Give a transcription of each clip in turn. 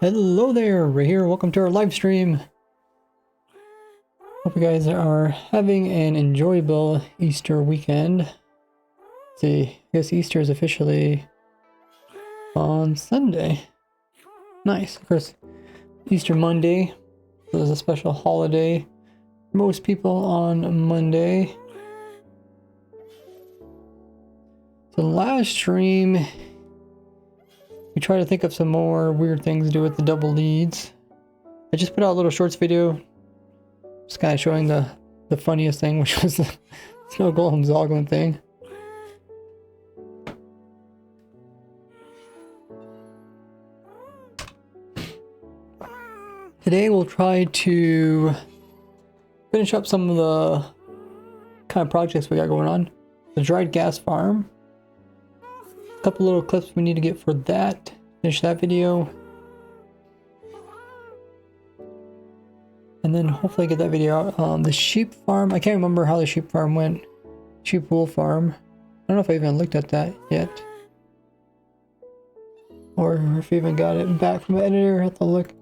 Hello there, we're here. Welcome to our live stream. Hope you guys are having an enjoyable Easter weekend. Let's see, I guess Easter is officially on Sunday. Nice. Of course, Easter Monday. So there's a special holiday for most people on Monday. So last stream, we tried to think of some more weird things to do with the double leads. I just put out a little shorts video, just kind of showing the funniest thing, which was the Snow Golem Zoglin thing. Today we'll try to finish up some of the kind of projects we got going on. The Dried Ghast farm. A couple little clips we need to get for that. Finish that video. And then hopefully get that video out. The sheep farm. I can't remember how the sheep farm went. Sheep wool farm. I don't know if I even looked at that yet. Or if I even got it back from the editor. I have to look.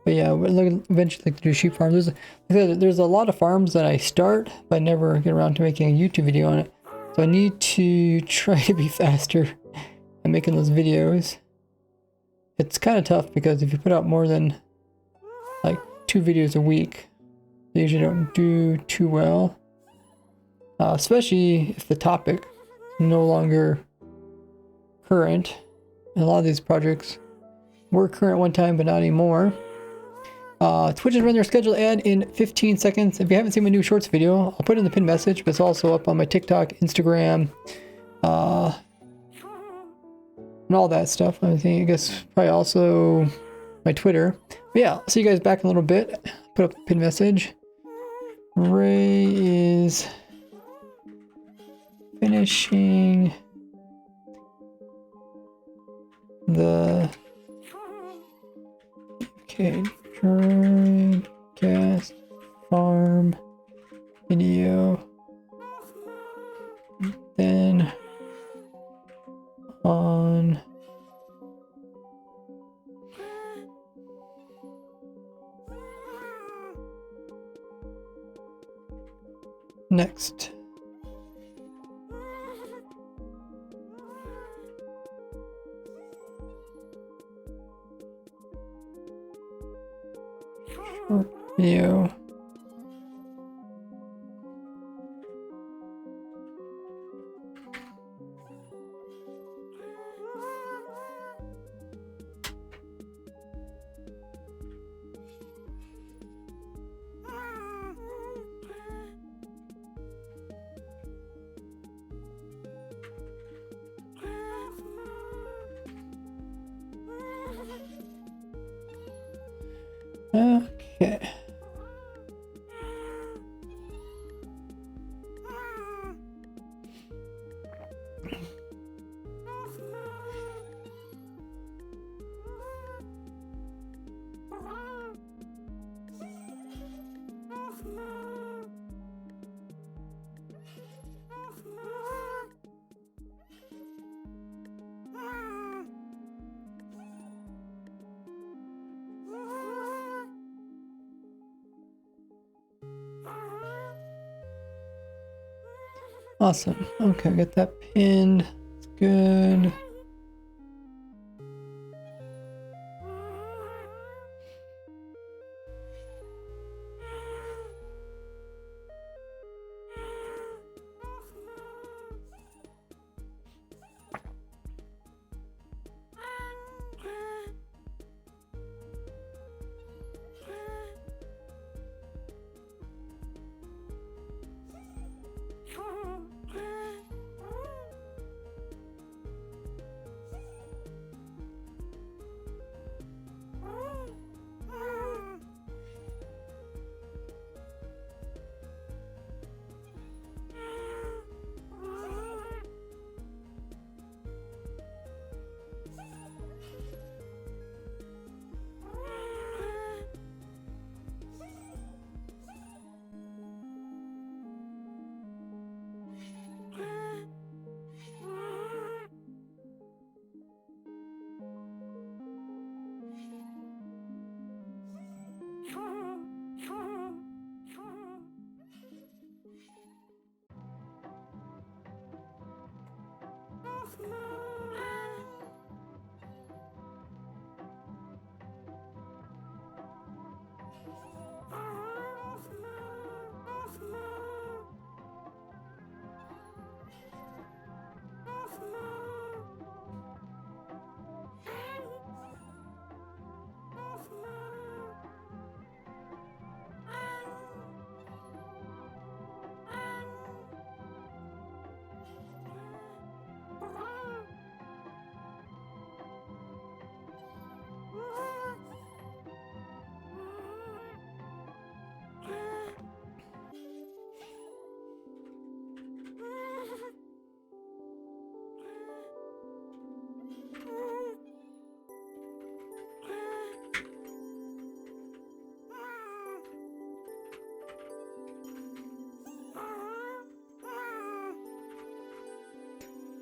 But yeah, we're eventually to do sheep farms. There's a lot of farms that I start, but never get around to making a YouTube video on it. So I need to try to be faster at making those videos. It's kind of tough because if you put out more than like 2 videos a week, they usually don't do too well. Especially if the topic is no longer current. And a lot of these projects were current one time, but not anymore. Twitch is running their scheduled ad in 15 seconds. If you haven't seen my new shorts video, I'll put it in the pinned message, but it's also up on my TikTok, Instagram, and all that stuff. I guess probably also my Twitter. But yeah, I'll see you guys back in a little bit. Put up the pinned message. Ray is finishing the Dried Ghast farm video, then on next. Video. Okay. Awesome. Okay, get that pinned. It's good.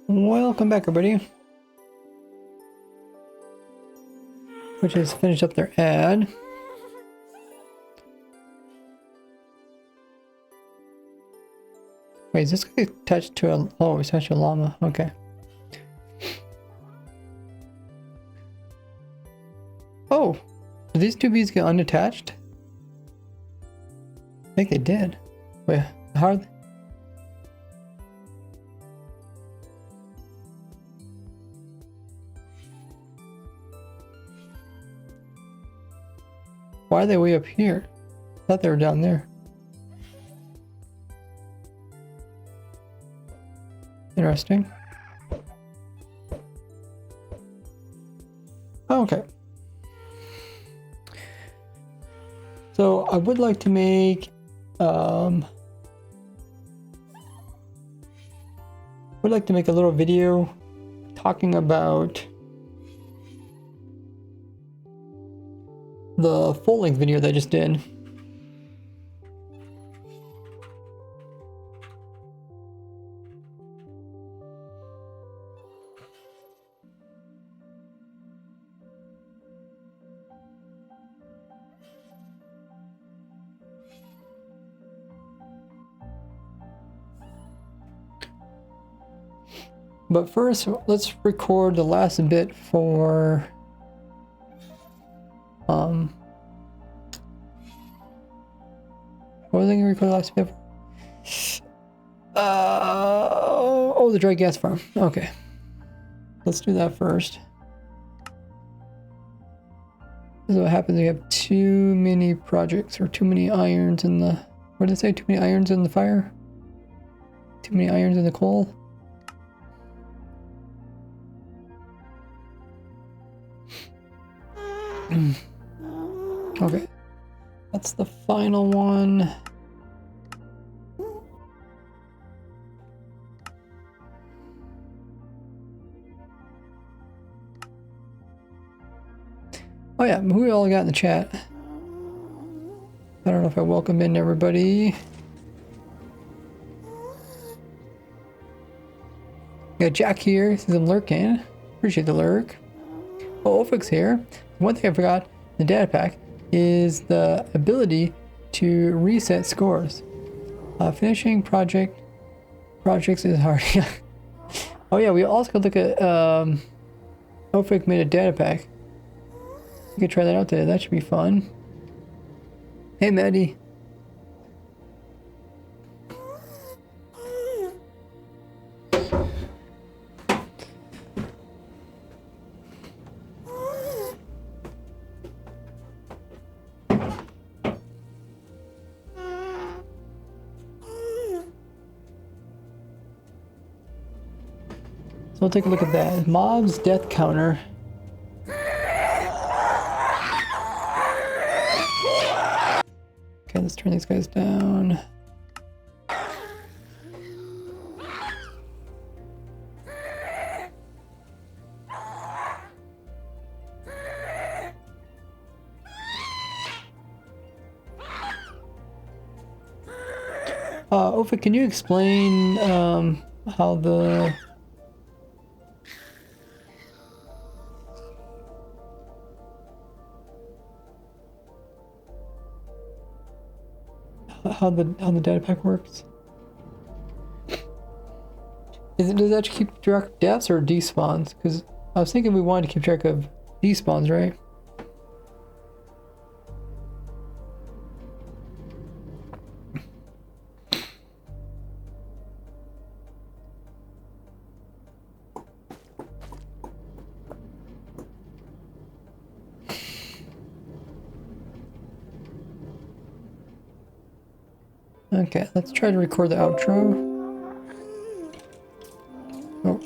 Welcome back, everybody. Which has finished up their ad. Wait, is this guy attached to a... Oh, it's attached to a llama. Okay. Oh! Did these two bees get unattached? I think they did. Wait, how are they? Why are they way up here? I thought they were down there. Interesting. Okay. So I would like to make a little video talking about the full-length video that I just did. But first, let's record the last bit for what was I going to record the last bit for? Oh, the Dried Ghast farm. Okay. Let's do that first. This is what happens when you have too many projects or too many irons in the... What did it say? Too many irons in the fire? Too many irons in the coal? Okay, that's the final one. Oh yeah, who we all got in the chat? I don't know if I welcome in everybody. Got Jack here, says I'm lurking. Appreciate the lurk. Oh, Ophick's here. One thing I forgot, the data pack, is the ability to reset scores. Finishing projects is hard. Oh yeah, we also could look at Ophick made a data pack. We could try that out today. That should be fun. Hey Maddie. So we'll take a look at that. Mob's death counter. Okay, let's turn these guys down. Ophick, can you explain how the data pack works? Does it actually keep track of deaths or despawns? Because I was thinking we wanted to keep track of despawns, right? Okay, let's try to record the outro. Oh.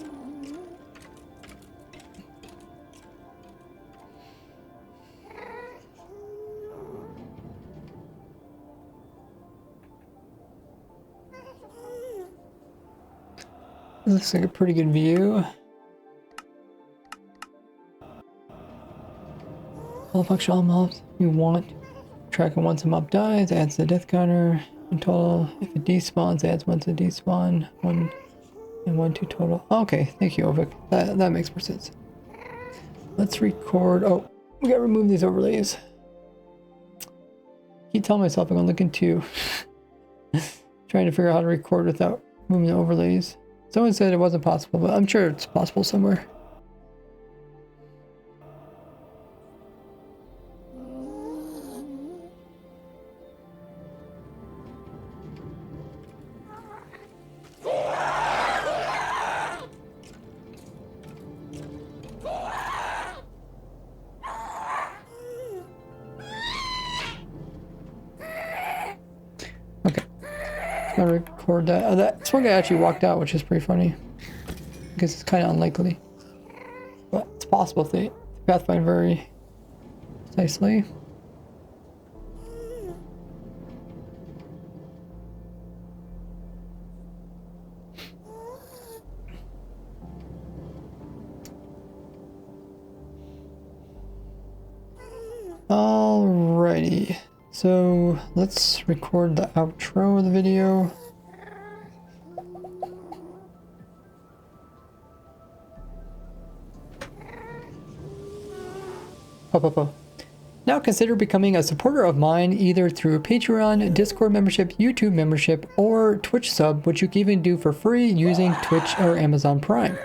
This looks like a pretty good view. All functional mobs you want. Tracking once a mob dies, adds the death counter. In total, if it despawns, adds one to despawn. One And 1, 2 total. Okay, thank you, Ovik. That makes more sense. Let's record. Oh, we gotta remove these overlays. Keep telling myself I'm gonna look into trying to figure out how to record without moving the overlays. Someone said it wasn't possible, but I'm sure it's possible somewhere. Okay, I'm gonna record that. This one guy actually walked out, which is pretty funny. I guess it's kind of unlikely, but it's possible if they pathfind very precisely. Alrighty, so let's record the outro of the video. Now consider becoming a supporter of mine either through Patreon, Discord membership, YouTube membership, or Twitch sub, which you can even do for free using Twitch or Amazon Prime.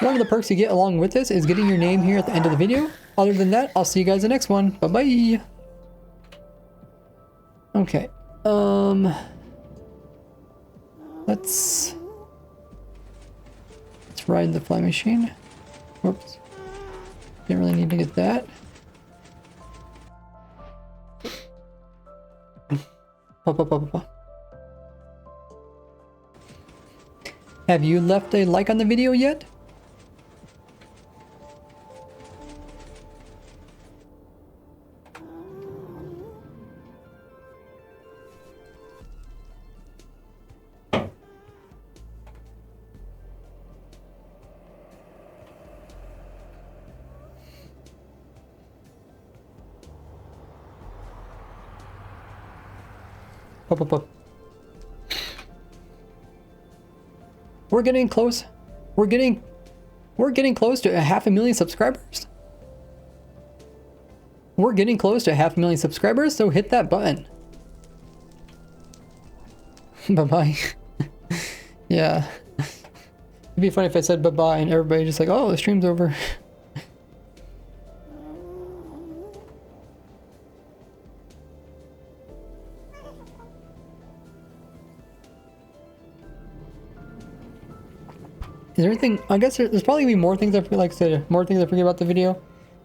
One of the perks you get along with this is getting your name here at the end of the video. Other than that, I'll see you guys in the next one. Bye-bye. Okay. Let's ride the fly machine. Whoops. Didn't really need to get that. Have you left a like on the video yet? We're getting close. We're getting close to 500,000 subscribers. We're getting close to 500,000 subscribers, so hit that button. Bye-bye. Yeah. It'd be funny if I said bye-bye and everybody just like, oh, the stream's over. Is there anything? I guess there's probably gonna be more things I forget, like I said, more things I forget about the video.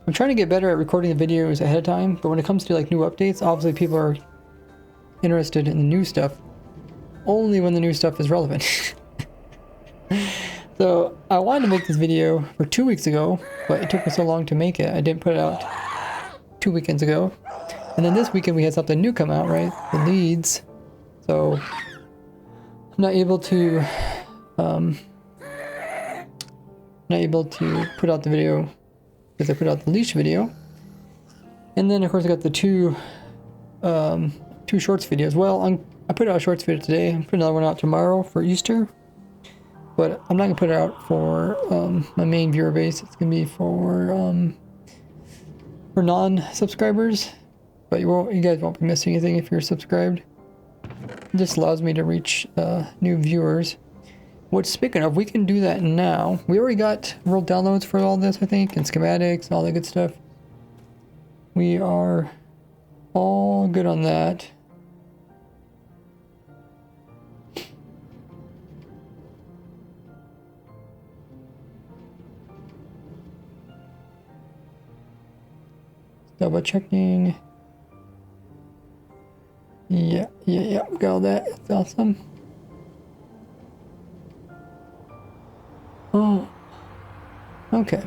I'm trying to get better at recording the videos ahead of time, but when it comes to like new updates, obviously people are interested in the new stuff only when the new stuff is relevant. So I wanted to make this video for 2 weeks ago, but it took me so long to make it. I didn't put it out 2 weekends ago. And then this weekend we had something new come out, right? The leads. So I'm not able to put out the video because I put out the leash video. And then of course I got the two shorts videos. Well, I put out a shorts video today. I'm putting another one out tomorrow for Easter. But I'm not gonna put it out for my main viewer base. It's gonna be for non-subscribers. But you guys won't be missing anything if you're subscribed. It just allows me to reach new viewers. Which, speaking of, we can do that now. We already got world downloads for all this, I think, and schematics and all that good stuff. We are all good on that. Double checking. Yeah, we got all that. It's awesome. Oh, okay.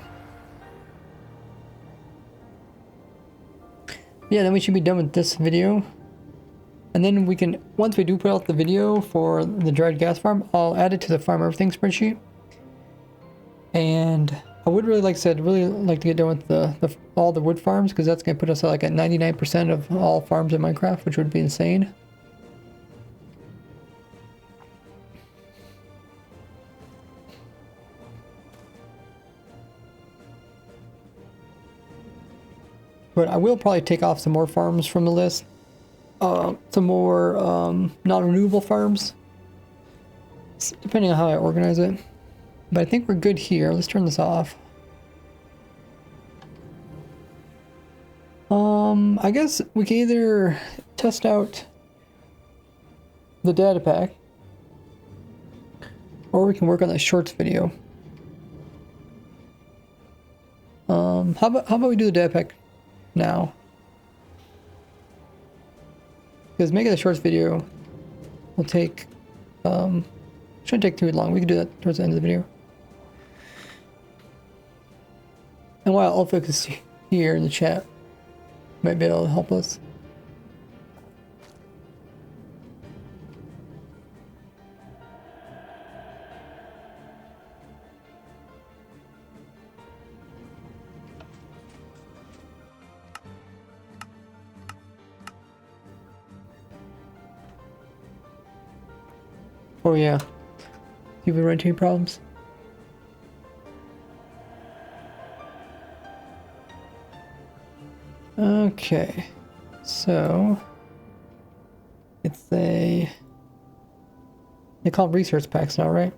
Yeah, then we should be done with this video. And then we can, once we do put out the video for the Dried Ghast farm, I'll add it to the farm everything spreadsheet. And I would really like said really like to get done with the all the wood farms, because that's gonna put us like at 99% of all farms in Minecraft, which would be insane. But I will probably take off some more farms from the list. Some more non-renewable farms, depending on how I organize it. But I think we're good here. Let's turn this off. I guess we can either test out the data pack, or we can work on that shorts video. How about we do the data pack now? Because making the shorts video will take, shouldn't take too long. We can do that towards the end of the video. And while Ulfix is here in the chat, might be able to help us. Oh yeah. You've been running into any problems? Okay. So it's they call them research packs now, right?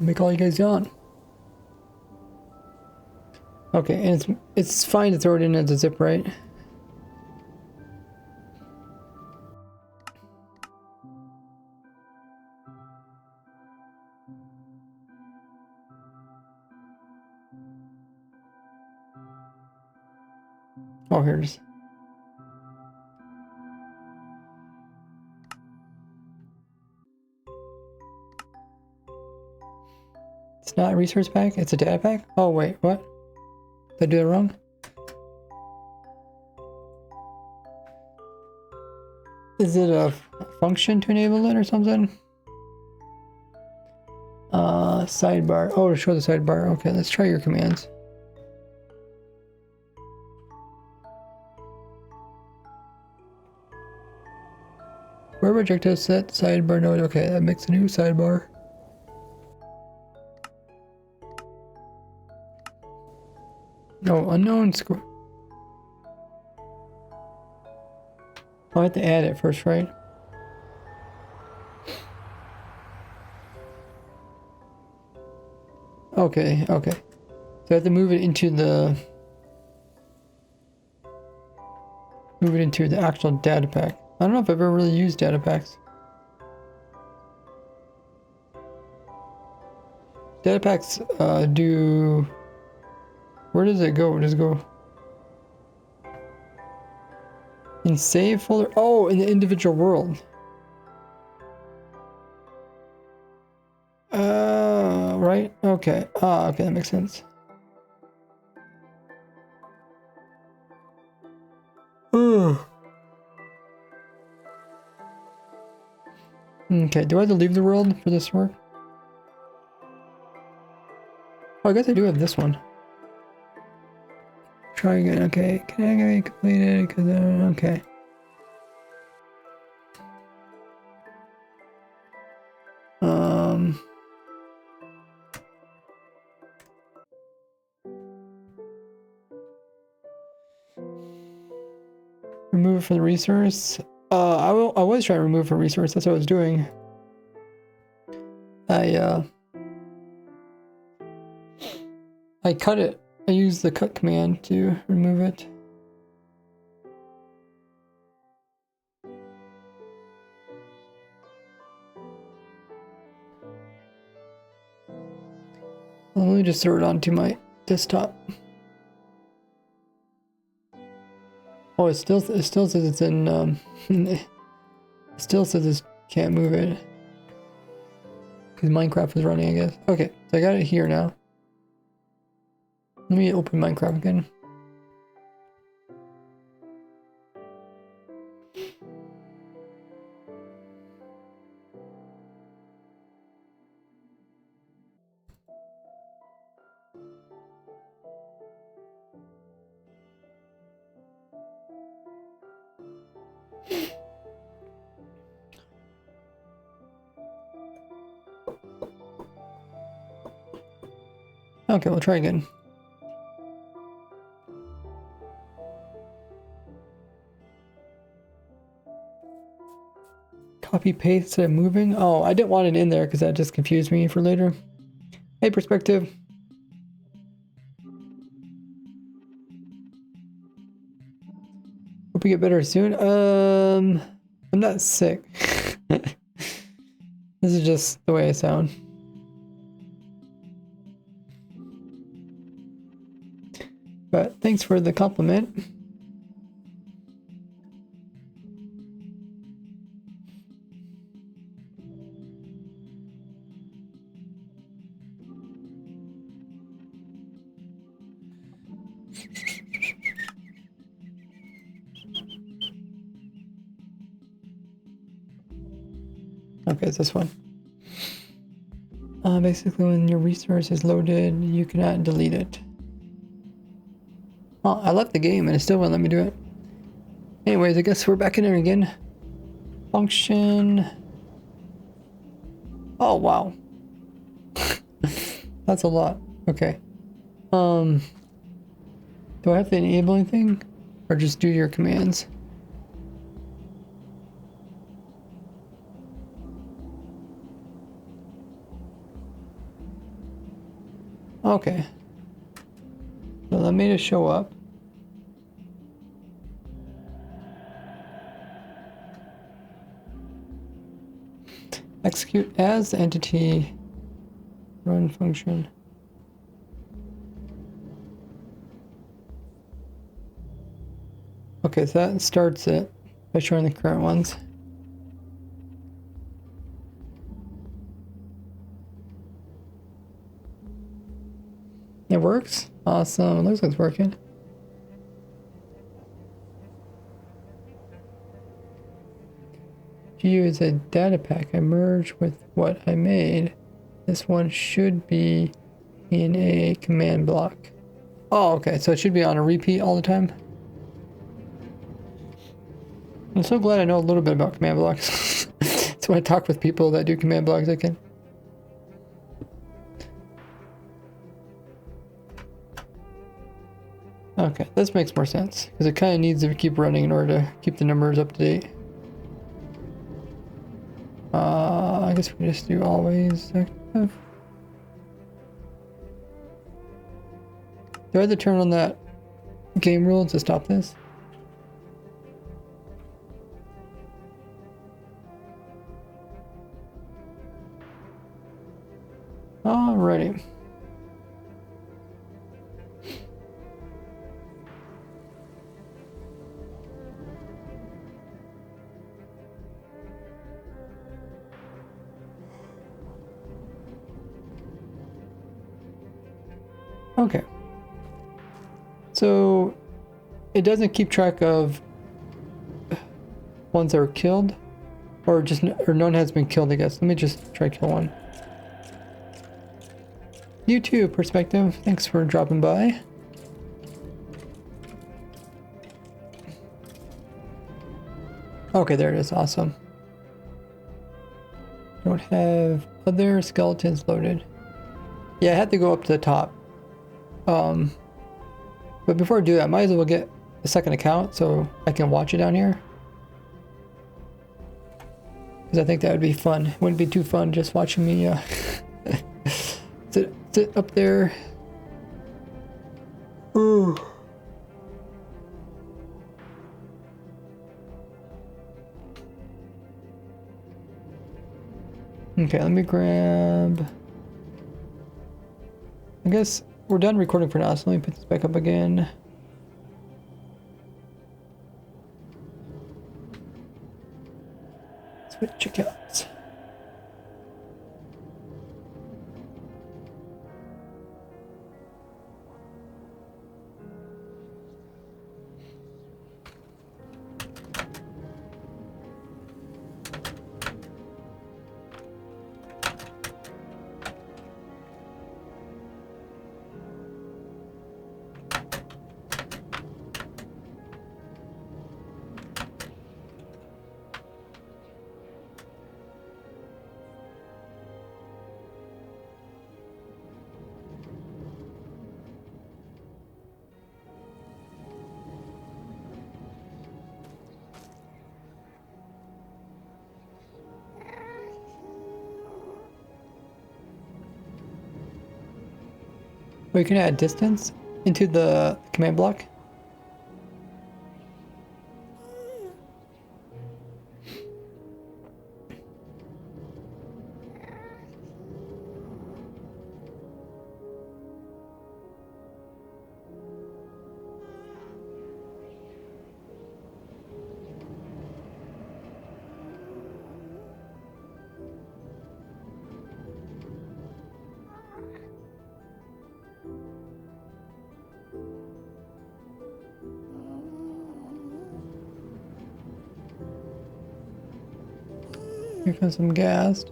Make all you guys yawn. Okay, and it's fine to throw it in as a zip, right? Oh, here it is. It's not a resource pack, it's a data pack? Oh wait, what? Did I do it wrong? Is it a function to enable it or something? Sidebar. Oh, to show the sidebar. Okay, let's try your commands. Where projectile set sidebar node. Okay, that makes a new sidebar. No, unknown score. I have to add it first, right? Okay, okay. So I have to move it into the actual data pack. I don't know if I've ever really used data packs. Data packs do. Where does it go? Does it go in save folder? Oh, in the individual world. Right? Okay. Ah, okay, that makes sense. Okay, do I have to leave the world for this to work? Oh, I guess I do have this one. Try again. Okay, can I get completed? Okay. Remove from the resource. I was trying to remove from resource. That's what I was doing. I cut it. I used the cut command to remove it. Let me just throw it onto my desktop. Oh, it still says it's in Still says this can't move it. Because Minecraft is running, I guess. Okay, so I got it here now. Let me open Minecraft again. Okay, we'll try again. Copy paste instead of moving. Oh, I didn't want it in there because that just confused me for later. Hey, perspective. Hope we get better soon. I'm not sick. This is just the way I sound. But thanks for the compliment. Okay, it's this one. Basically, when your resource is loaded, you cannot delete it. Oh, I left the game and it still won't let me do it. Anyways, I guess we're back in there again. Function. Oh, wow. That's a lot. Okay. Do I have to enable anything? Or just do your commands? Okay. So that made it show up. Execute as entity. Run function. Okay, so that starts it by showing the current ones. It works? Awesome. It looks like it's working. To use a data pack I merged with what I made. This one should be in a command block. Oh, okay. So it should be on a repeat all the time. I'm so glad I know a little bit about command blocks. So when I talk with people that do command blocks, I can. Okay, this makes more sense because it kind of needs to keep running in order to keep the numbers up to date. I guess we just do always active. Do I have to turn on that game rule to stop this? Alrighty. Okay. So it doesn't keep track of ones that were killed, or just none has been killed, I guess. Let me just try kill one. You too, perspective. Thanks for dropping by. Okay, there it is. Awesome. Don't have other skeletons loaded. Yeah, I had to go up to the top. But before I do that, I might as well get a second account so I can watch it down here. Because I think that would be fun. It wouldn't be too fun just watching me sit up there. Ooh. Okay, let me grab... I guess we're done recording for now, so let me put this back up again. Wait, check out. We can add distance into the command block. Here comes some gas.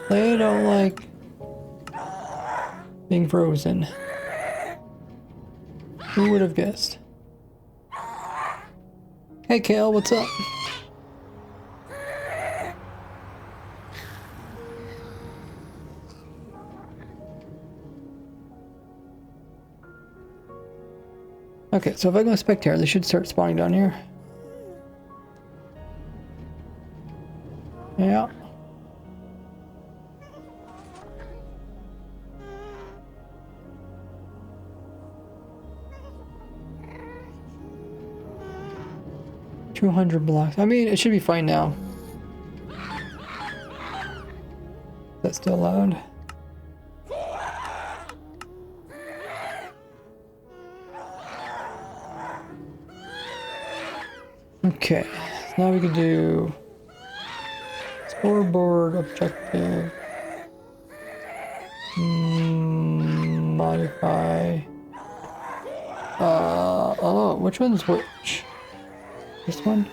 They don't like being frozen. Who would have guessed? Hey Kale, what's up? Okay, so if I go spectator, they should start spawning down here. Yeah. $200 blocks. I mean, it should be fine now. That's still loud. Okay, so now we can do scoreboard objective. Modify. Oh, which one's which? This one?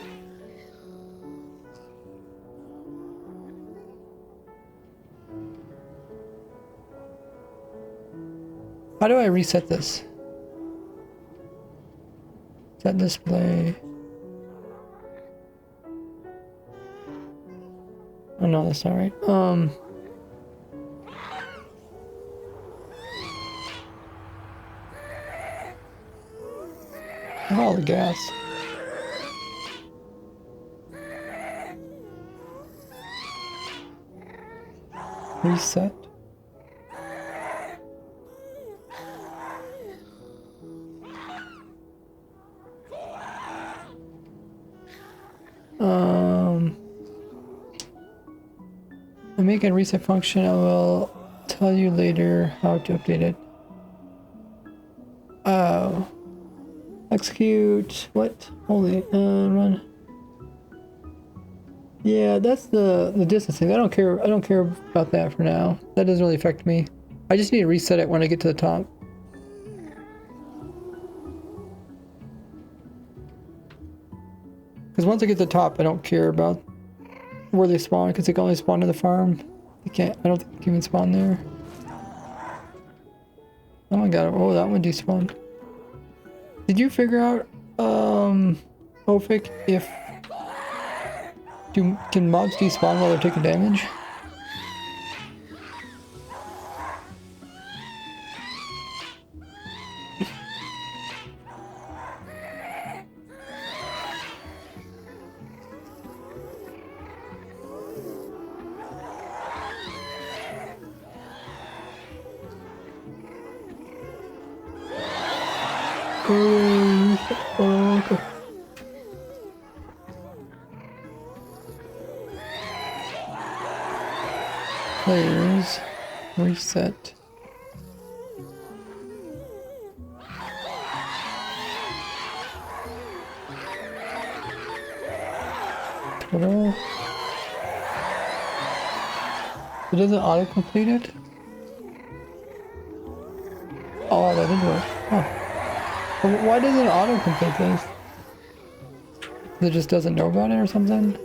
How do I reset this? Set display. Oh no, that's not right. All the gas. Reset. I make a reset function. I will tell you later how to update it. Oh. Execute. What? Holy. Run. Yeah, that's the distance thing. I don't care about that for now. That doesn't really affect me. I just need to reset it when I get to the top. Because once I get to the top, I don't care about where they spawn, because they can only spawn in the farm. They can't, I don't think they can even spawn there. Oh my god, oh, that one despawned. Did you figure out, Ophic, if can mobs despawn while they're taking damage? Okay. players. Reset. Total. It doesn't auto-complete it? Oh, that did work. Huh. But why doesn't it auto-complete things? It just doesn't know about it or something?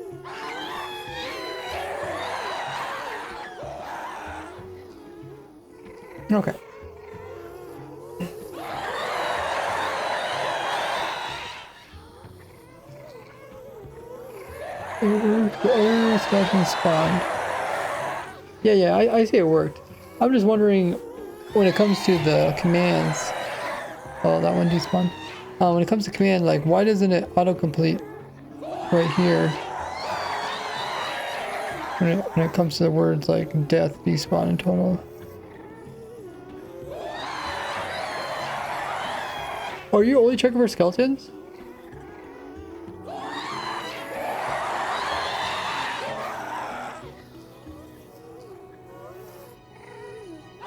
Okay. The error skeleton spawned. Yeah, I see it worked. I'm just wondering, when it comes to the commands... Oh, that one despawned. When it comes to command, like, why doesn't it autocomplete right here? When it comes to the words like death, despawn, and total. Oh, are you only checking for skeletons?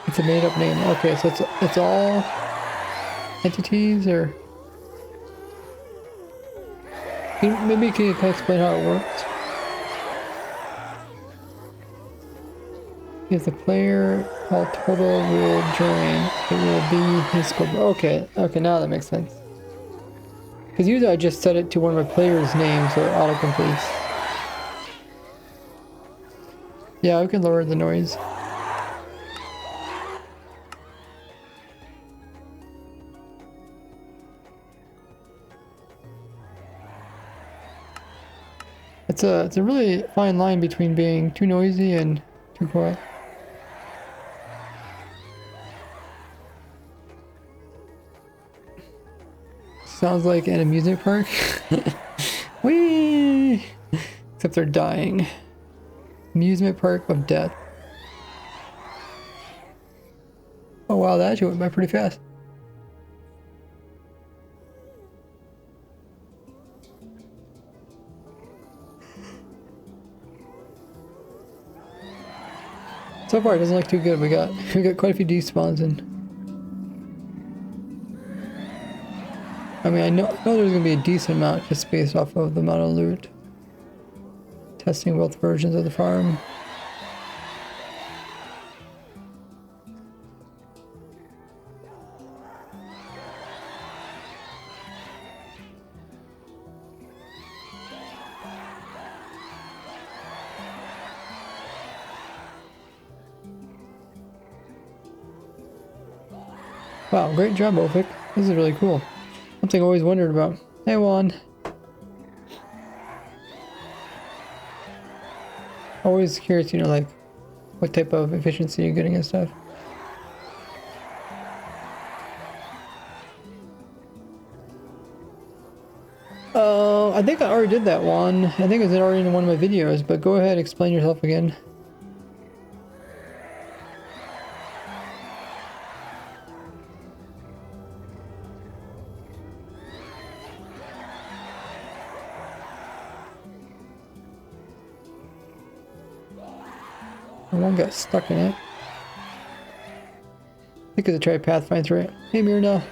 It's a made-up name. Okay, so it's all entities, or maybe can you kind of explain how it works? If the player all total will join, it will be his scope. Okay, now that makes sense. Because usually I just set it to one of my players' names so it auto-completes. Yeah, I can lower the noise. It's a really fine line between being too noisy and too quiet. Sounds like an amusement park. Whee! Except they're dying. Amusement park of death. Oh wow, that actually went by pretty fast. So far it doesn't look too good. We got quite a few despawns in. I mean, I know there's gonna be a decent amount just based off of the amount of loot. Testing both versions of the farm. Wow, great job, Ophic. This is really cool. Something I always wondered about. Hey, Juan. Always curious, you know, like, what type of efficiency you're getting and stuff. I think I already did that one. I think it was already in one of my videos, but go ahead, explain yourself again. One got stuck in it. I think it's a try Pathfind through it. Hey, Mirna.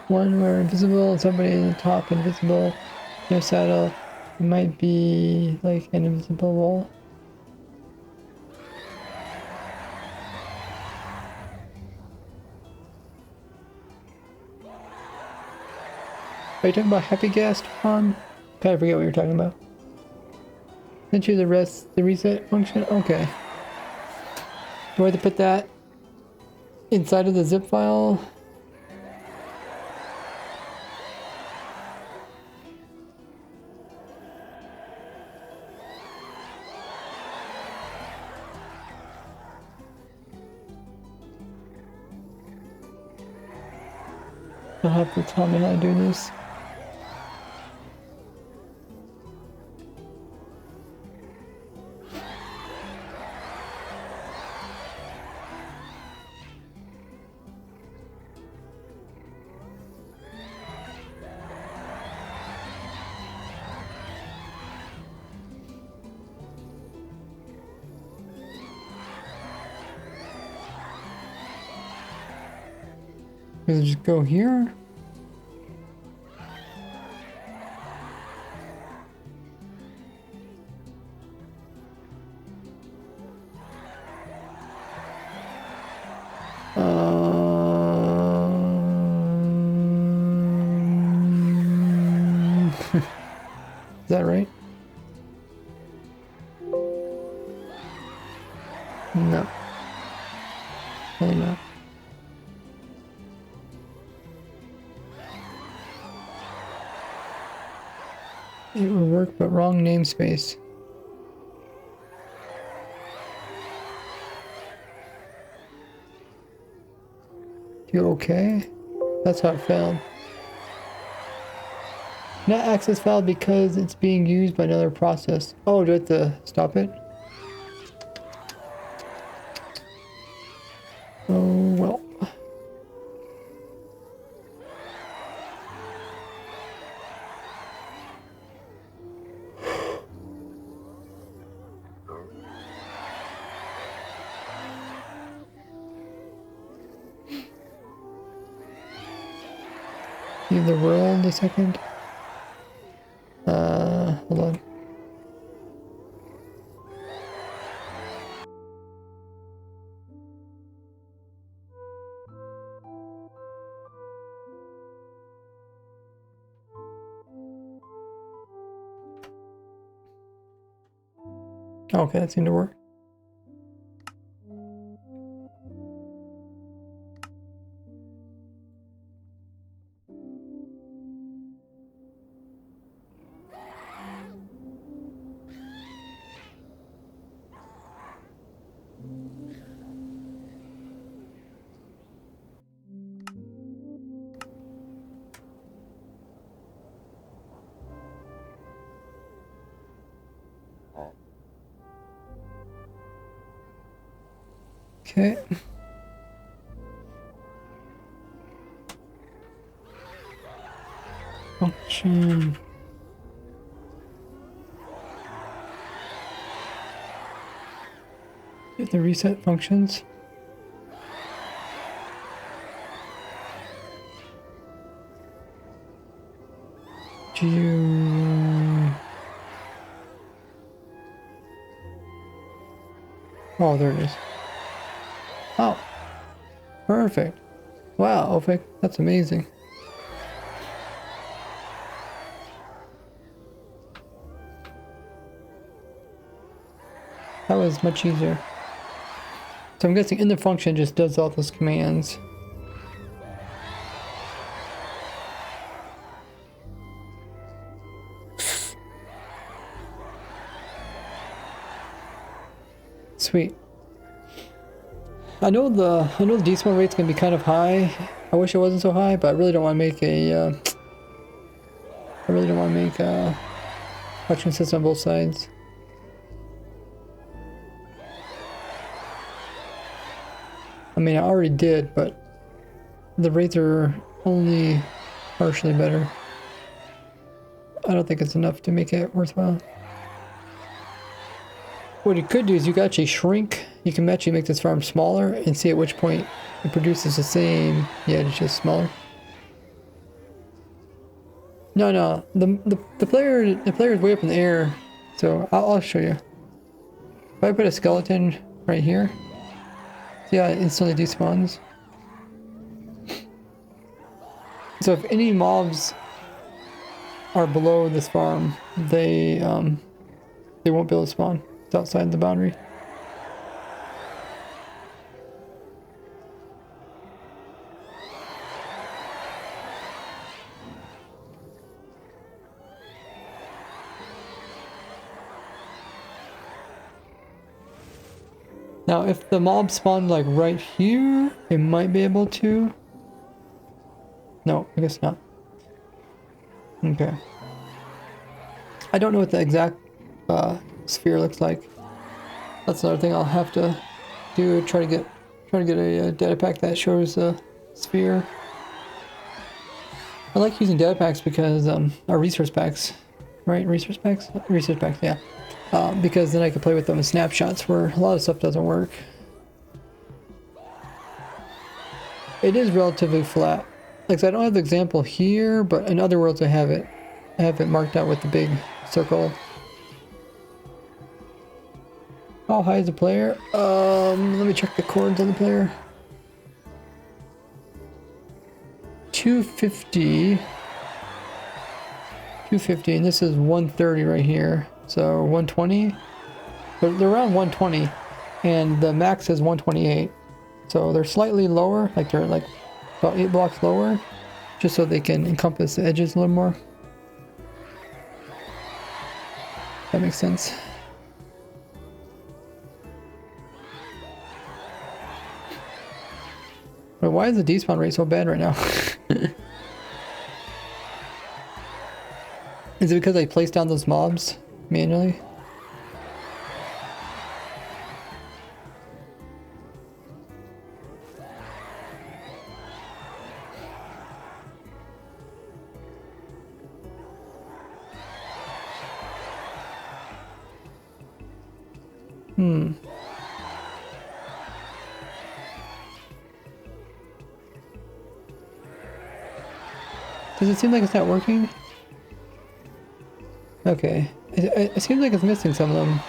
One where invisible, somebody in the top invisible, no saddle. It might be like an invisible wall. Are you talking about Happy Ghast on? Kind of forget what you're talking about. Sent you the reset function? Okay. Do I have to put that inside of the zip file? You'll have to tell me how to do this. Does it just go here? Is that right? No. Really not. It will work, but wrong namespace. You okay? That's how it failed. Net access failed because it's being used by another process. Oh, do I have to stop it? Oh, well. Leave the world a second. Hold on. Okay, that seemed to work. Okay. Function. Get the reset functions. Do you... Oh, there it is. Oh, perfect. Wow, Ophic, that's amazing. That was much easier. So I'm guessing in the function just does all those commands. Sweet. I know the despawn rate's gonna be kind of high. I wish it wasn't so high, but I really don't want to make a much consistent on both sides. I mean, I already did, but the rates are only partially better. I don't think it's enough to make it worthwhile. What you could do is you could actually shrink. You can actually make this farm smaller and see at which point it produces the same. Yeah, it's just smaller. No, the player is way up in the air, so I'll show you. If I put a skeleton right here, see how it instantly despawns. So if any mobs are below this farm, they won't be able to spawn. It's outside the boundary. Now, if the mob spawned like right here, it might be able to. No, I guess not. Okay. I don't know what the exact sphere looks like. That's another thing I'll have to do. Try to get a data pack that shows the sphere. I like using data packs because or resource packs, right? Resource packs, yeah. Because then I can play with them in snapshots where a lot of stuff doesn't work. It is relatively flat. Like I said, I don't have the example here, but in other worlds I have it. I have it marked out with the big circle. How high is the player? Let me check the chords on the player. 250. 250, and this is 130 right here. So 120. They're around 120, and the max is 128. So they're slightly lower, like they're like about 8 blocks lower, just so they can encompass the edges a little more. That makes sense. But why is the despawn rate so bad right now? Is it because I placed down those mobs manually? Does it seem like it's not working? Okay. It seems like it's missing some of them.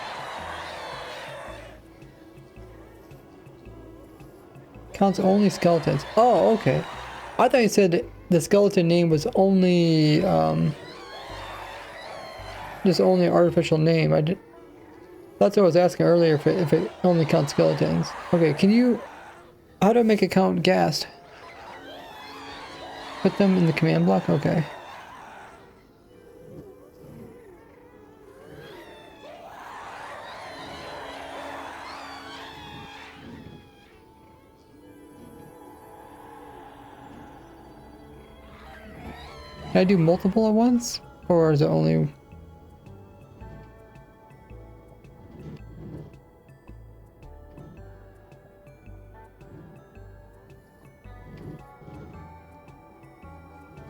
Counts only skeletons. Oh, okay. I thought you said the skeleton name was only, just only an artificial name. That's what I was asking earlier, if it only counts skeletons. Okay, how do I make it count ghast? Put them in the command block? Okay. Can I do multiple at once? Or is it only...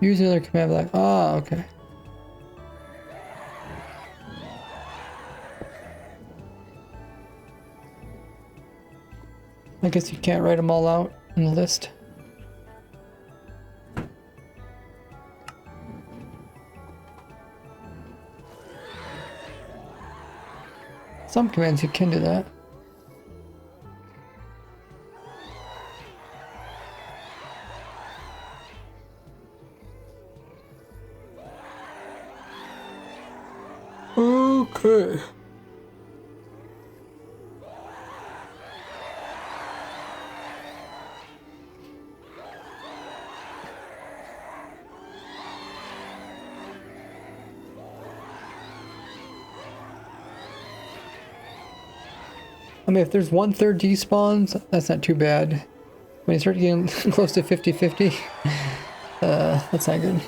Use another command block. Ah, okay. I guess you can't write them all out in the list. Some commands you can do that. Okay. I mean, if there's 1/3 despawns, that's not too bad. When you start getting close to 50-50, that's not good.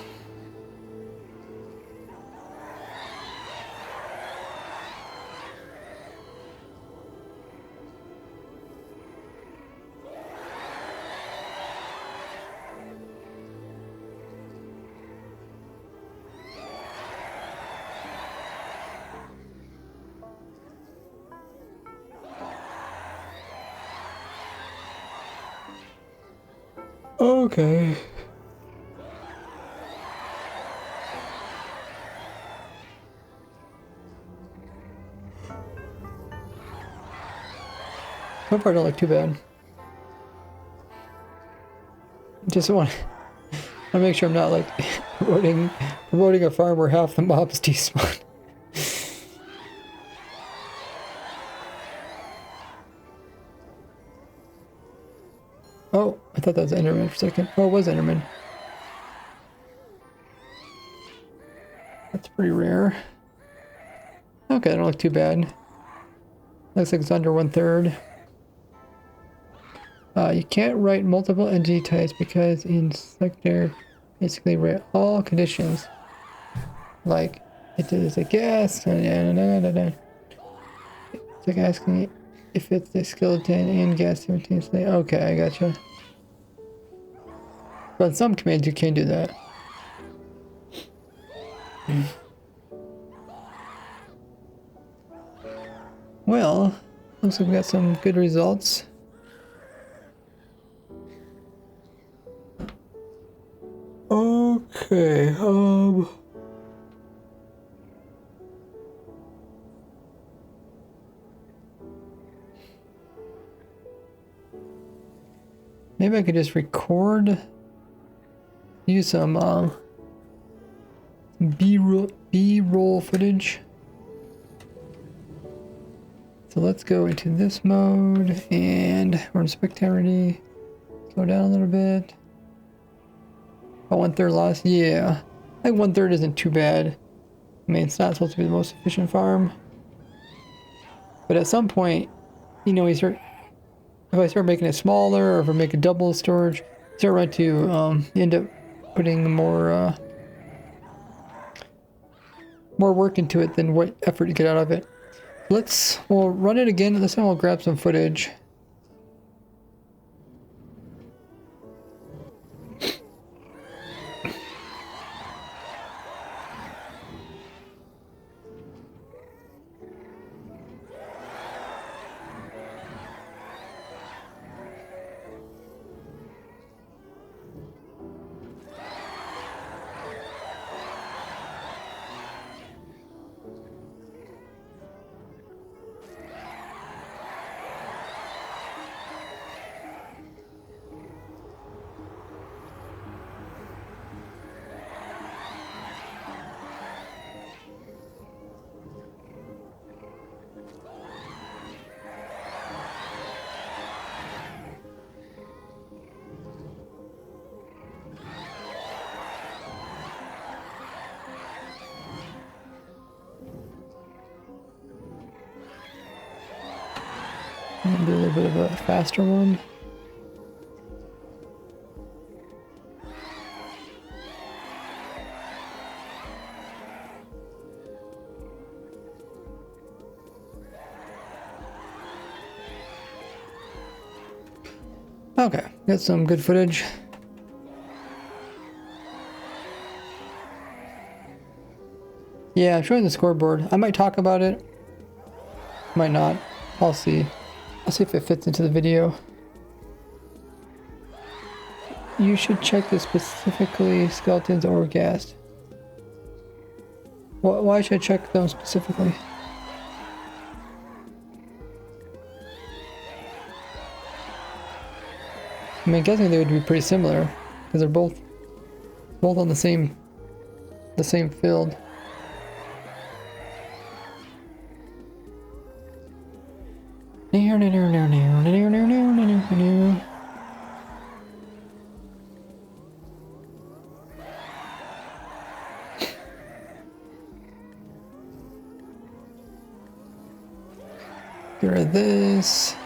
Okay. So far, don't look too bad. Just want to make sure I'm not like promoting a farm where half the mobs despawn. Oh, I thought that was Enderman for a second. Oh, it was Enderman. That's pretty rare. Okay, that don't look too bad. Looks like it's under 1/3. You can't write multiple entity types because in secondary basically rate all conditions. Like, it is a ghast, it's like asking if it's a skeleton and ghast simultaneously. Okay, I gotcha. But in some commands you can't do that. Well, looks like we got some good results. Okay, maybe I could just record, use some B-roll footage. So let's go into this mode, and we're in spectacularity. Slow down a little bit. Oh, 1/3 loss. Yeah, I think 1/3 isn't too bad. I mean, it's not supposed to be the most efficient farm, but at some point, you know, if I start making it smaller, or if I make a double storage, start right to end up putting more work into it than what effort to get out of it. We'll run it again. This time we'll grab some footage. Do a little bit of a faster one. Okay, got some good footage. Yeah, I'm showing the scoreboard. I might talk about it. Might not. I'll see. I'll see if it fits into the video. You should check this specifically, skeletons or ghast. Why should I check them specifically? I mean, guessing they would be pretty similar because they're both on the same field. Get rid of this.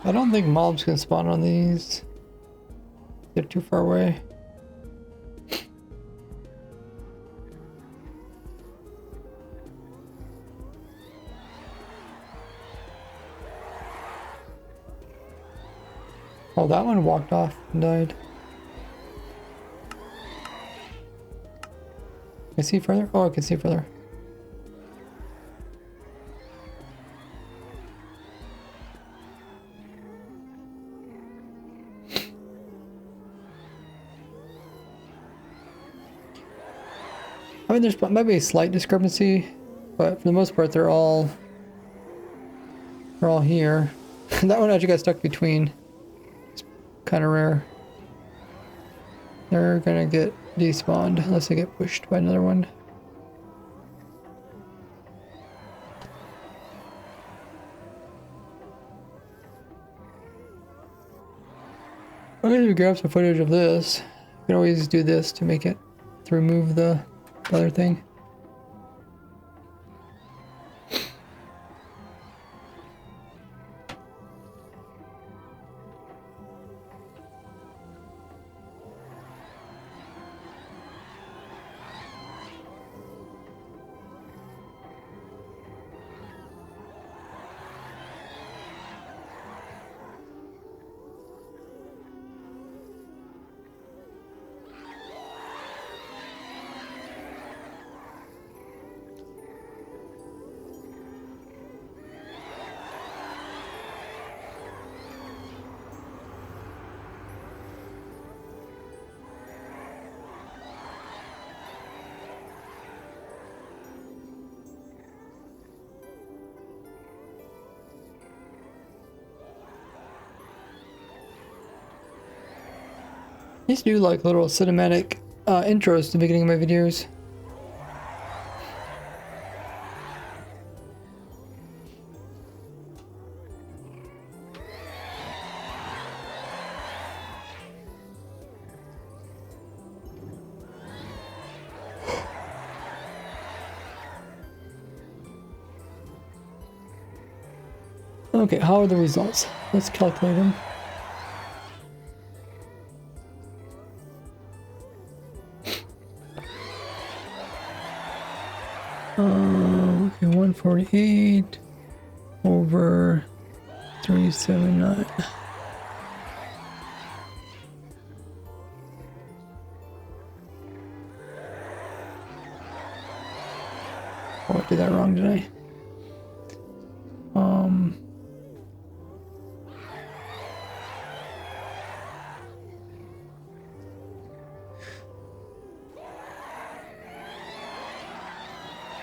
I don't think mobs can spawn on these. They're too far away. Oh, that one walked off and died. Can I see further? Oh, I can see further. I mean, there's maybe a slight discrepancy, but for the most part, they're all here. That one actually got stuck between. It's kind of rare. They're gonna get despawned unless they get pushed by another one. I'm gonna grab some footage of this. You can always do this to make it, to remove the other thing. I used to do like little cinematic intros to the beginning of my videos. Okay, how are the results? Let's calculate them. Okay, 148 over 379. Oh, I did that wrong, did I?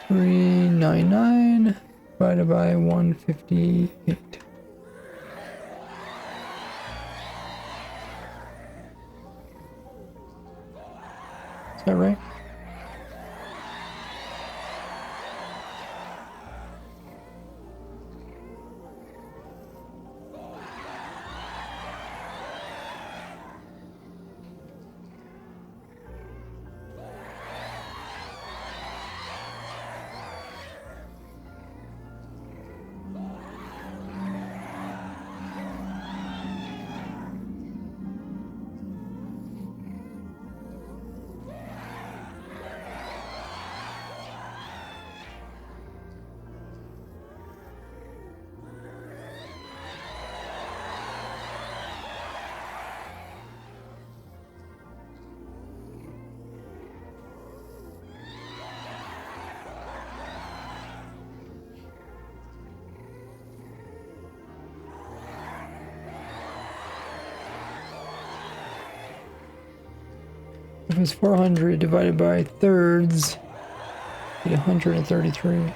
399 divided by 158. Is that right? If it was 400 divided by thirds, it'd be 133.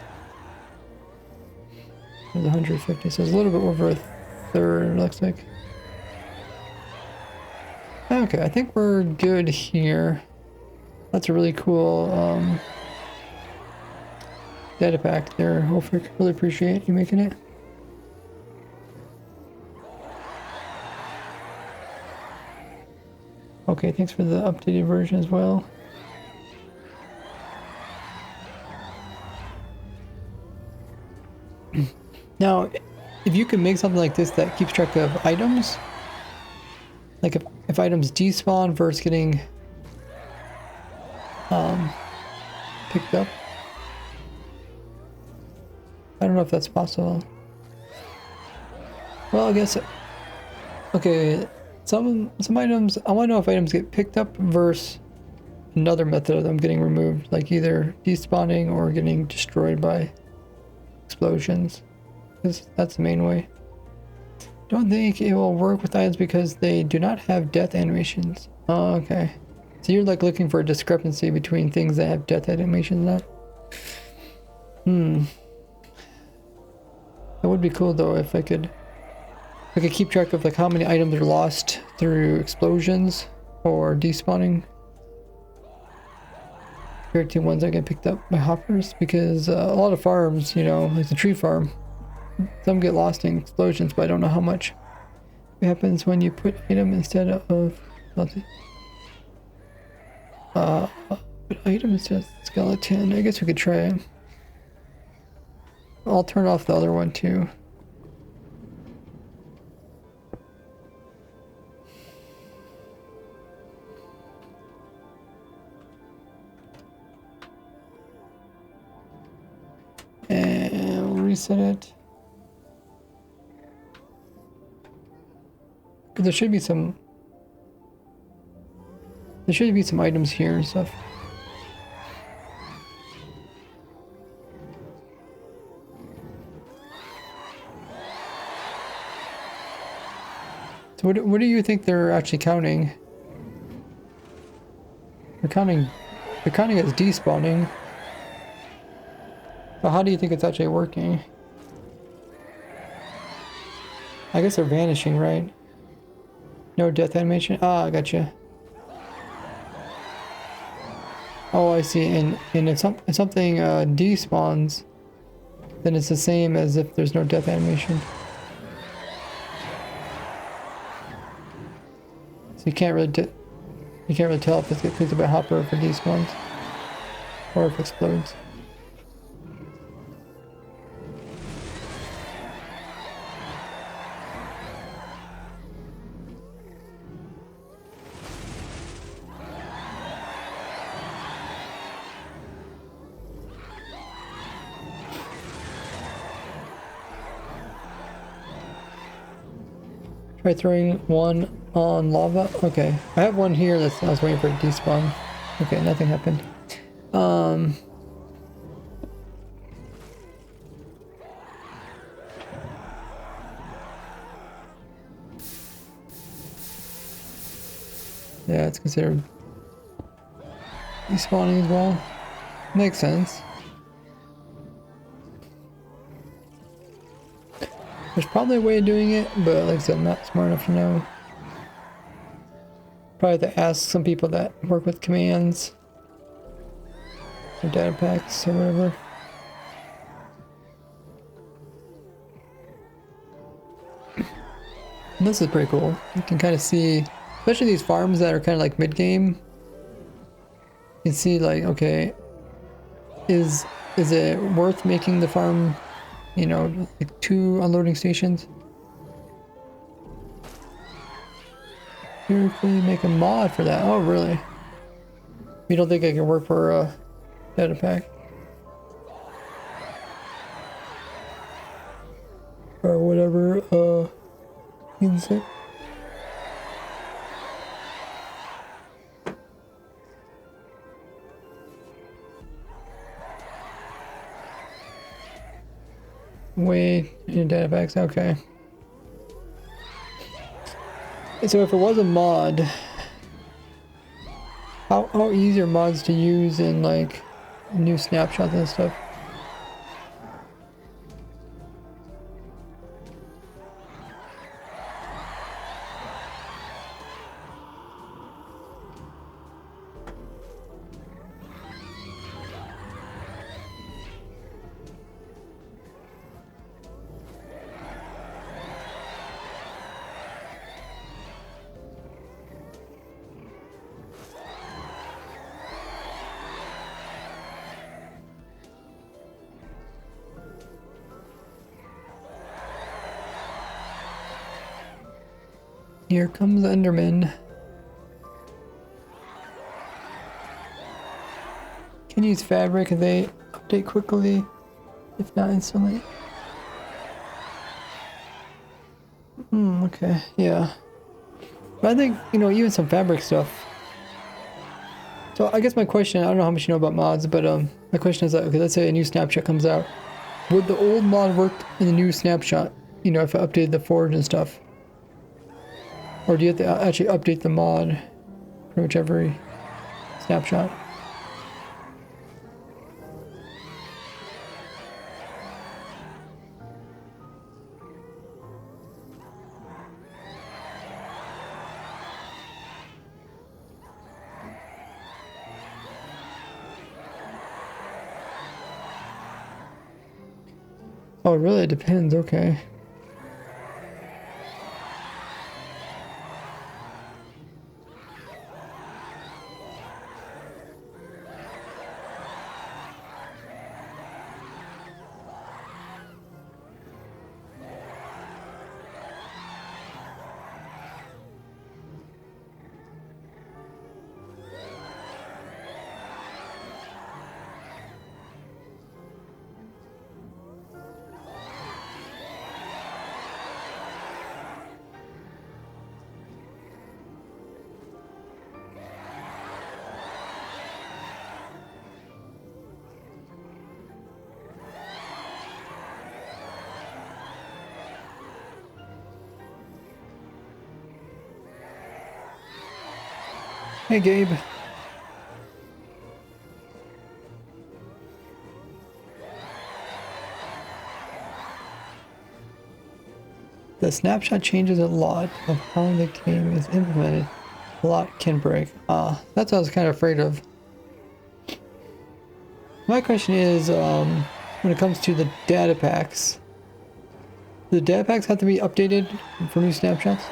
There's 150, so it's a little bit over a third, it looks like. Okay, I think we're good here. That's a really cool data pack there, Wolfric. Really appreciate you making it. Okay, thanks for the updated version as well. Now, if you can make something like this that keeps track of items, like if items despawn versus getting picked up. I don't know if that's possible. Well, I guess, okay, some items, I want to know if items get picked up versus another method of them getting removed, like either despawning or getting destroyed by explosions. Because that's the main way. Don't think it will work with items because they do not have death animations. Oh, okay. So you're like looking for a discrepancy between things that have death animations and that? That would be cool though if I could keep track of like how many items are lost through explosions or despawning. Compared to ones that get picked up by hoppers, because a lot of farms, you know, like the tree farm, some get lost in explosions, but I don't know how much. What happens when you put item instead of nothing? Put item instead of skeleton. I guess we could try it. I'll turn off the other one too. And we'll reset it. There should be some items here and stuff. So what do you think they're actually counting? They're counting as despawning. So how do you think it's actually working? I guess they're vanishing, right? No death animation? Ah, I gotcha. Oh, I see. And if something despawns, then it's the same as if there's no death animation. So you can't really tell if it gets picked up by hopper or if it despawns, or if it explodes. Try throwing one on lava. Okay, I have one here that's I was waiting for it to despawn. Okay, nothing happened. Yeah, it's considered despawning as well. Makes sense. There's probably a way of doing it, but like I said, I'm not smart enough to know. Probably have to ask some people that work with commands or data packs or whatever. And this is pretty cool. You can kind of see, especially these farms that are kind of like mid-game. You can see like, okay, is it worth making the farm, you know, like 2 unloading stations? Theoretically make a mod for that. Oh, really? You don't think I can work for a data pack? Or whatever, you can say. Wait, in data packs, okay. So if it was a mod, how easy are mods to use in like new snapshots and stuff? Here comes Enderman. Can use fabric if they update quickly, if not instantly. Okay, yeah. But I think, you know, even some fabric stuff. So I guess my question, I don't know how much you know about mods, but my question is that, okay, let's say a new snapshot comes out. Would the old mod work in the new snapshot? You know, if I updated the forge and stuff? Or do you have to actually update the mod for whichever snapshot? Oh, really? It depends. Okay. Hey, Gabe. The snapshot changes a lot of how the game is implemented. A lot can break. That's what I was kind of afraid of. My question is, when it comes to the data packs, do the data packs have to be updated for new snapshots?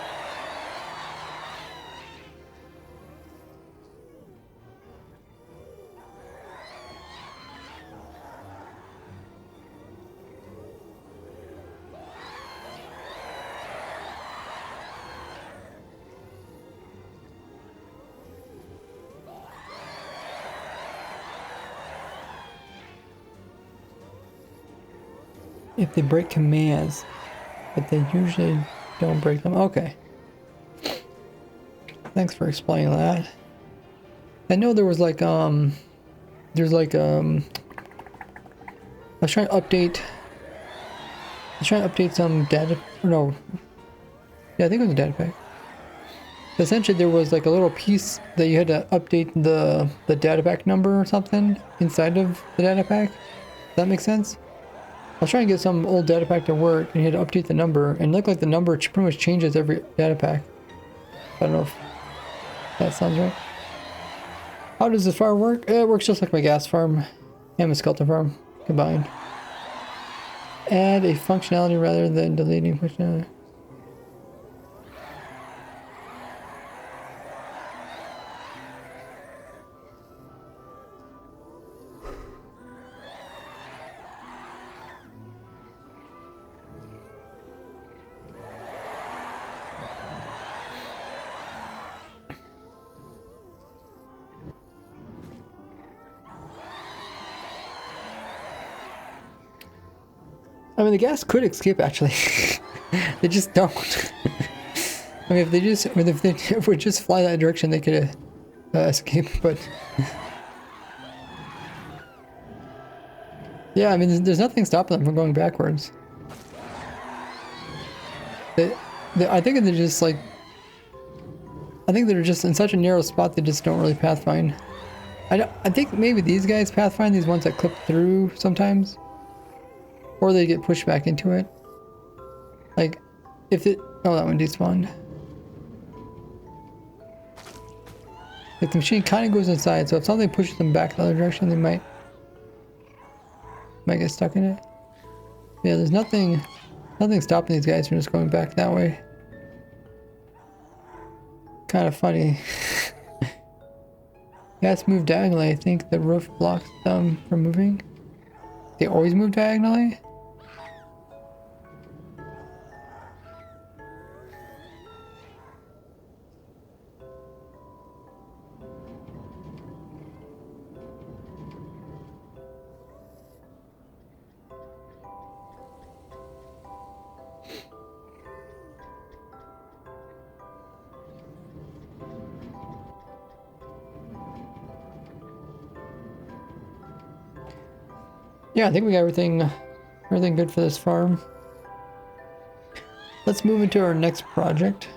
If they break commands, but they usually don't break them. Okay. Thanks for explaining that. I know there was like, there's like, I was trying to update, some data, or no, yeah, I think it was a data pack. Essentially, there was like a little piece that you had to update the data pack number or something inside of the data pack. Does that make sense? I was trying to get some old data pack to work, and you had to update the number, and it looked like the number pretty much changes every data pack. I don't know if that sounds right. How does this farm work? It works just like my gas farm and my skeleton farm combined. Add a functionality rather than deleting functionality. I mean, the gas could escape actually. They just don't. I mean, if they would just fly that direction, they could escape. But yeah, I mean, there's nothing stopping them from going backwards. I think they're just like, I think they're just in such a narrow spot they just don't really pathfind. I think maybe these guys pathfind, these ones that clip through sometimes, or they get pushed back into it. Like, if it, oh, that one despawned. Like the machine kind of goes inside, so if something pushes them back the other direction, they might get stuck in it. Yeah, there's nothing stopping these guys from just going back that way. Kind of funny. Gas move diagonally. I think the roof blocks them from moving. They always move diagonally? Yeah, I think we got everything good for this farm. Let's move into our next project.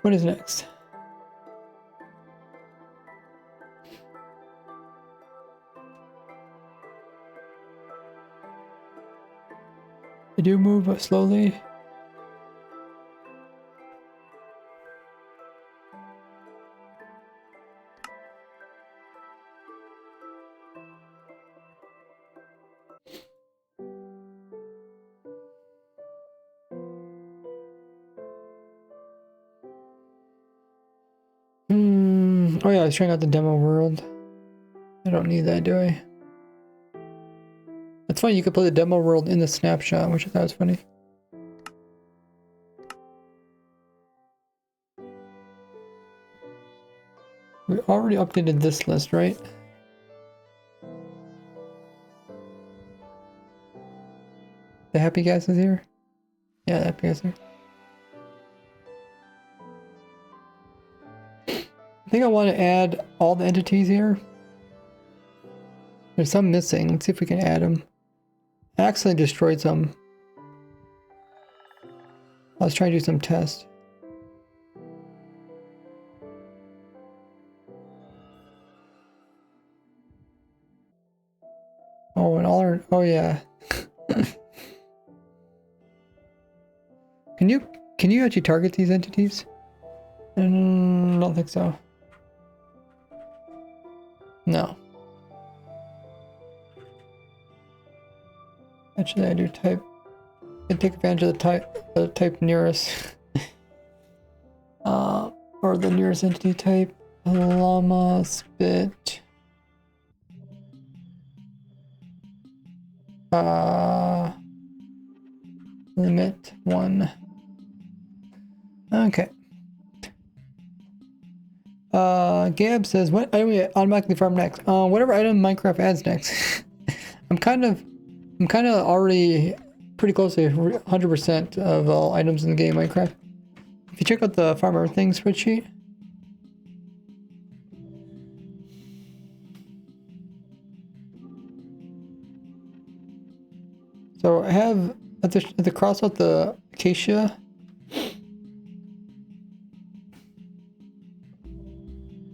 What is next? I do move slowly. Oh yeah, I was trying out the demo world. I don't need that, do I? That's funny, you could play the demo world in the snapshot, which I thought was funny. We already updated this list, right? The happy gas is here? Yeah, the happy gas is here. I think I want to add all the entities here. There's some missing. Let's see if we can add them. I accidentally destroyed some. I was trying to do some tests. Oh, and all our... Oh, yeah. Can you actually target these entities? I don't think so. No. Actually, I do type. I take advantage of the type nearest, or the nearest entity type. Llama spit. Limit 1. Okay. Gab says, what item we automatically farm next? Whatever item Minecraft adds next. I'm kind of already pretty close to 100% of all items in the game Minecraft. If you check out the farm everything spreadsheet. So I have at the cross out the acacia.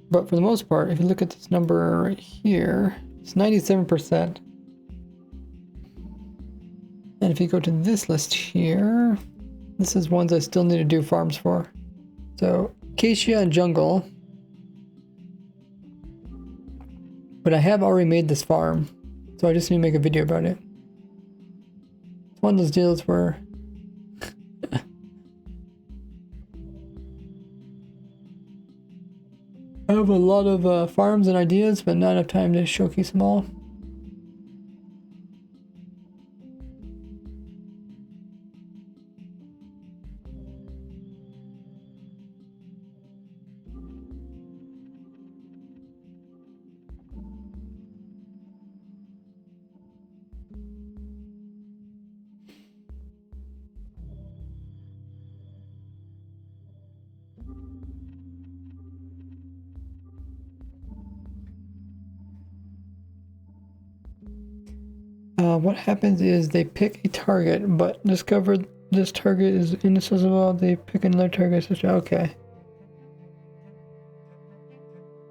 But for the most part, if you look at this number right here, it's 97%. And if you go to this list here, this is ones I still need to do farms for. So acacia and jungle. But I have already made this farm, so I just need to make a video about it. It's one of those deals where I have a lot of farms and ideas, but not enough time to showcase them all. What happens is they pick a target, but discover this target is inaccessible. They pick another target. Okay.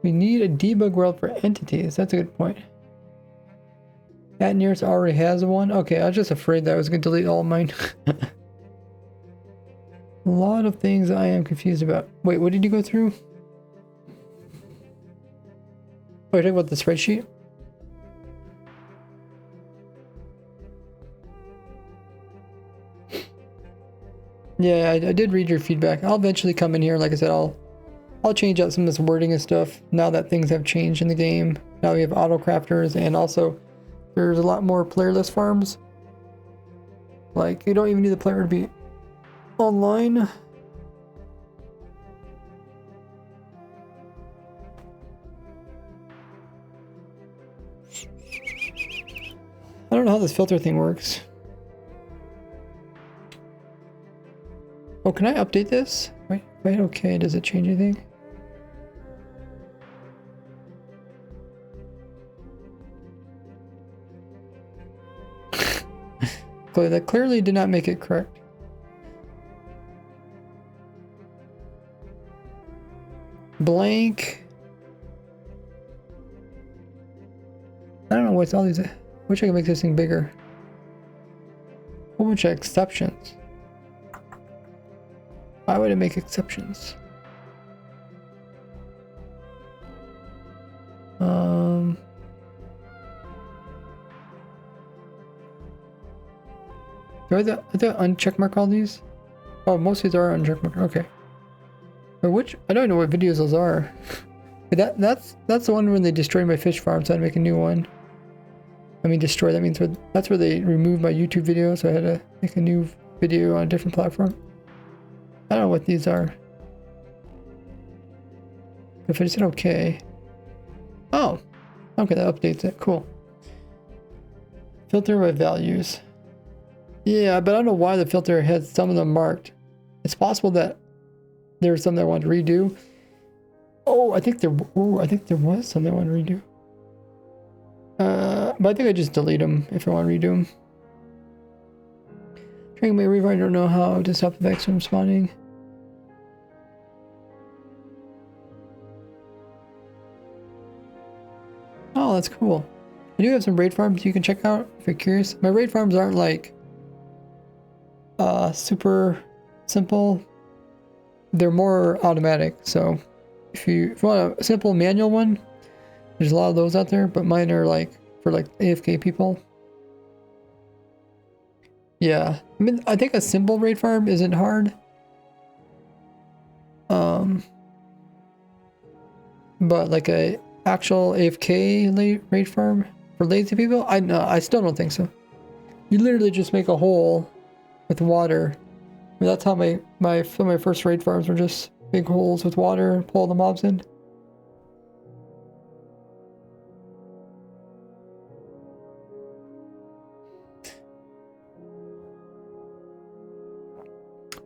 We need a debug world for entities. That's a good point. At nearest already has one. Okay, I was just afraid that I was going to delete all of mine. A lot of things I am confused about. Wait, what did you go through? Oh, you're talking about the spreadsheet? Yeah, I did read your feedback. I'll eventually come in here. Like I said, I'll change out some of this wording and stuff now that things have changed in the game. Now we have auto crafters, and also there's a lot more playerless farms. Like, you don't even need the player to be online. I don't know how this filter thing works. Oh, can I update this? Wait, okay, does it change anything? That clearly did not make it correct. Blank. I don't know what's all these. I wish I could make this thing bigger. A whole bunch of exceptions. Why would it make exceptions? Do I have to uncheck mark all these? Oh, most of these are uncheck mark. Okay. But which? I don't know what videos those are. But that's the one when they destroyed my fish farm, so I had to make a new one. I mean, destroy, that means that's where they removed my YouTube video, so I had to make a new video on a different platform. I don't know what these are. If I just hit OK. Oh, okay, that updates it. Cool. Filter by values. Yeah, but I don't know why the filter has some of them marked. It's possible that there's some that I want to redo. Oh, I think there was some that I want to redo. But I think I just delete them if I want to redo them. Trying my reaver, I don't know how to stop the effects from spawning. Oh, that's cool. I do have some raid farms you can check out if you're curious. My raid farms aren't like super simple. They're more automatic, so if you want a simple manual one, there's a lot of those out there, but mine are like for like AFK people. Yeah, I mean, I think a simple raid farm isn't hard. But like a actual AFK raid farm for lazy people, I still don't think so. You literally just make a hole with water. I mean, that's how my first raid farms were, just big holes with water, pull the mobs in.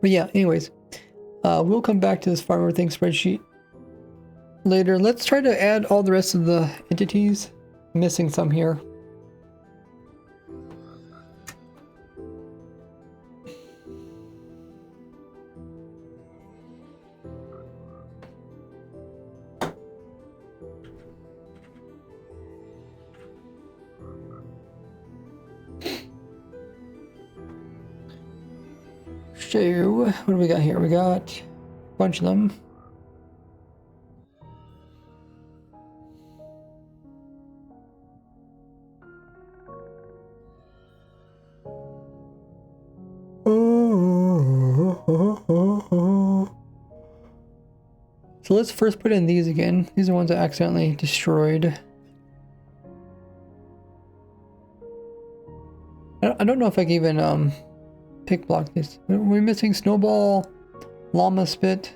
But yeah, anyways, we'll come back to this farmer thing spreadsheet later. Let's try to add all the rest of the entities. I'm missing some here. So, what do we got here? We got a bunch of them. So let's first put in these again. These are ones I accidentally destroyed. I don't know if I can even pick block this. We're missing snowball, llama spit.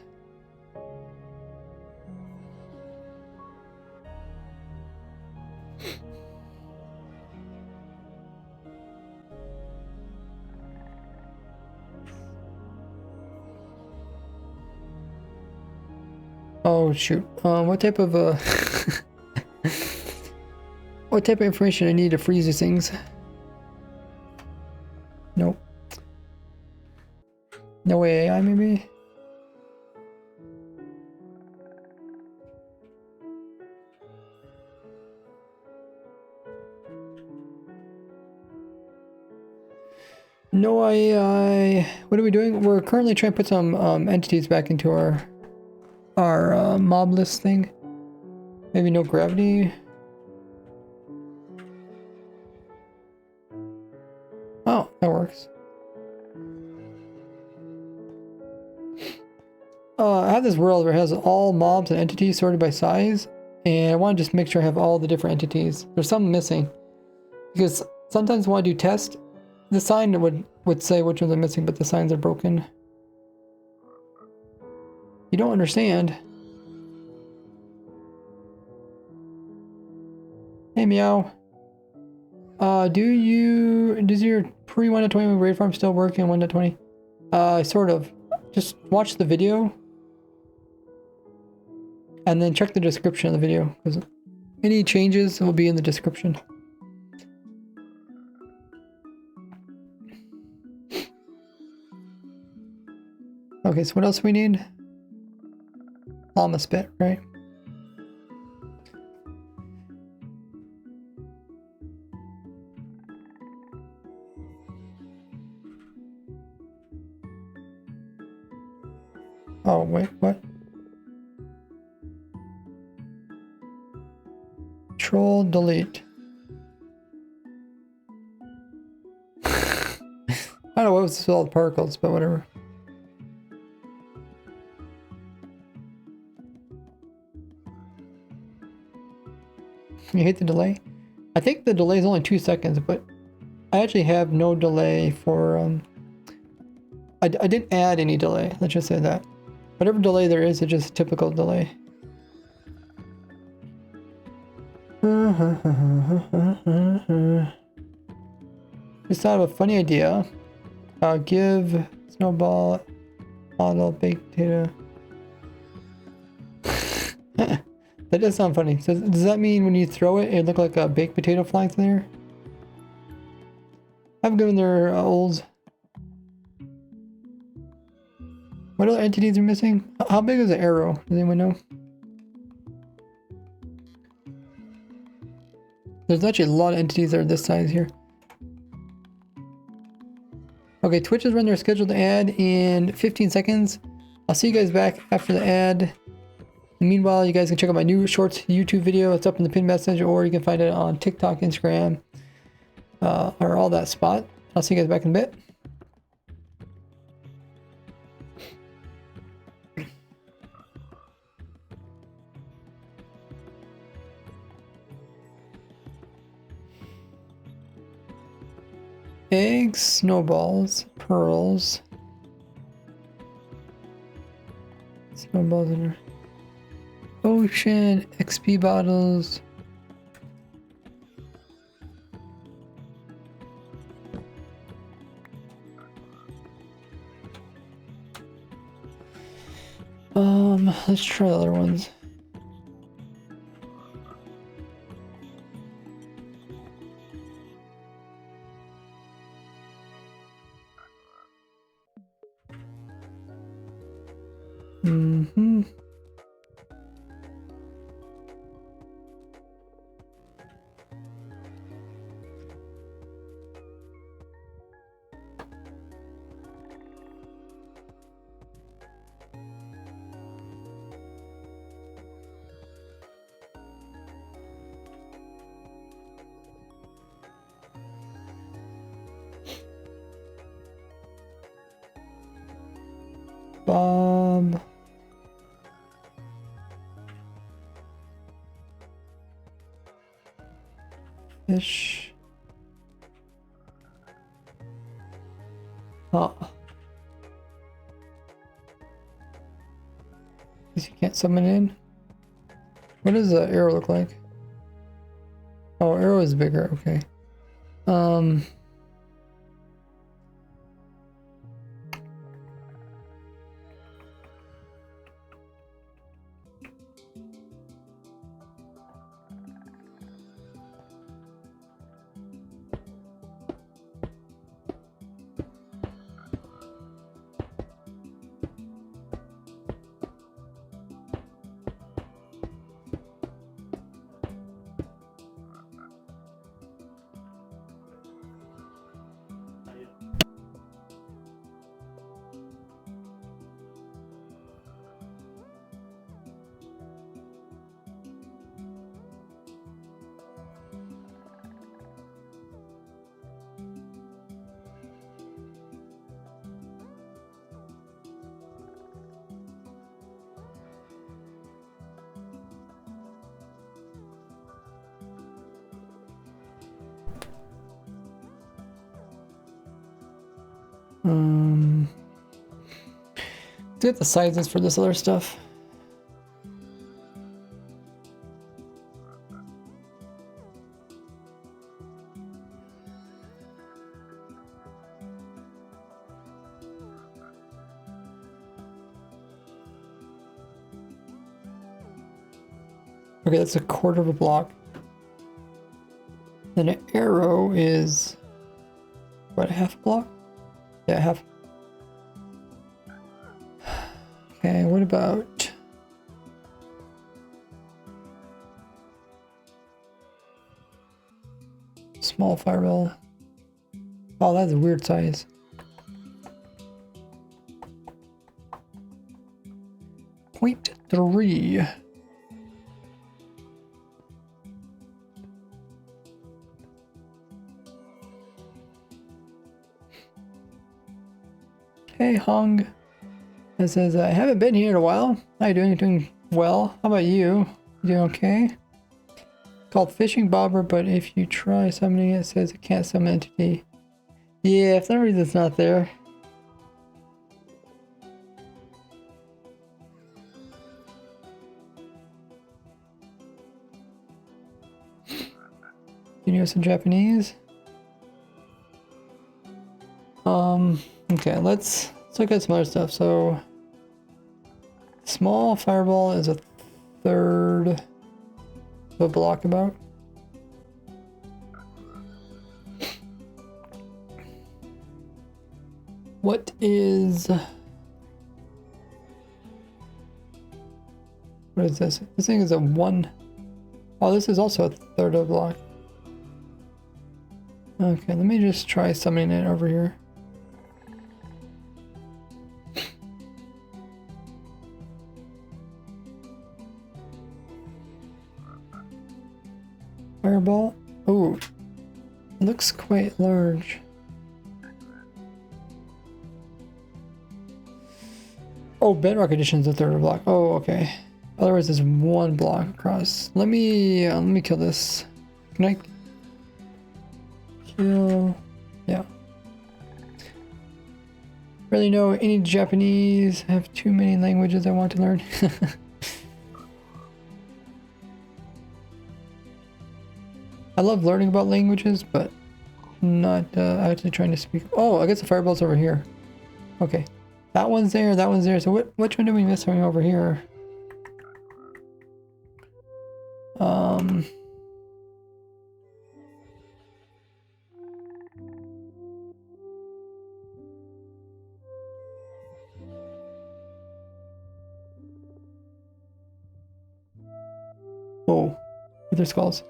Oh shoot. What type of what type of information I need to freeze these things? Nope. No way AI maybe? No AI. What are we doing? We're currently trying to put some entities back into our mob list thing. Maybe no gravity. Oh, that works. I have this world where it has all mobs and entities sorted by size, and I want to just make sure I have all the different entities. There's some missing, because sometimes when I do test, the sign would say which ones are missing, but the signs are broken. You don't understand. Hey meow. Does your pre 1.20 raid farm still work in 1.20? Sort of. Just watch the video and then check the description of the video, because any changes will be in the description. Okay, so what else we need? Llama spit, right? Oh, wait, what? Control delete. I don't know what was with all the particles, but whatever. You hate the delay? I think the delay is only 2 seconds, but I actually have no delay for, I didn't add any delay, let's just say that. Whatever delay there is, it's just a typical delay. Just thought of a funny idea. Give snowball model baked potato. That does sound funny. So does that mean when you throw it, it look like a baked potato flying through there? I've given their olds. What other entities are missing? How big is the arrow? Does anyone know? There's actually a lot of entities that are this size here. Okay, Twitch has run their scheduled ad in 15 seconds. I'll see you guys back after the ad. Meanwhile, you guys can check out my new shorts YouTube video. It's up in the pinned message, or you can find it on TikTok, Instagram, or all that spot. I'll see you guys back in a bit. Eggs, snowballs, pearls. Snowballs in her. Ocean, XP bottles. Let's try the other ones. Bob. Fish. Oh. Guess you can't summon in. What does the arrow look like? Oh, arrow is bigger, okay. Let's get the sizes for this other stuff. Okay, that's a quarter of a block. Then an arrow is, what, half a block? Yeah, half. Okay, what about small fireball? Oh, that's a weird size. .3. Hey, Hung. It says, I haven't been here in a while. How you doing? You're doing well. How about you? You doing okay? called fishing bobber, but if you try summoning it, it says it can't summon entity. Yeah, for some reason it's not there. You know some Japanese? Okay, let's look at some other stuff. So small fireball is a third of a block about. What is this? This thing is a one. Oh, this is also a third of a block. Okay, let me just try summoning it over here. Fireball. Oh, it looks quite large. Oh, bedrock edition is a third of a block. Oh, okay. Otherwise, there's one block across. Let me kill this. Can I kill? Yeah. Really know any Japanese? I have too many languages I want to learn. I love learning about languages, but not actually trying to speak. Oh, I guess the fireball's over here. Okay. That one's there, that one's there. So which one do we miss over here? Oh, with their skulls.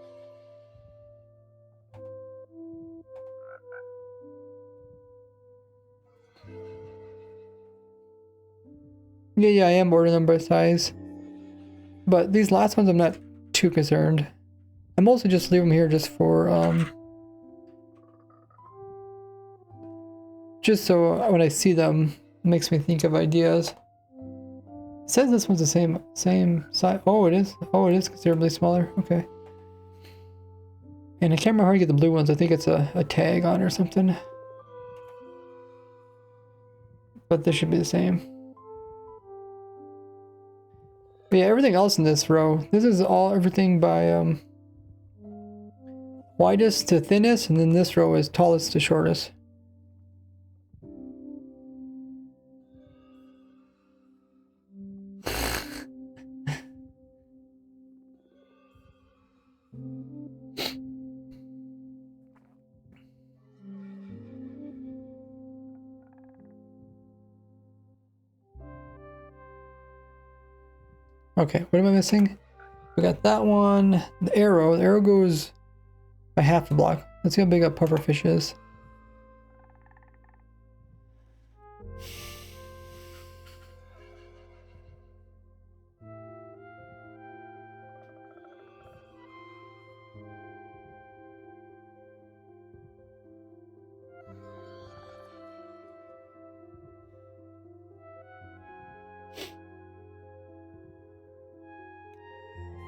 Yeah, I am ordering them by size. But these last ones I'm not too concerned. I mostly just leave them here just for, just so when I see them, it makes me think of ideas. It says this one's the same size. Oh, it is. Oh, it is considerably smaller. Okay. And I can't remember how to get the blue ones. I think it's a tag on or something. But this should be the same. But yeah, everything else in this row, this is everything by widest to thinnest, and then this row is tallest to shortest. Okay, what am I missing? We got that one. The arrow. The arrow goes by half a block. Let's see how big a pufferfish is.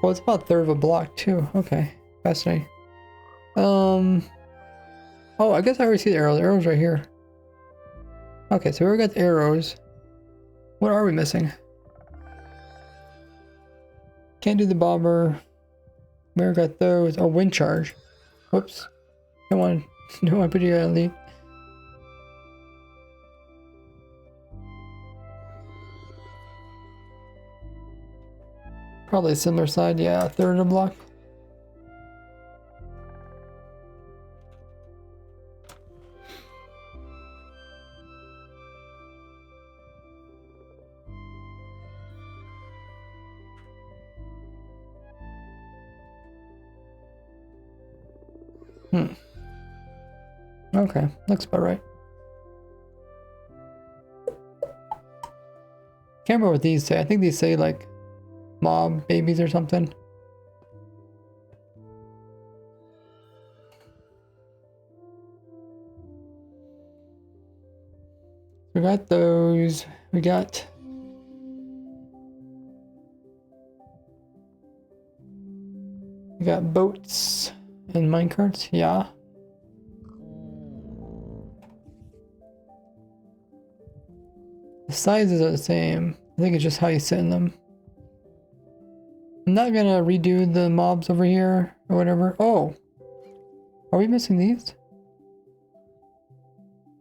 Well, it's about a third of a block too. Okay, fascinating. Oh, I guess I already see the arrows. The arrows right here. Okay, so we already got the arrows. What are we missing? Can't do the bobber. We already got those. Oh, wind charge. Whoops. Don't want to put you on lead. Probably a similar side, yeah, a third of the block. Okay, looks about right. Can't remember what these say. I think these say like mob babies or something. We got those. We got got boats and minecarts, yeah. The sizes are the same. I think it's just how you sit in them. I'm not gonna redo the mobs over here or whatever. Oh! Are we missing these?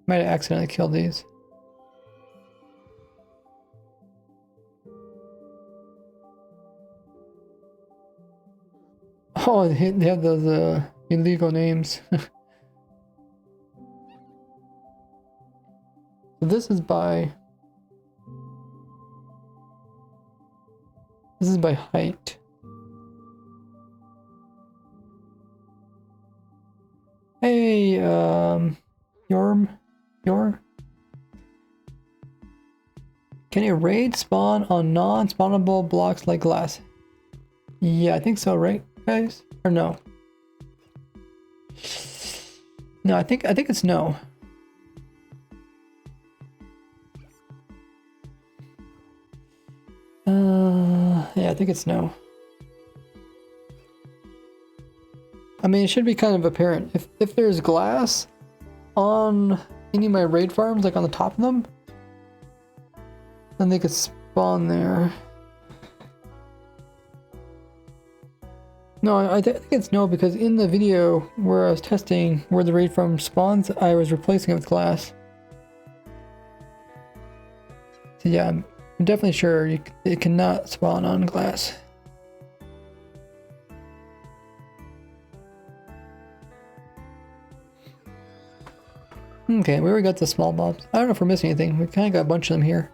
Might have accidentally killed these. Oh, they have those illegal names. So this is by height. Hey, Yor. Can a raid spawn on non-spawnable blocks like glass? Yeah, I think so, right, guys? Or no? No, I think it's no. Yeah, I think it's no. I mean, it should be kind of apparent. If there's glass on any of my raid farms, like on the top of them, then they could spawn there. No, I think it's no, because in the video where I was testing where the raid farm spawns, I was replacing it with glass. So yeah, I'm definitely sure it cannot spawn on glass. Okay, we already got the small mobs. I don't know if we're missing anything. We kind of got a bunch of them here.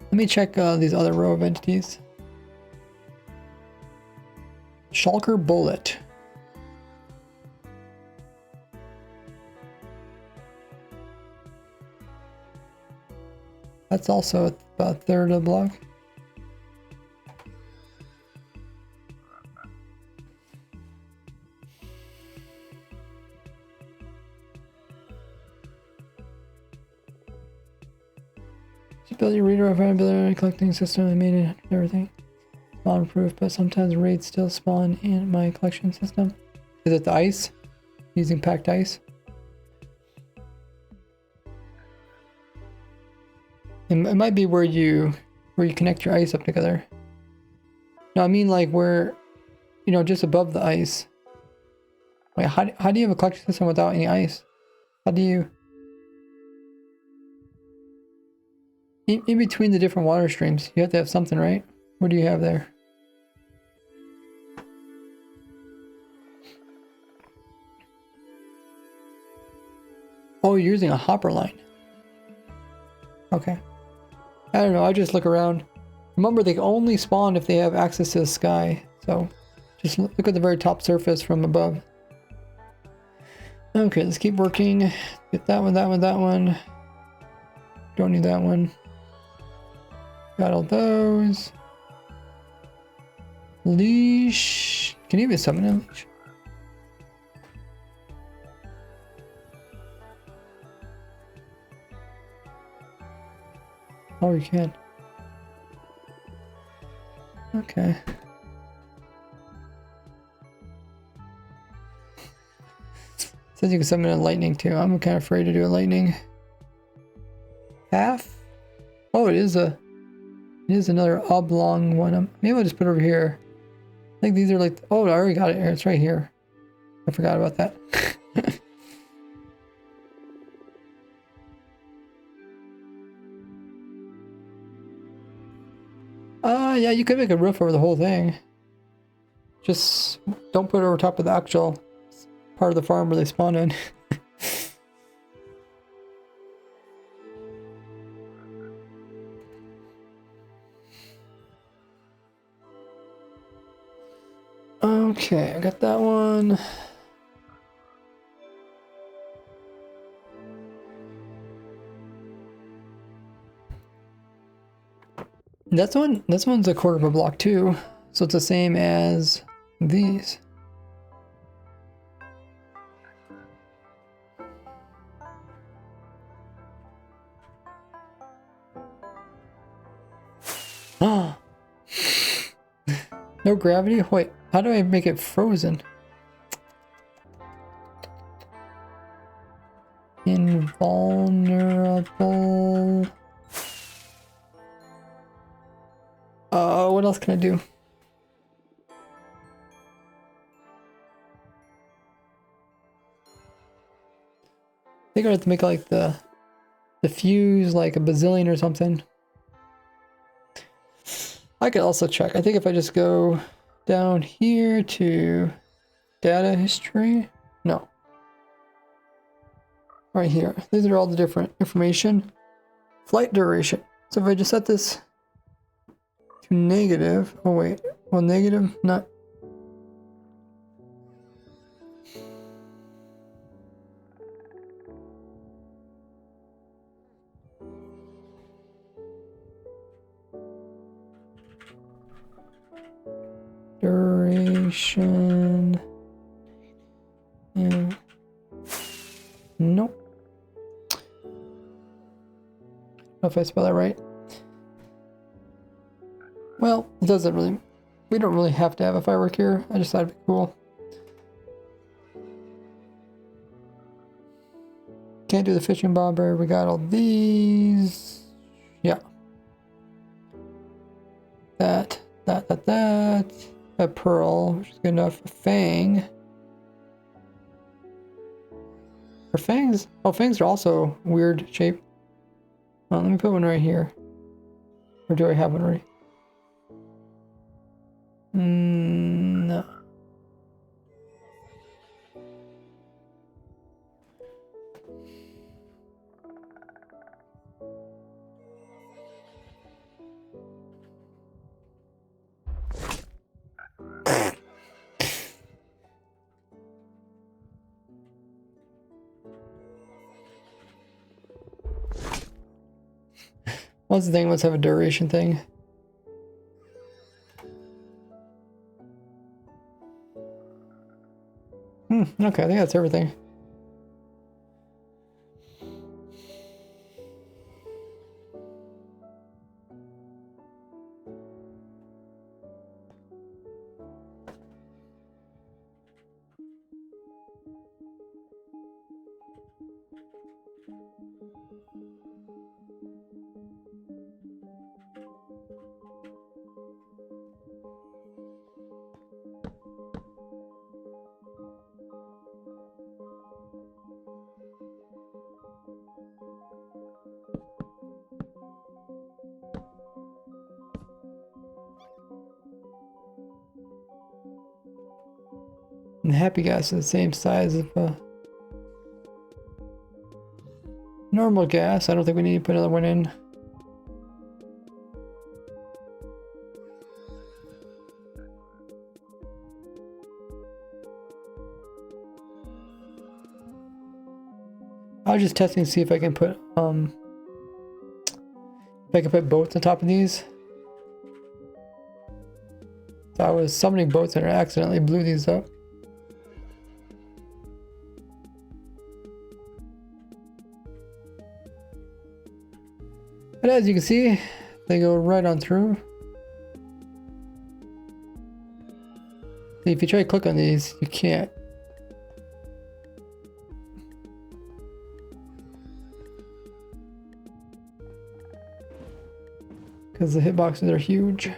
Let me check these other row of entities. Shulker Bullet. That's also about a third of the block. Ability reader of ability collecting system, I made it everything. Spawn proof, but sometimes raids still spawn in my collection system. Is it the ice? Using packed ice? It might be where you connect your ice up together. No, I mean like where, you know, just above the ice. Wait, how do you have a collection system without any ice? How do you... In between the different water streams, you have to have something, right? What do you have there? Oh, you're using a hopper line. Okay. I don't know, I just look around. Remember, they only spawn if they have access to the sky. So, just look at the very top surface from above. Okay, let's keep working. Get that one, that one, that one. Don't need that one. Got all those. Leash. Can you even summon a leash? Oh, you can. Okay. Says you can summon a lightning too. I'm kind of afraid to do a lightning. Half? Oh, it is another oblong one. Maybe I'll just put it over here. I think these are like, oh, I already got it here. It's right here. I forgot about that. Yeah, you could make a roof over the whole thing. Just don't put it over top of the actual part of the farm where they spawn in. Okay, I got that one. This one's a quarter of a block too, so it's the same as these. Ah. No gravity? Wait, how do I make it frozen? Invulnerable. What else can I do? I think I have to make like the fuse like a bazillion or something. I could also check. I think if I just go down here to data history, no. Right here. These are all the different information. Flight duration. So if I just set this to negative, oh wait, well negative, not. Duration. And nope. I don't know if I spell that right. Well, it doesn't really, we don't really have to have a firework here. I just thought it'd be cool. Can't do the fishing bobber. We got all these. Yeah. That. A pearl, which is good enough. A fang. Are fangs? Oh, fangs are also weird shape. Oh, let me put one right here. Or do I have one already? No. What's the thing? Let's have a duration thing. Okay, I think that's everything. And the happy gas is the same size of normal gas. I don't think we need to put another one in. I was just testing to see if I can put boats on top of these. So I was summoning boats and I accidentally blew these up. But as you can see, they go right on through. If you try to click on these, you can't. Because the hitboxes are huge.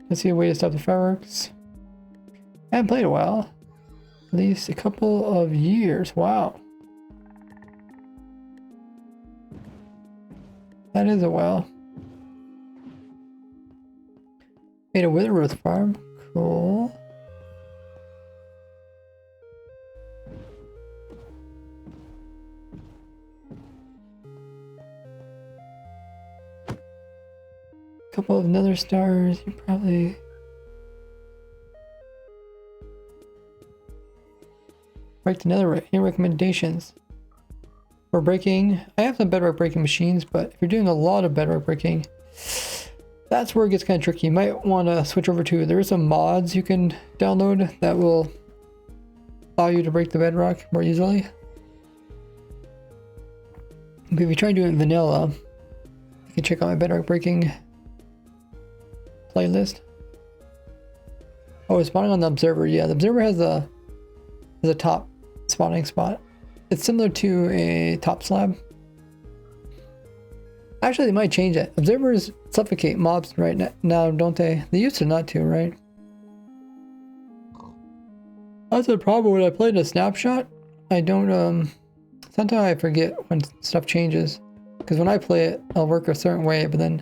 Let's see a way to stop the fireworks. I haven't played a while. At least a couple of years. Wow. That is a while. Made a Witherworth farm. Cool. Couple of nether stars. You probably. Break the netherite. Any recommendations for breaking? I have some bedrock breaking machines, but if you're doing a lot of bedrock breaking, that's where it gets kind of tricky. You might want to switch over to, there are some mods you can download that will allow you to break the bedrock more easily. But if you try doing vanilla, You check out my bedrock breaking playlist. Oh, it's spawning on the observer. Yeah, the observer has a top spawning spot. It's similar to a top slab. Actually, they might change it. Observers suffocate mobs right now, don't they? They used to not to, right? That's the problem when I played a snapshot. I don't, sometimes I forget when stuff changes. Because when I play it, I'll work a certain way, but then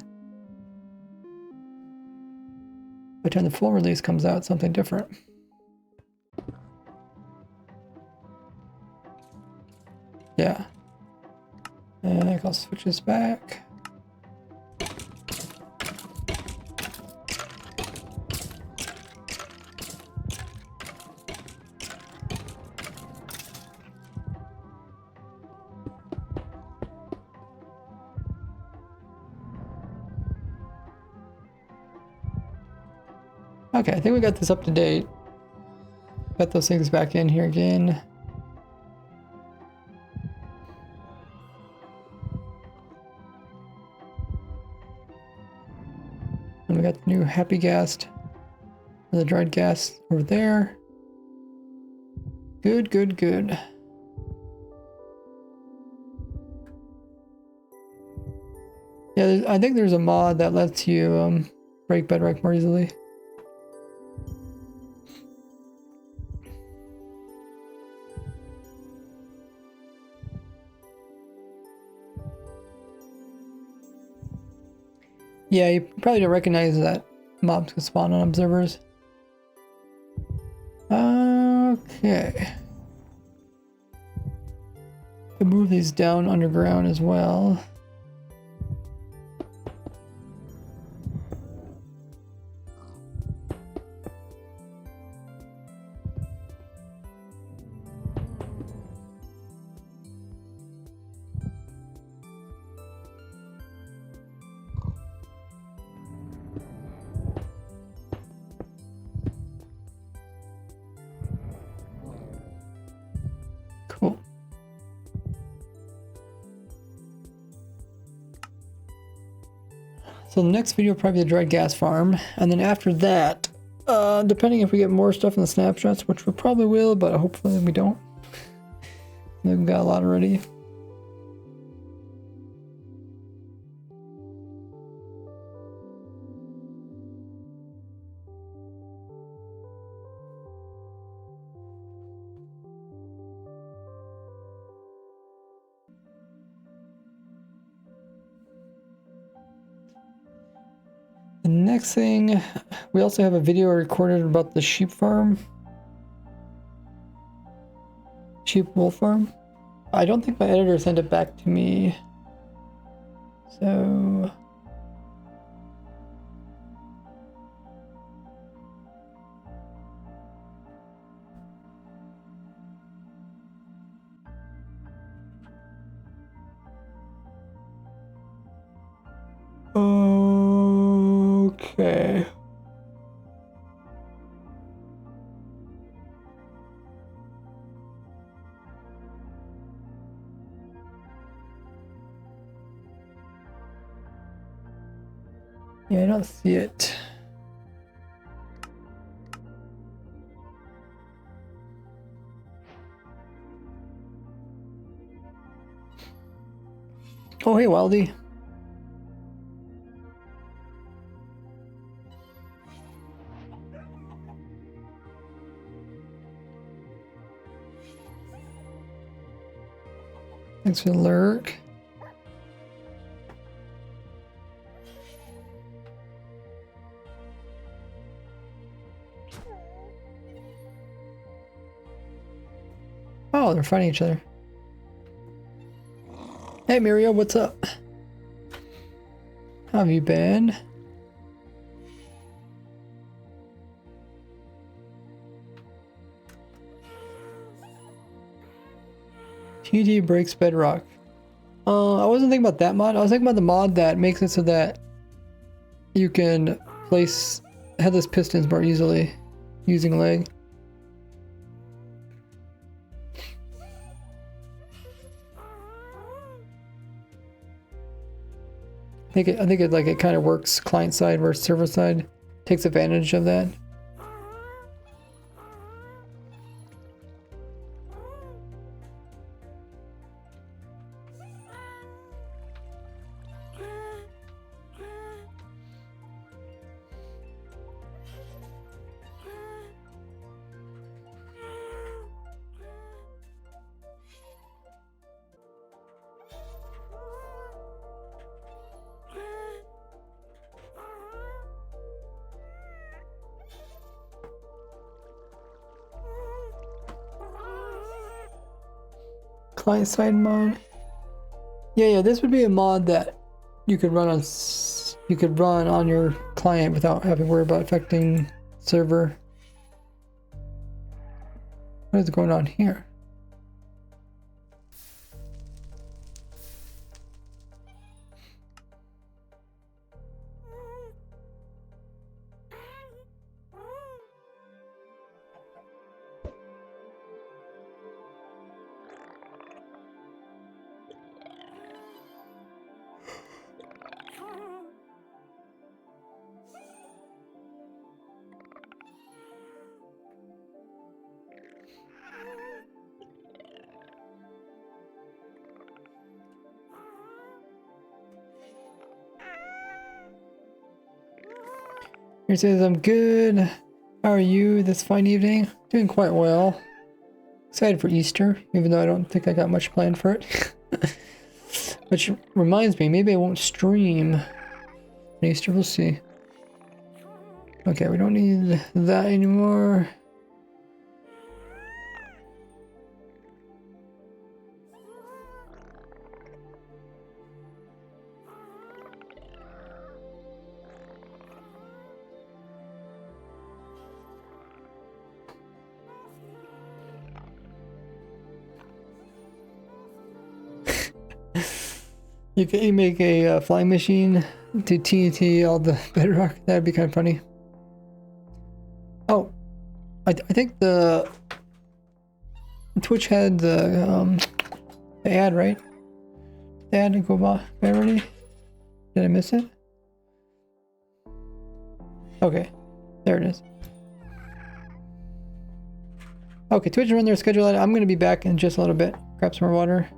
by the time the full release comes out, it's something different. Yeah. And I'll switch this back. Okay, I think we got this up to date. Got those things back in here again. And we got the new Happy Ghast, the Dried Ghast over there. Good, good, good. Yeah, I think there's a mod that lets you break bedrock more easily. Yeah, you probably don't recognize that mobs can spawn on observers. Okay. I'll move these down underground as well. Cool. So the next video will probably be the Dried Ghast farm, and then after that, depending if we get more stuff in the snapshots, which we probably will, but hopefully we don't. We've got a lot already. The next thing, we also have a video recorded about the sheep farm. Sheep wool farm. I don't think my editor sent it back to me. So... okay. Yeah, I don't see it. Oh, hey, Wildy. Thanks for the lurk. Oh, they're fighting each other. Hey, Mirio, what's up? How have you been? TNT breaks bedrock. I wasn't thinking about that mod. I was thinking about the mod that makes it so that you can place headless pistons more easily using leg. I think it like it kind of works client side versus server side. Takes advantage of that. Client side mod. Yeah, this would be a mod that you could run on your client without having to worry about affecting server. What is going on here? Here says, I'm good. How are you this fine evening? Doing quite well. Excited for Easter, even though I don't think I got much planned for it. Which reminds me, maybe I won't stream on Easter, we'll see. Okay, we don't need that anymore. You make a flying machine to TNT all the bedrock. That'd be kind of funny. Oh, I think the Twitch had the ad, right? The ad to go by already. Did I miss it? Okay, there it is. Okay, Twitch run their schedule. I'm gonna be back in just a little bit. Grab some more water.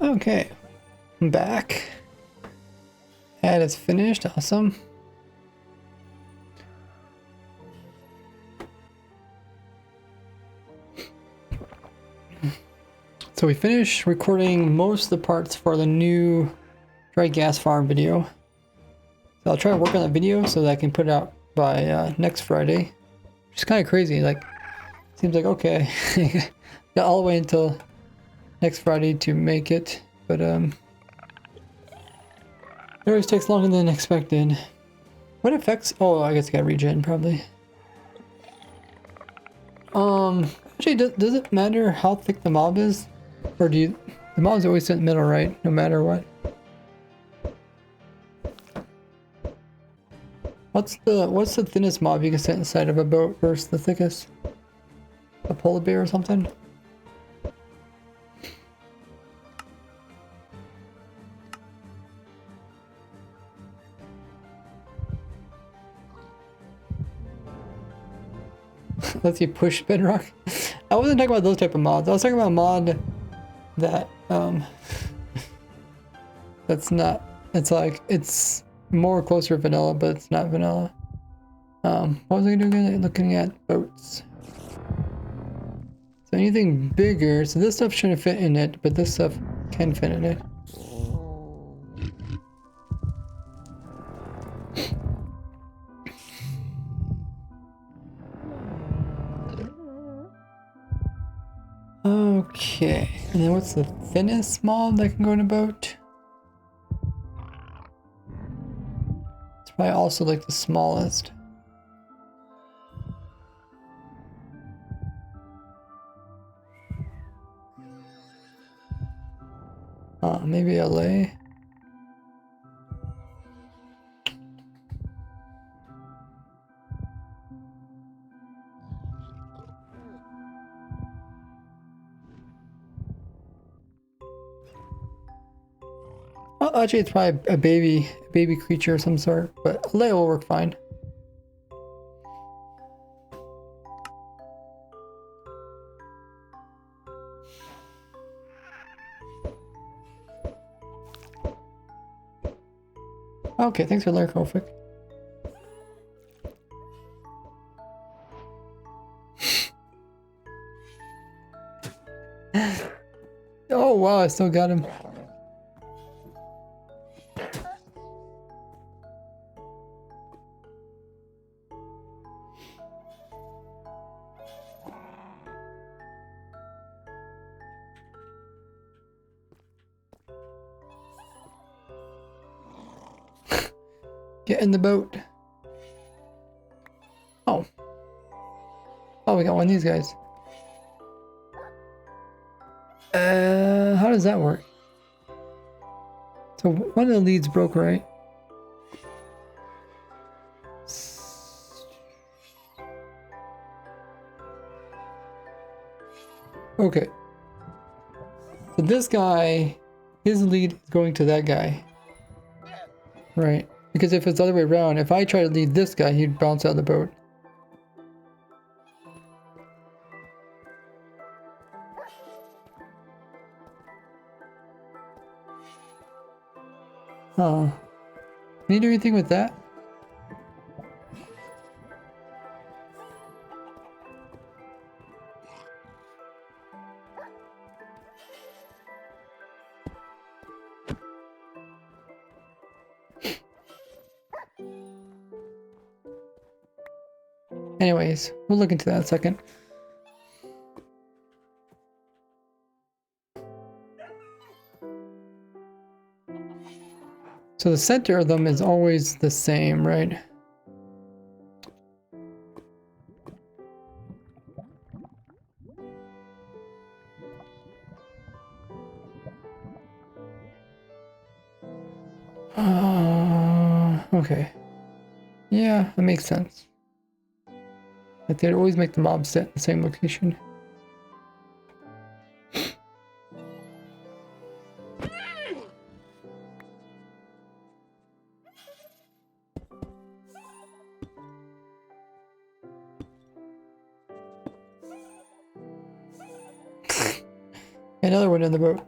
Okay, I'm back. Ad is finished. Awesome. So we finished recording most of the parts for the new Dried Ghast farm video. So I'll try to work on that video so that I can put it out by next Friday. Which is kind of crazy. Like, seems like okay, got all the way until next Friday to make it, but it always takes longer than expected. What affects? Oh, I guess I got regen probably. Actually, does it matter how thick the mob is, or do you? The mobs always sit in the middle, right? No matter what. What's the thinnest mob you can set inside of a boat versus the thickest? A polar bear or something? Lets you push bedrock. I wasn't talking about those type of mods. I was talking about a mod that that's not. It's like it's more closer to vanilla, but it's not vanilla. What was I doing? Looking at boats. So anything bigger. So this stuff shouldn't fit in it, but this stuff can fit in it. Okay, and then what's the thinnest mob that can go in a boat? It's probably also like the smallest. Maybe LA. Well, actually, it's probably a baby creature of some sort, but LA will work fine. Okay, thanks for learning, Kofik. Oh wow, I still got him. Get in the boat. Oh. Oh, we got one of these guys. How does that work? So one of the leads broke, right? Okay. So this guy, his lead is going to that guy. Right. Because if it's the other way around, if I try to lead this guy, he'd bounce out of the boat. Oh. Can you do anything with that? Anyways, we'll look into that in a second. So the center of them is always the same, right? Okay. Yeah, that makes sense. Like they'd always make the mob sit in the same location. Another one in the boat.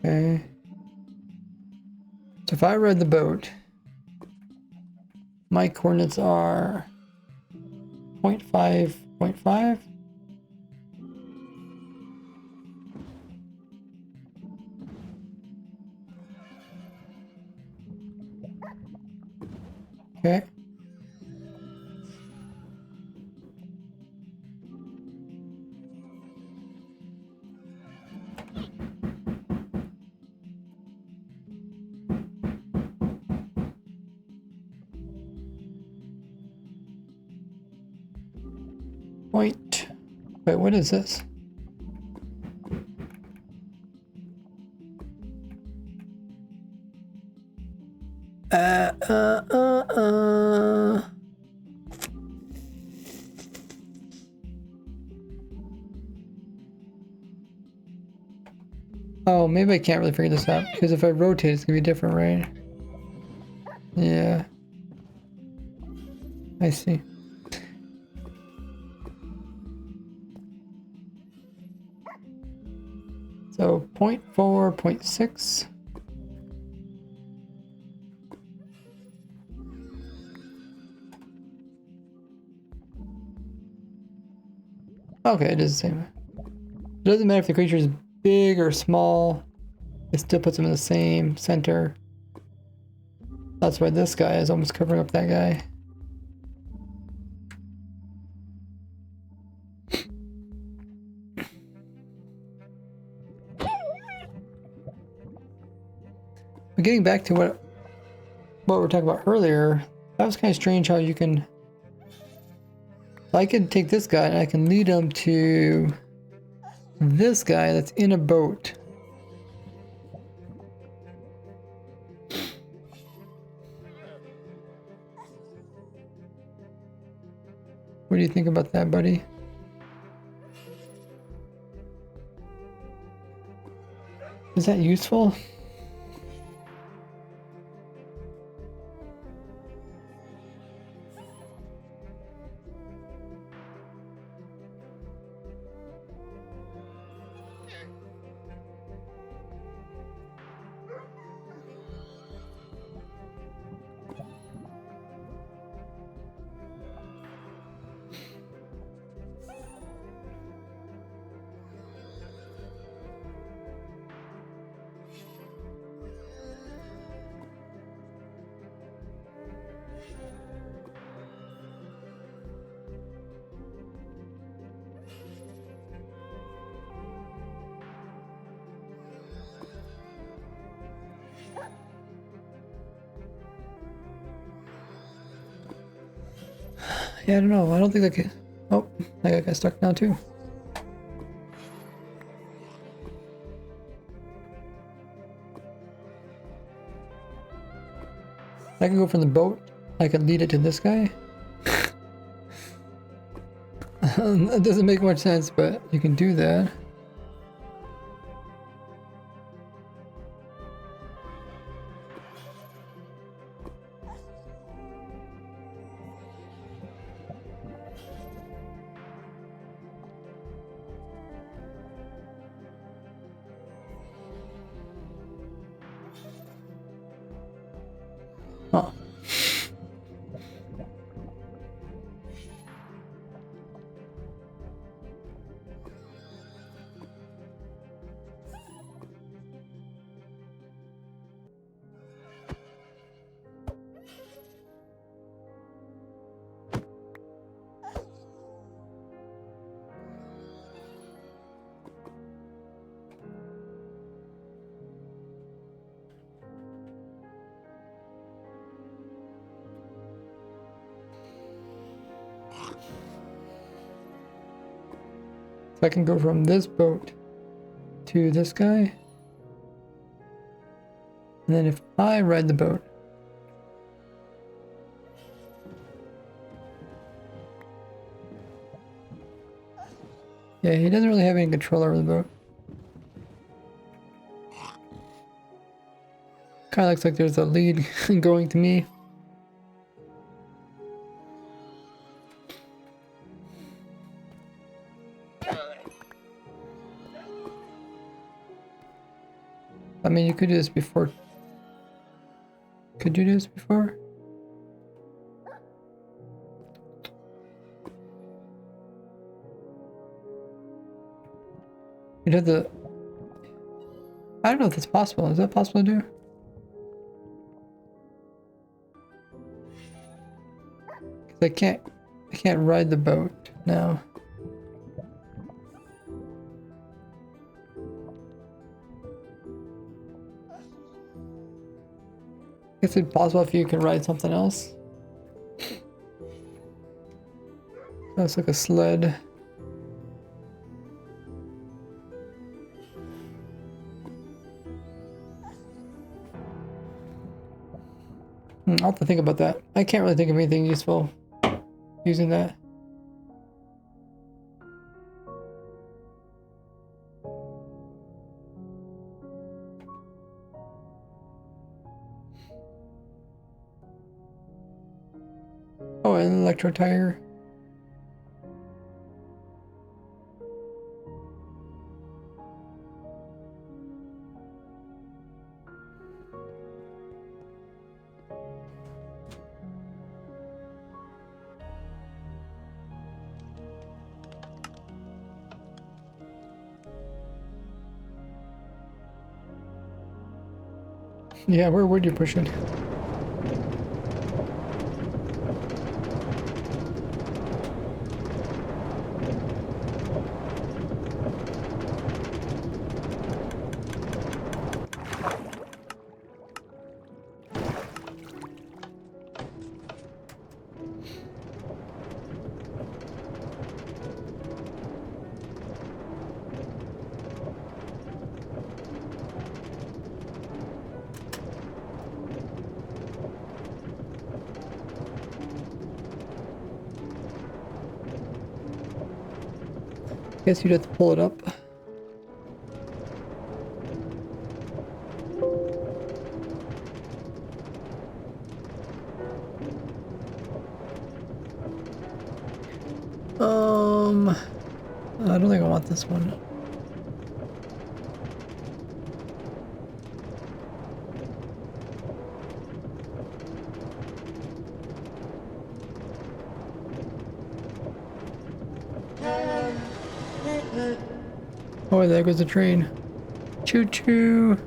Okay. So if I ride the boat, my coordinates are 0.5, 0.5. Okay. Point. Wait, what is this? Uh, uh, uh, uh. Oh, maybe I can't really figure this out because if I rotate, it's gonna be different, right? Yeah. I see. So 0.4, 0.6. Okay, it is the same. It doesn't matter if the creature is big or small. It still puts them in the same center. That's why this guy is almost covering up that guy. But getting back to what we were talking about earlier, that was kind of strange how you can... I can take this guy and I can lead him to this guy that's in a boat. What do you think about that, buddy? Is that useful? Yeah, I don't know. I don't think I can... Oh, that guy got stuck now too. I can go from the boat. I can lead it to this guy. It doesn't make much sense, but you can do that. Huh. So I can go from this boat to this guy. And then if I ride the boat, yeah, he doesn't really have any control over the boat. Kind of looks like there's a lead going to me. I mean, you could do this before. Could you do this before? You'd have to... I don't know if that's possible. Is that possible to do? I can't ride the boat now. I guess it's possible if you can ride something else. That's like a sled. I'll have to think about that. I can't really think of anything useful using that. Oh, an electro tire. Yeah, where would you push it? Guess you'd have to pull it up. I don't think I want this one. Oh, there goes the train. Choo choo.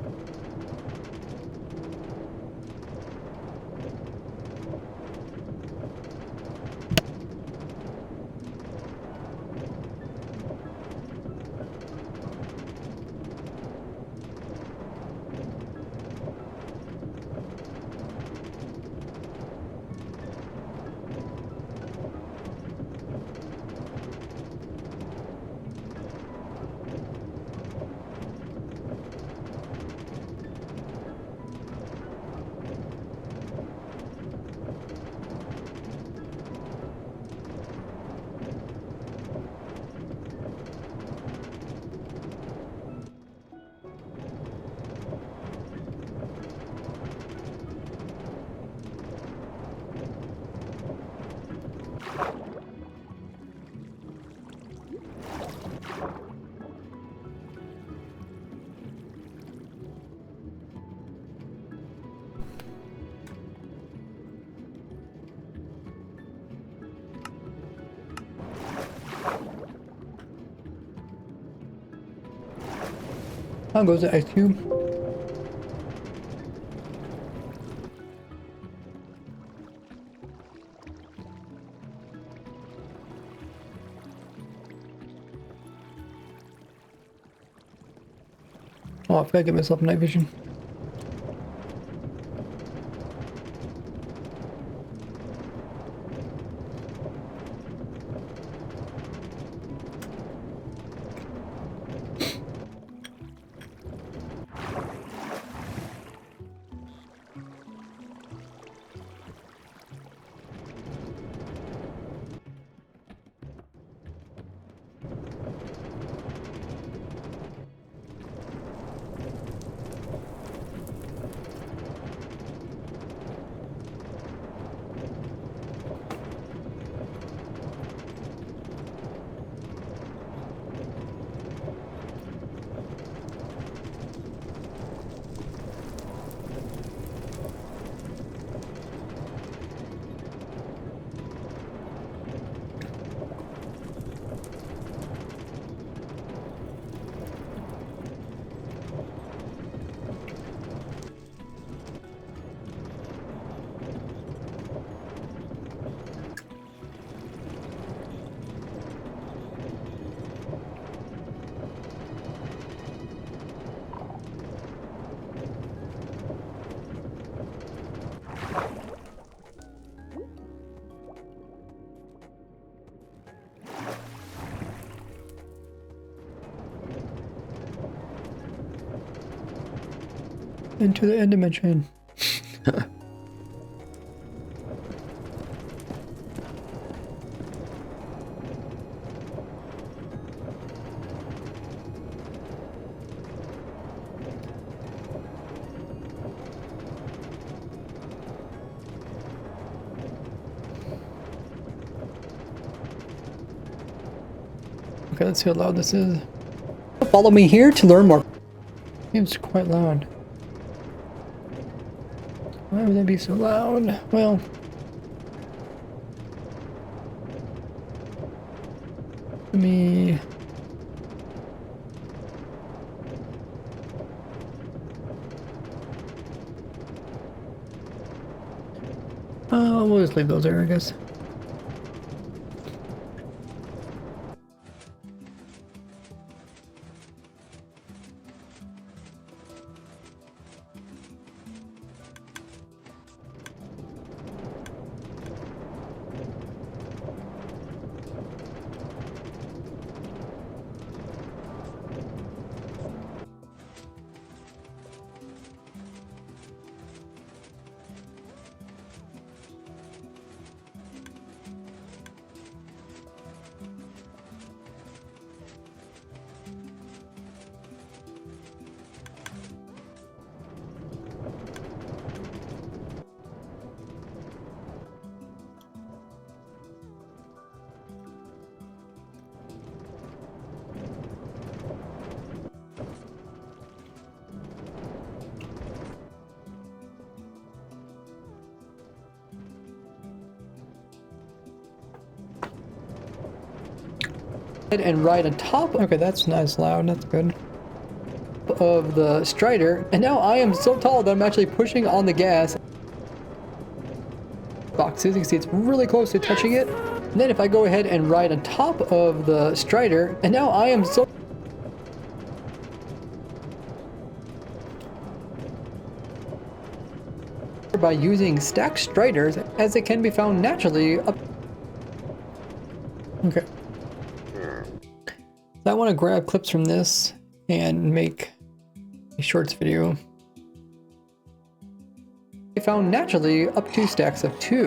How goes the ice cube? Oh, I forgot to get myself night vision. into the end dimension. Okay, let's see how loud this is. Follow me here to learn more. It's quite loud. Why would that be so loud? Well, let me... we'll just leave those there, I guess. And right on top, okay, that's nice loud, that's good, of the Strider, and now I am so tall that I'm actually pushing on the gas boxes. You can see it's really close to touching it. And then if I go ahead and ride on top of the Strider, and now I am so by using stacked Striders, as it can be found naturally up. Okay. So I want to grab clips from this and make a shorts video. I found naturally up to stacks of 2.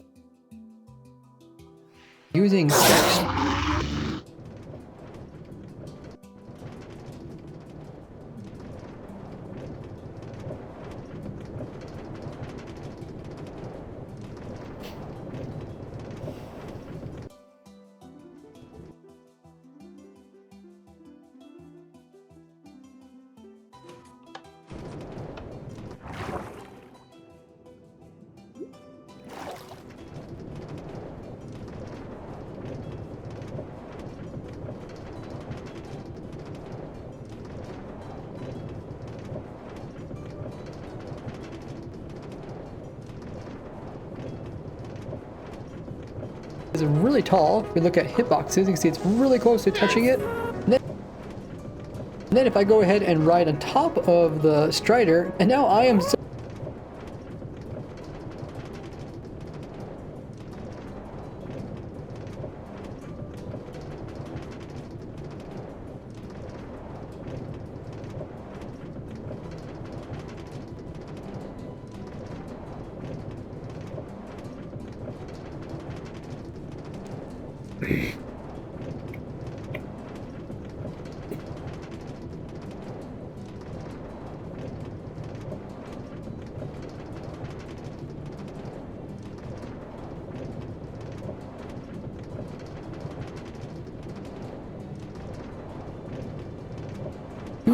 Using stacks. Is really tall. If we look at hitboxes, you can see it's really close to touching it. And then if I go ahead and ride on top of the Strider, and now I am so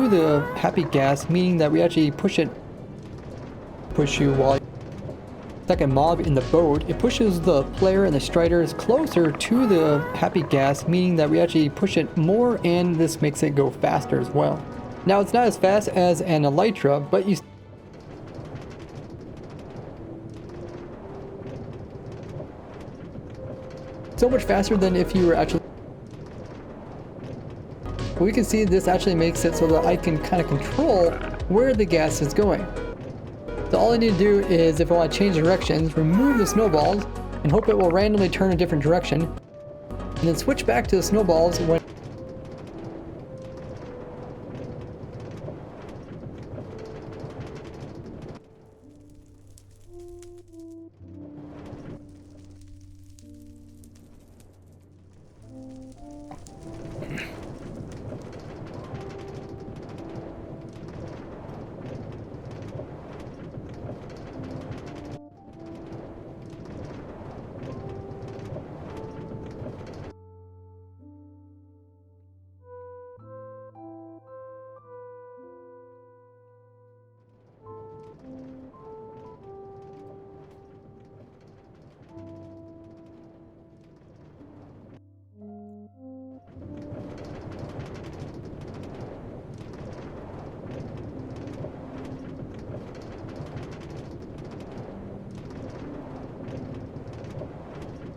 to the happy gas, meaning that we actually push you while second mob in the boat. It pushes the player and the Striders closer to the happy gas, meaning that we actually push it more, and this makes it go faster as well. Now it's not as fast as an Elytra, but you so much faster than if you were actually. We can see this actually makes it so that I can kind of control where the gas is going. So all I need to do is, if I want to change directions, remove the snowballs and hope it will randomly turn a different direction, and then switch back to the snowballs when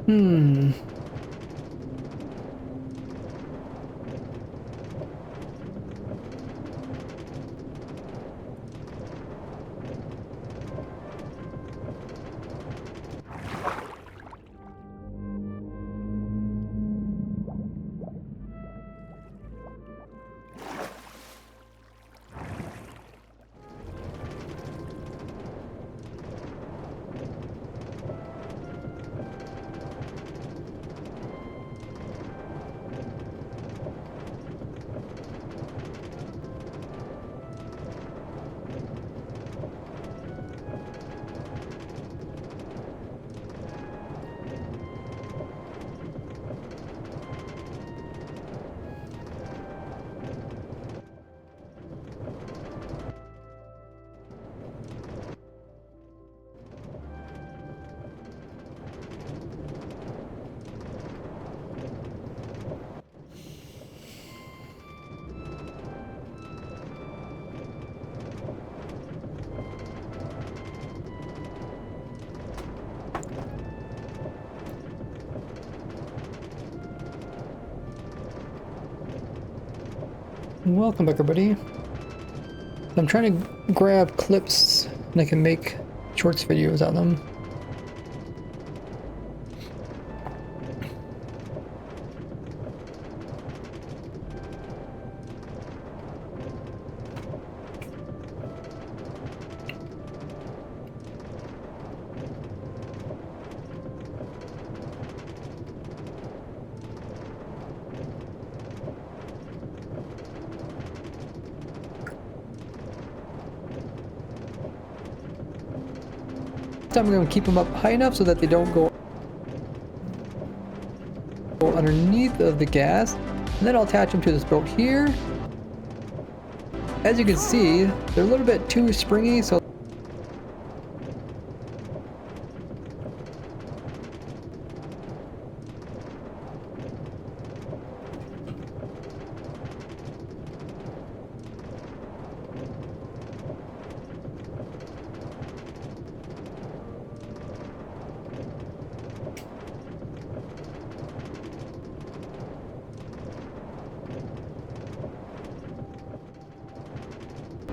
Hmm. Welcome back, everybody. I'm trying to grab clips and I can make shorts videos out of them. I'm going to keep them up high enough so that they don't go underneath of the gas, and then I'll attach them to this boat here. As you can see, they're a little bit too springy, so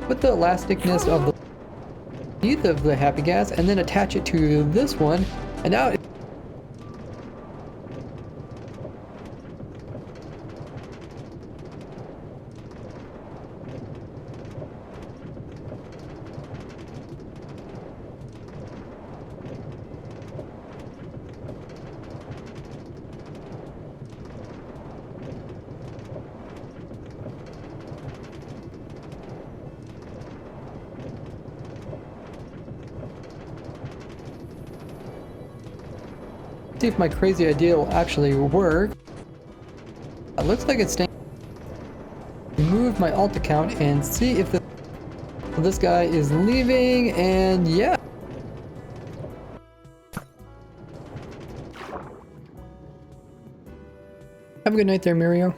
put the elasticness of the teeth of the happy gas and then attach it to this one, and now see if my crazy idea will actually work. It looks like it's staying. Move my alt account and see if this guy is leaving, and yeah. Have a good night there, Mirio.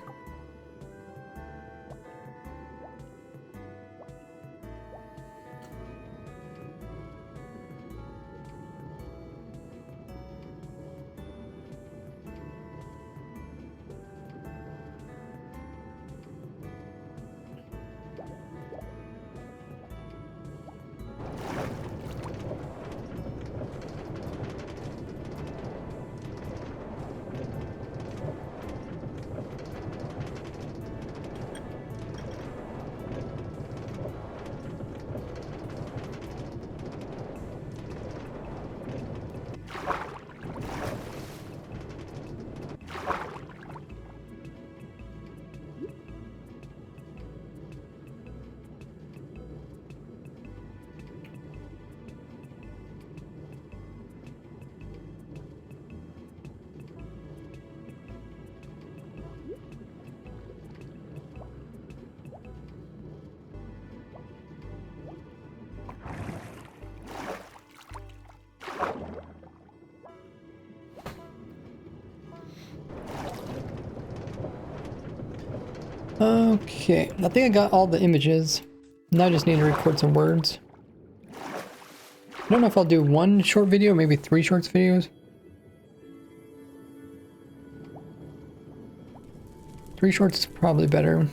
Okay, I think I got all the images. Now I just need to record some words. I don't know if I'll do one short video, maybe 3 shorts videos. 3 shorts is probably better.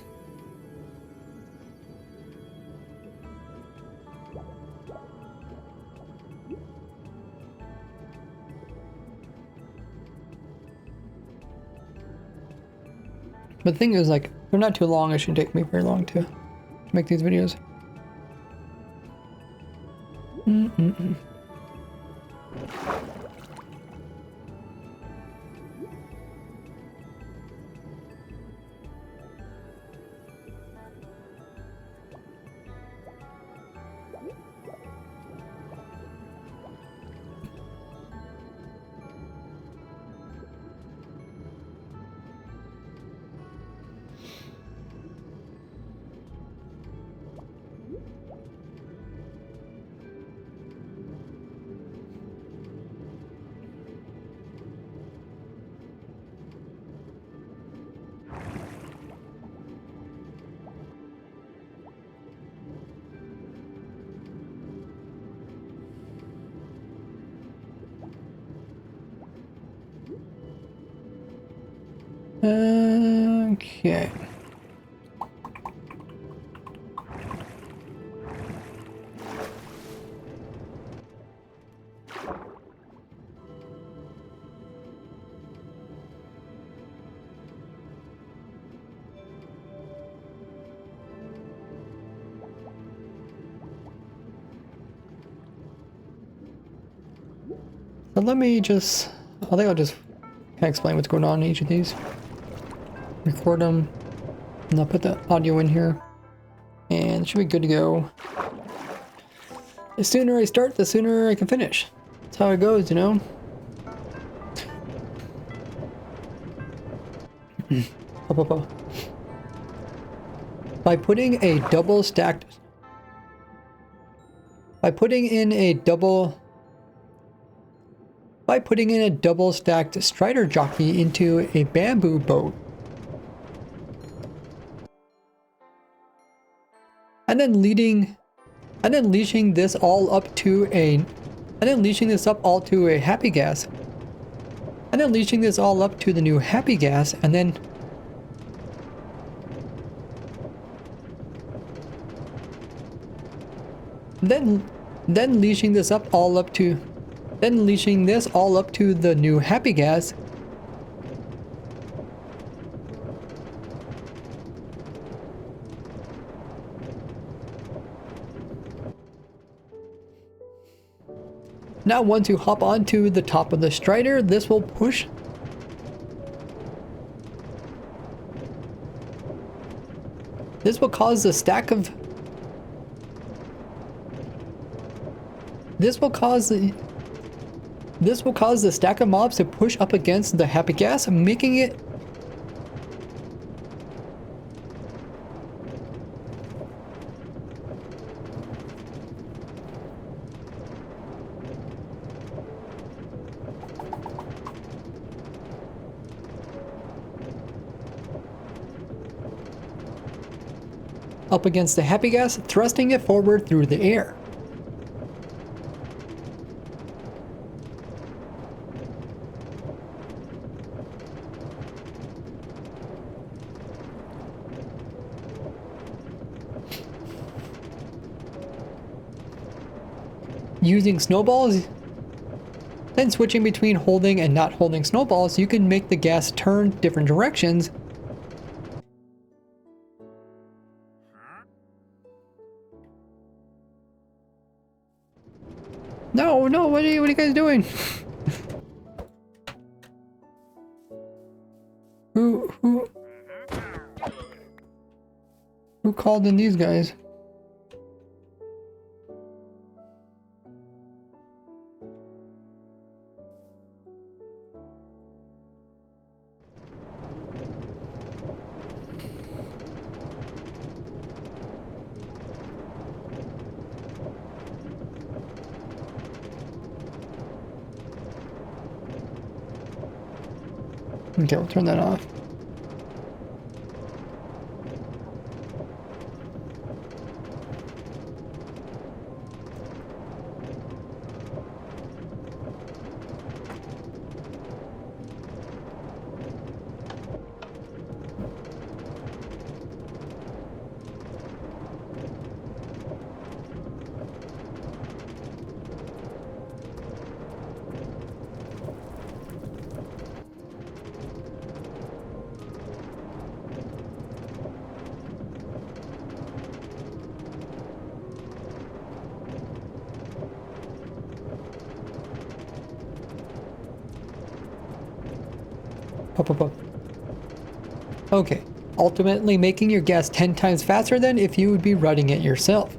But the thing is, like, they're not too long. It shouldn't take me very long to make these videos. Okay. So let me just, I think I'll just kind of explain what's going on in each of these. Record them, and I'll put the audio in here, and it should be good to go. The sooner I start, the sooner I can finish. That's how it goes, you know? By putting in a double stacked strider jockey into a bamboo boat, and then leashing this all up to a happy gas, and then leashing this all up to the new happy gas, and then leashing this all up to the new happy gas. Now once you hop onto the top of the strider, this will push. This will cause the stack of mobs to push up against the happy gas, making it up against the happy gas, thrusting it forward through the air. Using snowballs, then switching between holding and not holding snowballs, you can make the gas turn different directions. No, what are you guys doing? Who called in these guys? Okay, we'll turn that off. Up, up, up. Okay. Ultimately making your gas 10 times faster than if you would be running it yourself.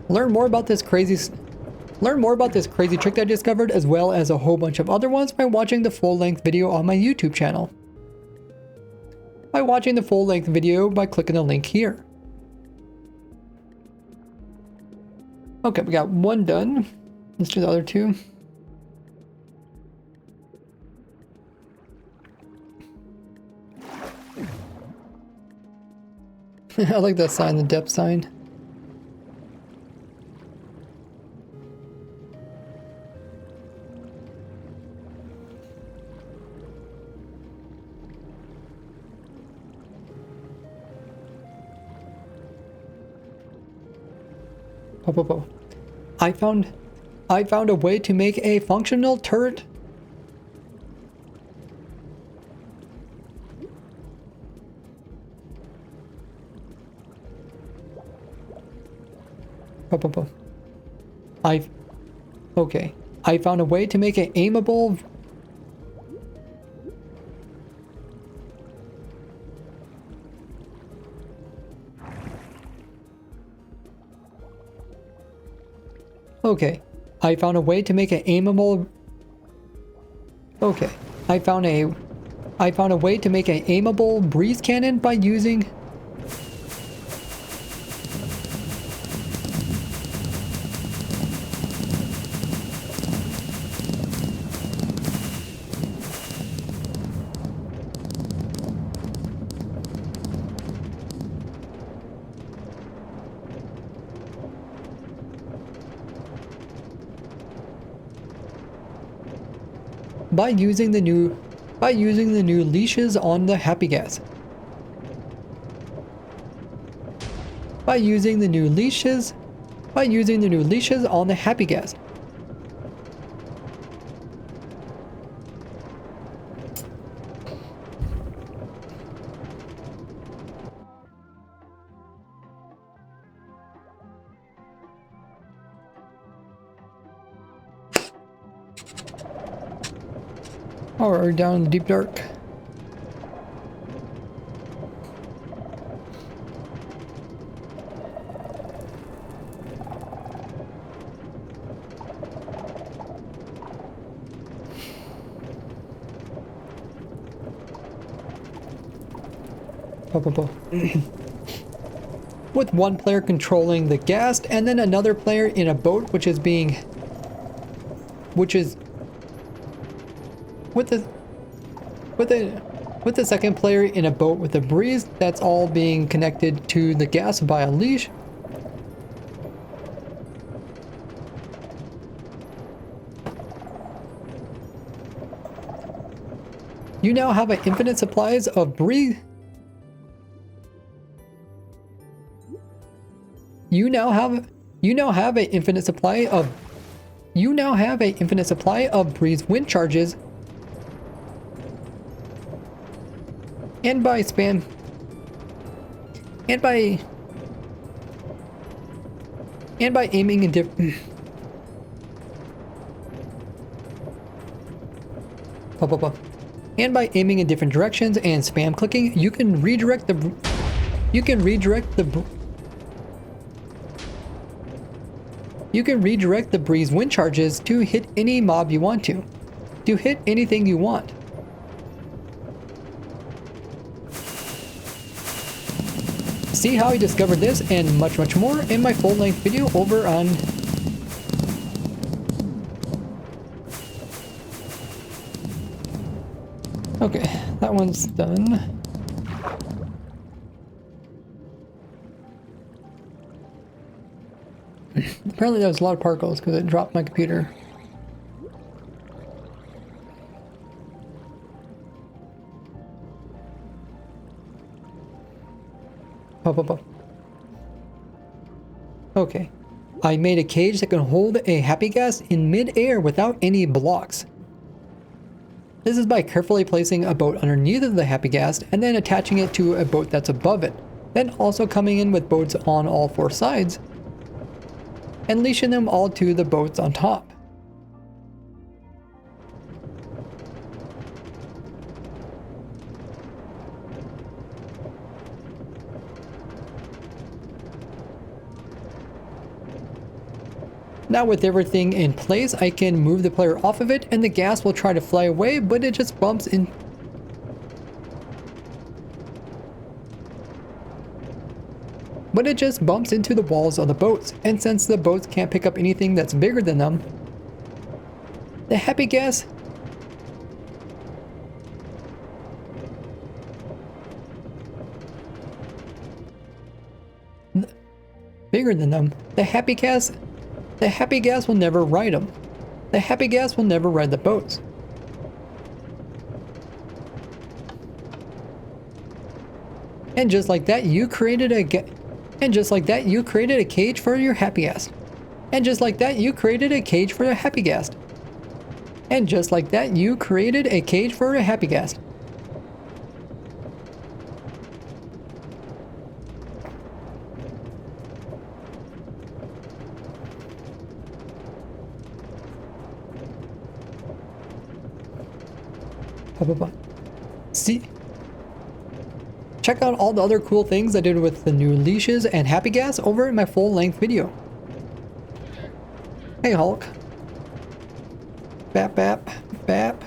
Learn more about this crazy trick I discovered, as well as a whole bunch of other ones, by watching the full-length video on my YouTube channel. By watching the full-length video by clicking the link here. Okay, we got one done. Let's do the other two. I like that sign, the depth sign. I found a way to make a functional turret. I found a way to make an aimable. Okay, I found a way to make an aimable. Okay, I found a way to make an aimable breeze cannon by using. By using the new leashes on the Happy Gas. By using the new leashes on the Happy Gas. Oh, we're down in the deep dark. With one player controlling the ghast and then another player in a boat with the second player in a boat with a breeze, that's all being connected to the gas by a leash. You now have an infinite supplies of breeze. You now have an infinite supply of breeze wind charges. And by aiming in different directions and spam clicking, you can redirect the breeze wind charges to hit any mob you want to hit anything you want. See how I discovered this and much more in my full-length video over on Okay, that one's done. Apparently that was a lot of particles because it dropped my computer. Okay. I made a cage that can hold a Happy Gas in mid-air without any blocks. This is by carefully placing a boat underneath of the Happy Gas and then attaching it to a boat that's above it. Then also coming in with boats on all 4 sides and leashing them all to the boats on top. Now with everything in place, I can move the player off of it and the ghast will try to fly away, but it just bumps in. But it just bumps into the walls of the boats, and since the boats can't pick up anything that's bigger than them, the happy ghast bigger than them, the happy ghast will never ride them. The happy ghast will never ride the boats. And just like that, you created a cage for your happy ghast. And just like that, you created a cage for a happy ghast. And just like that, you created a cage for a happy ghast. See? Check out all the other cool things I did with the new leashes and happy ghast over in my full-length video. Hey Hulk. Bap bap bap.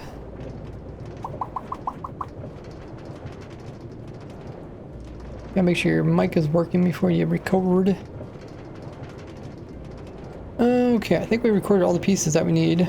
Gotta make sure your mic is working before you record. Okay, I think we recorded all the pieces that we need.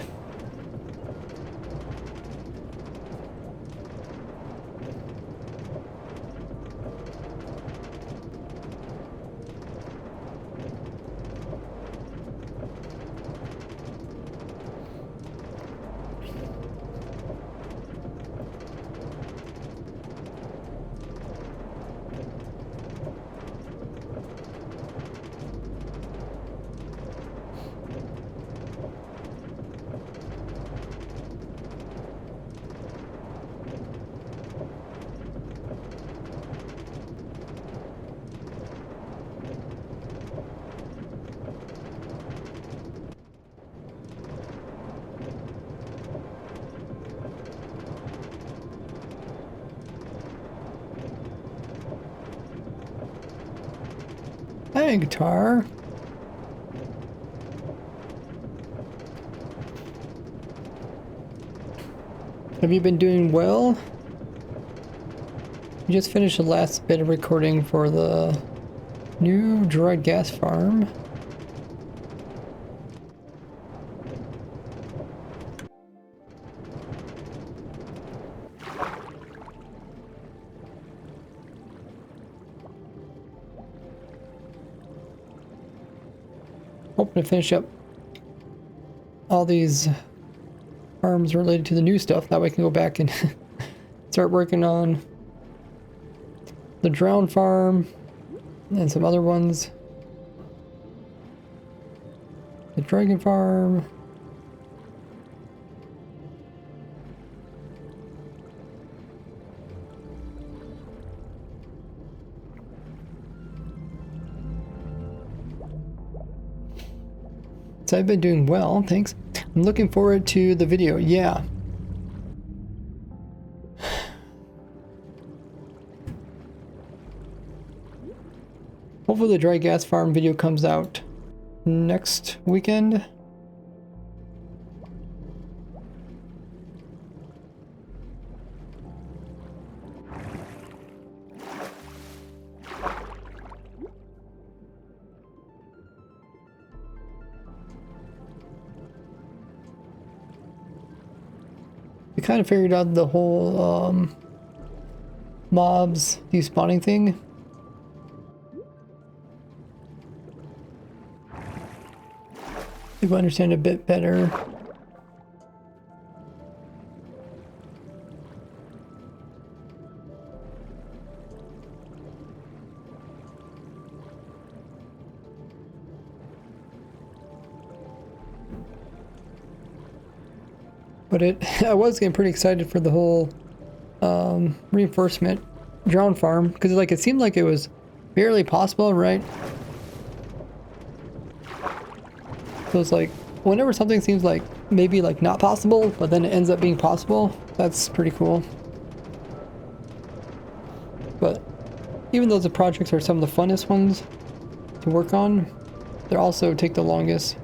Hey, guitar. Have you been doing well? We just finished the last bit of recording for the new Dried Ghast farm. Hoping to finish up all these farms related to the new stuff. That way I can go back and start working on the drown farm and some other ones. The dragon farm. So I've been doing well, thanks. I'm looking forward to the video, yeah. Hopefully the Dried Ghast farm video comes out next weekend. We kind of figured out the whole mobs despawning thing. I think I understand a bit better. But I was getting pretty excited for the whole reinforcement drown farm, because like it seemed like it was barely possible, right? So it's like, whenever something seems like maybe like not possible, but then it ends up being possible, that's pretty cool. But even though the projects are some of the funnest ones to work on, they also take the longest.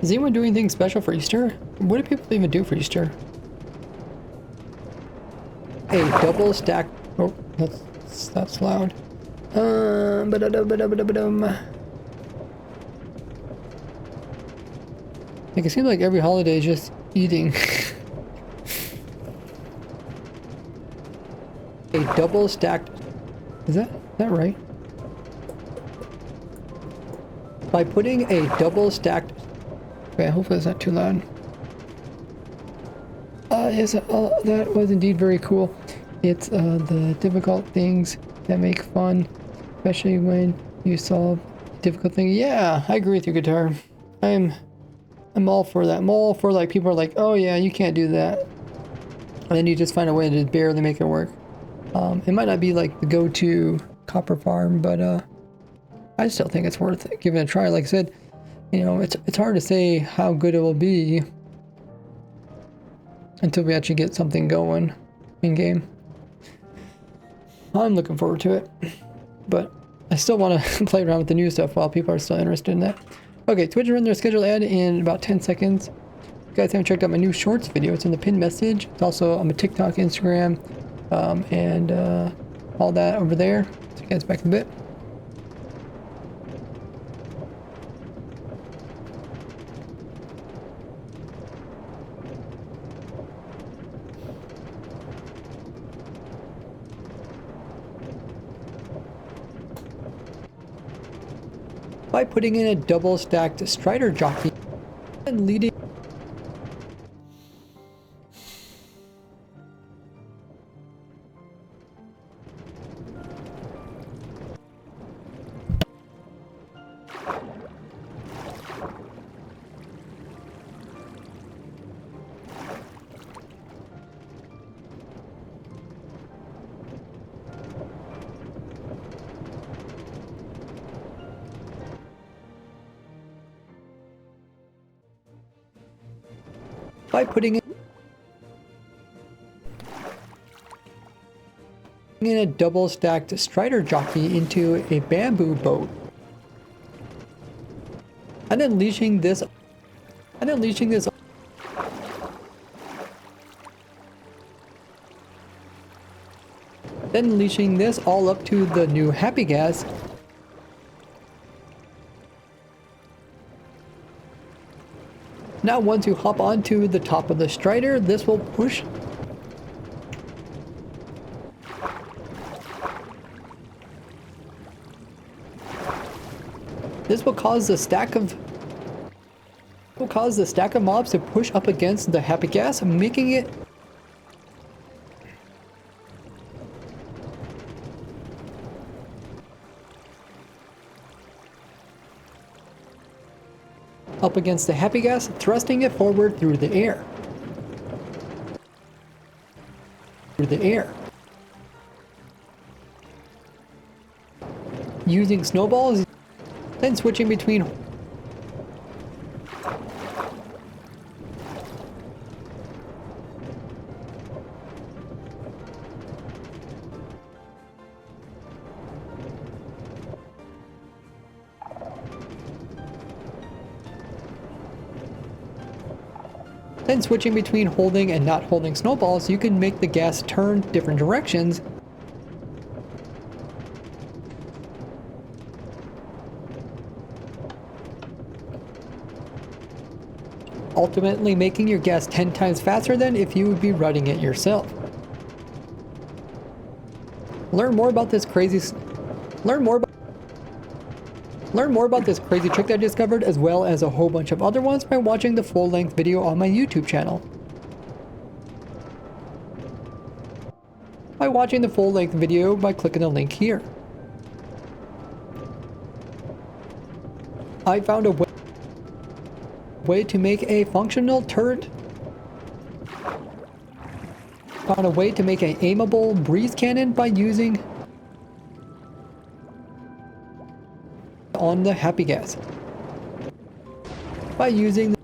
Is anyone doing anything special for Easter? What do people even do for Easter? A double stack. Oh, that's loud. Like, it seems like every holiday is just eating. A double stacked. Is that right? By putting a double stacked. Okay, hopefully it's not too loud. Yes, that was indeed very cool. It's the difficult things that make fun, especially when you solve difficult things. Yeah, I agree with you, Guitar. I'm all for that. I'm all for, like, people are like, oh yeah, you can't do that, and then you just find a way to barely make it work. It might not be like the go-to copper farm, but I still think it's worth giving it a try. Like I said, you know, it's hard to say how good it will be until we actually get something going in game. I'm looking forward to it, but I still want to play around with the new stuff while people are still interested in that. Okay, Twitch run their scheduled ad in about 10 seconds. If you guys haven't checked out my new shorts video, it's in the pinned message. It's also on my TikTok, Instagram, and all that over there. See you guys back in a bit. By putting in a double stacked Strider jockey and leading. By putting in a double stacked Strider jockey into a bamboo boat and unleashing this all up to the new Happy Gas. Now once you hop onto the top of the Strider, this will push. This will cause the stack of mobs to push up against the Happy Gas, making it up against the Happy Gas, thrusting it forward through the air. Using snowballs, then switching between holding and not holding snowballs. You can make the gas turn different directions. Ultimately making your gas 10 times faster than if you would be running it yourself. Learn more about this crazy trick I discovered, as well as a whole bunch of other ones, by watching the full-length video on my YouTube channel. By watching the full-length video by clicking the link here. I found a way to make a functional turret. Found a way to make an aimable breeze cannon by using on the happy gas. By using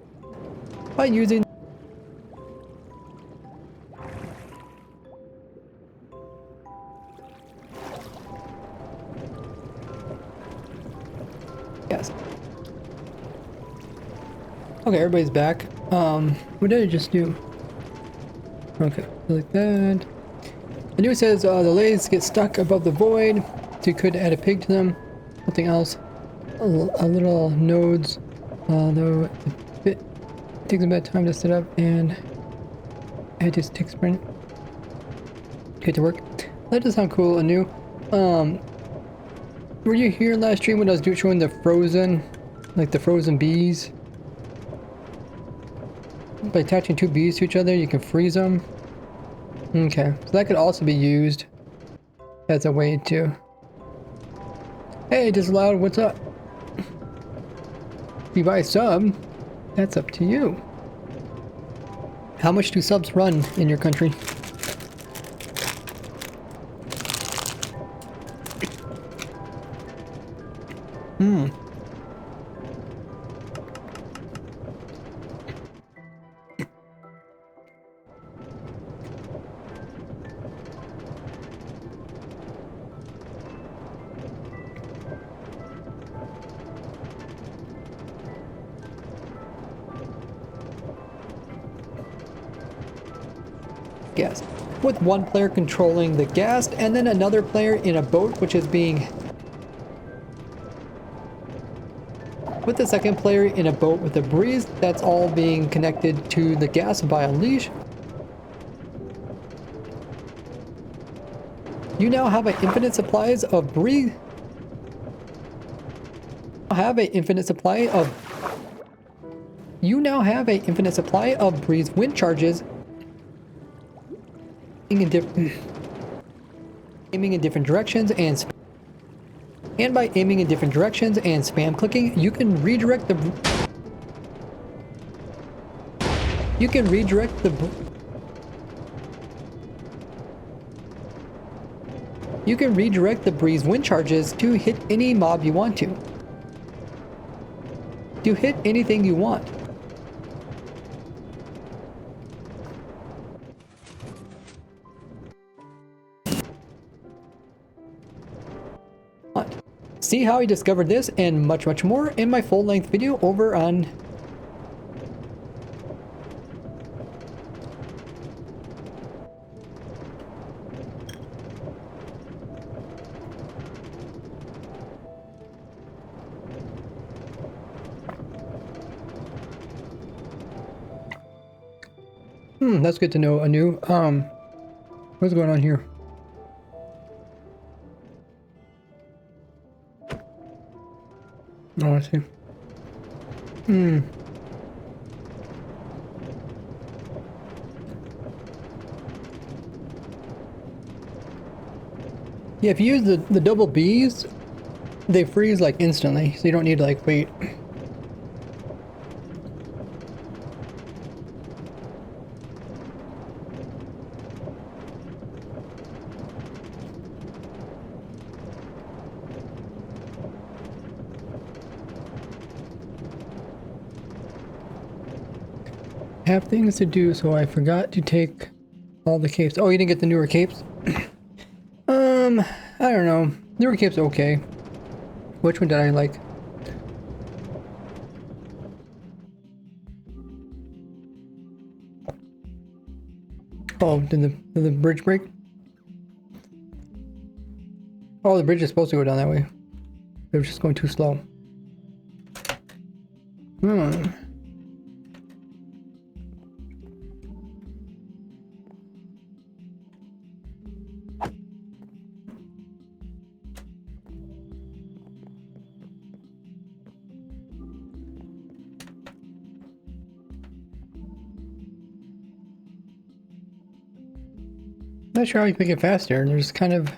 yes. Okay, everybody's back. What did I just do? Okay, like that. The news says the lathes get stuck above the void, so you could add a pig to them. Something else. A little nodes, though it takes a bit of time to set up, and it just takes sprint. Get to work. That does sound cool and new. Were you here last stream when I was showing the frozen, like the frozen bees? By attaching two bees to each other, you can freeze them. Okay, so that could also be used as a way to... Hey, Disallowed, what's up? If you buy a sub, that's up to you. How much do subs run in your country? Ghast, with one player controlling the ghast and then another player in a boat which is being... with the second player in a boat with a breeze that's all being connected to the ghast by a leash. You now have an infinite supplies of breeze... You now have an infinite supply of breeze wind charges aiming in different directions, and by aiming in different directions and spam clicking, you can redirect the breeze wind charges to hit any mob you want to hit anything you want. See how I discovered this and much more in my full-length video over on that's good to know, Anu. What's going on here? Oh, I see. Yeah, if you use the double bees, they freeze like instantly, so you don't need to like wait. Have things to do, so I forgot to take all the capes. Oh, you didn't get the newer capes? I don't know. Newer capes okay. Which one did I like? Oh, did the bridge break? Oh, the bridge is supposed to go down that way. It was just going too slow. Not sure how you make it faster. There's kind of...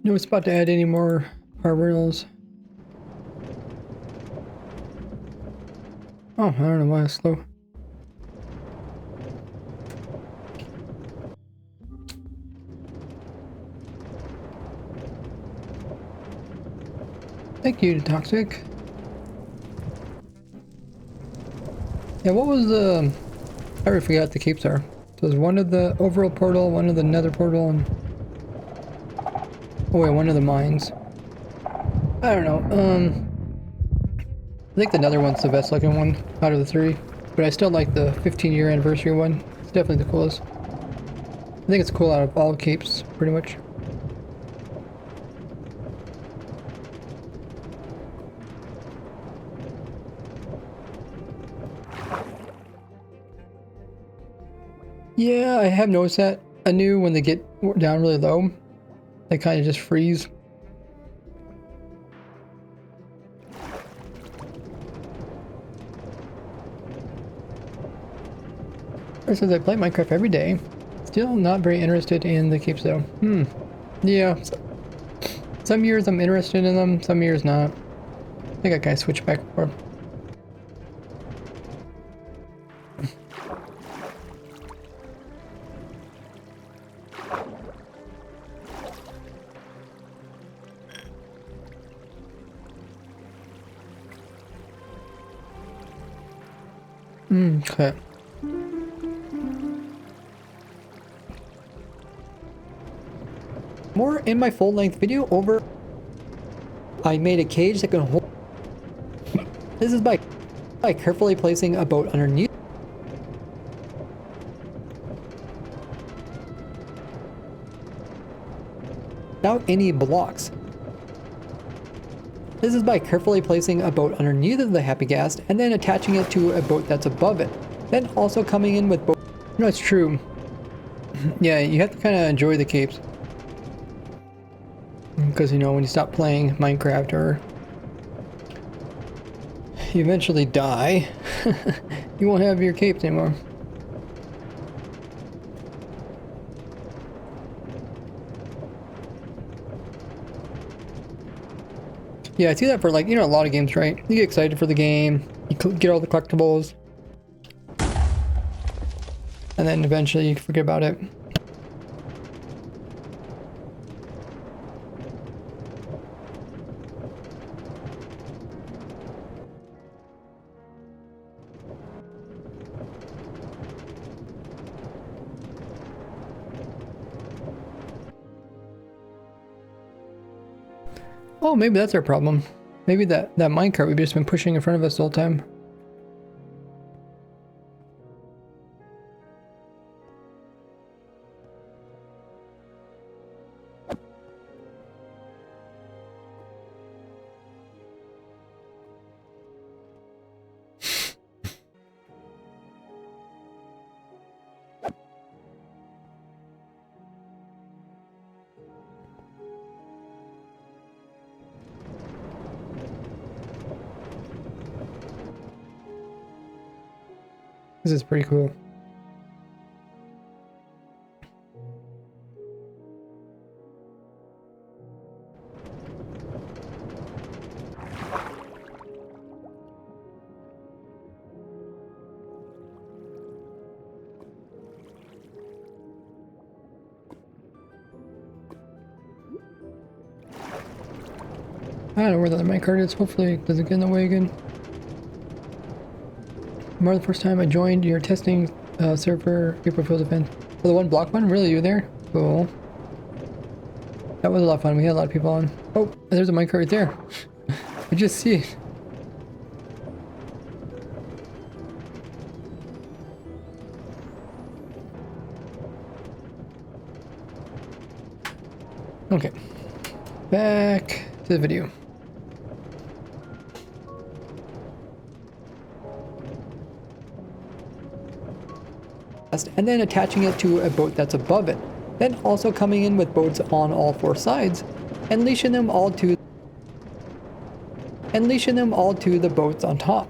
no spot to add any more rails. Oh, I don't know why it's slow. Thank you, Toxic. Yeah, what was the... I already forgot what the capes are. So there's one of the overworld portal, one of the nether portal, and... oh wait, one of the mines. I don't know, I think the nether one's the best looking one out of the three. But I still like the 15-year anniversary one. It's definitely the coolest. I think it's cool out of all capes, pretty much. Yeah, I have noticed that. I knew when they get down really low, they kind of just freeze. Since I play Minecraft every day, still not very interested in the capes though. Yeah. Some years I'm interested in them, some years not. I think I kind of switch back and forth. Okay. More in my full-length video over... I made a cage that can hold... This is by carefully placing a boat underneath. Without any blocks. This is by carefully placing a boat underneath of the Happy Ghast and then attaching it to a boat that's above it. Then also coming in with boat... No, it's true. Yeah, you have to kind of enjoy the capes. Because, you know, when you stop playing Minecraft or you eventually die, you won't have your capes anymore. Yeah, I see that for, like, you know, a lot of games, right? You get excited for the game, you get all the collectibles, and then eventually you forget about it. Oh, maybe that's our problem. Maybe that minecart we've just been pushing in front of us the whole time. This is pretty cool. I don't know where the minecart is. Hopefully it doesn't get in the way again. Remember the first time I joined your testing server, April Fool's event? Oh, the one block one? Really? You were there? Cool. That was a lot of fun. We had a lot of people on. Oh, there's a minecart right there. I just see it. Okay. Back to the video. And then attaching it to a boat that's above it. Then also coming in with boats on all four sides and leashing them all to the boats on top.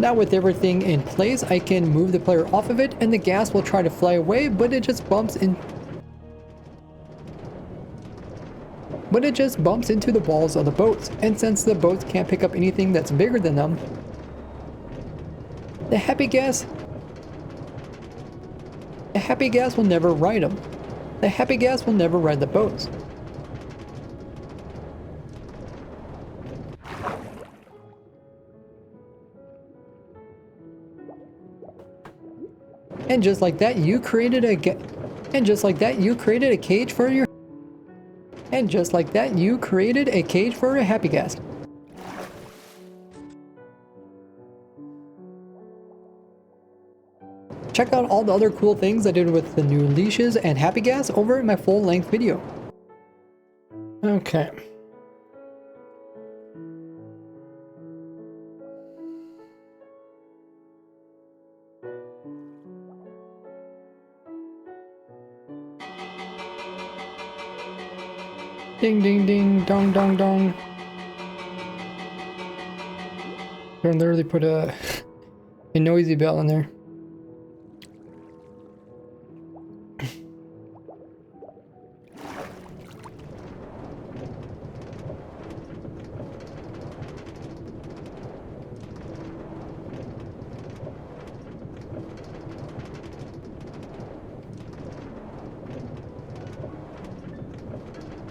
Now with everything in place, I can move the player off of it and the ghast will try to fly away, but it just bumps into the walls of the boats, and since the boats can't pick up anything that's bigger than them, the happy ghast will never ride them. The happy ghast will never ride the boats. And just like that, you created a cage for your happy ghast. Check out all the other cool things I did with the new leashes and happy ghast over in my full-length video. Okay. Ding ding ding, dong dong dong. I literally put a noisy bell in there.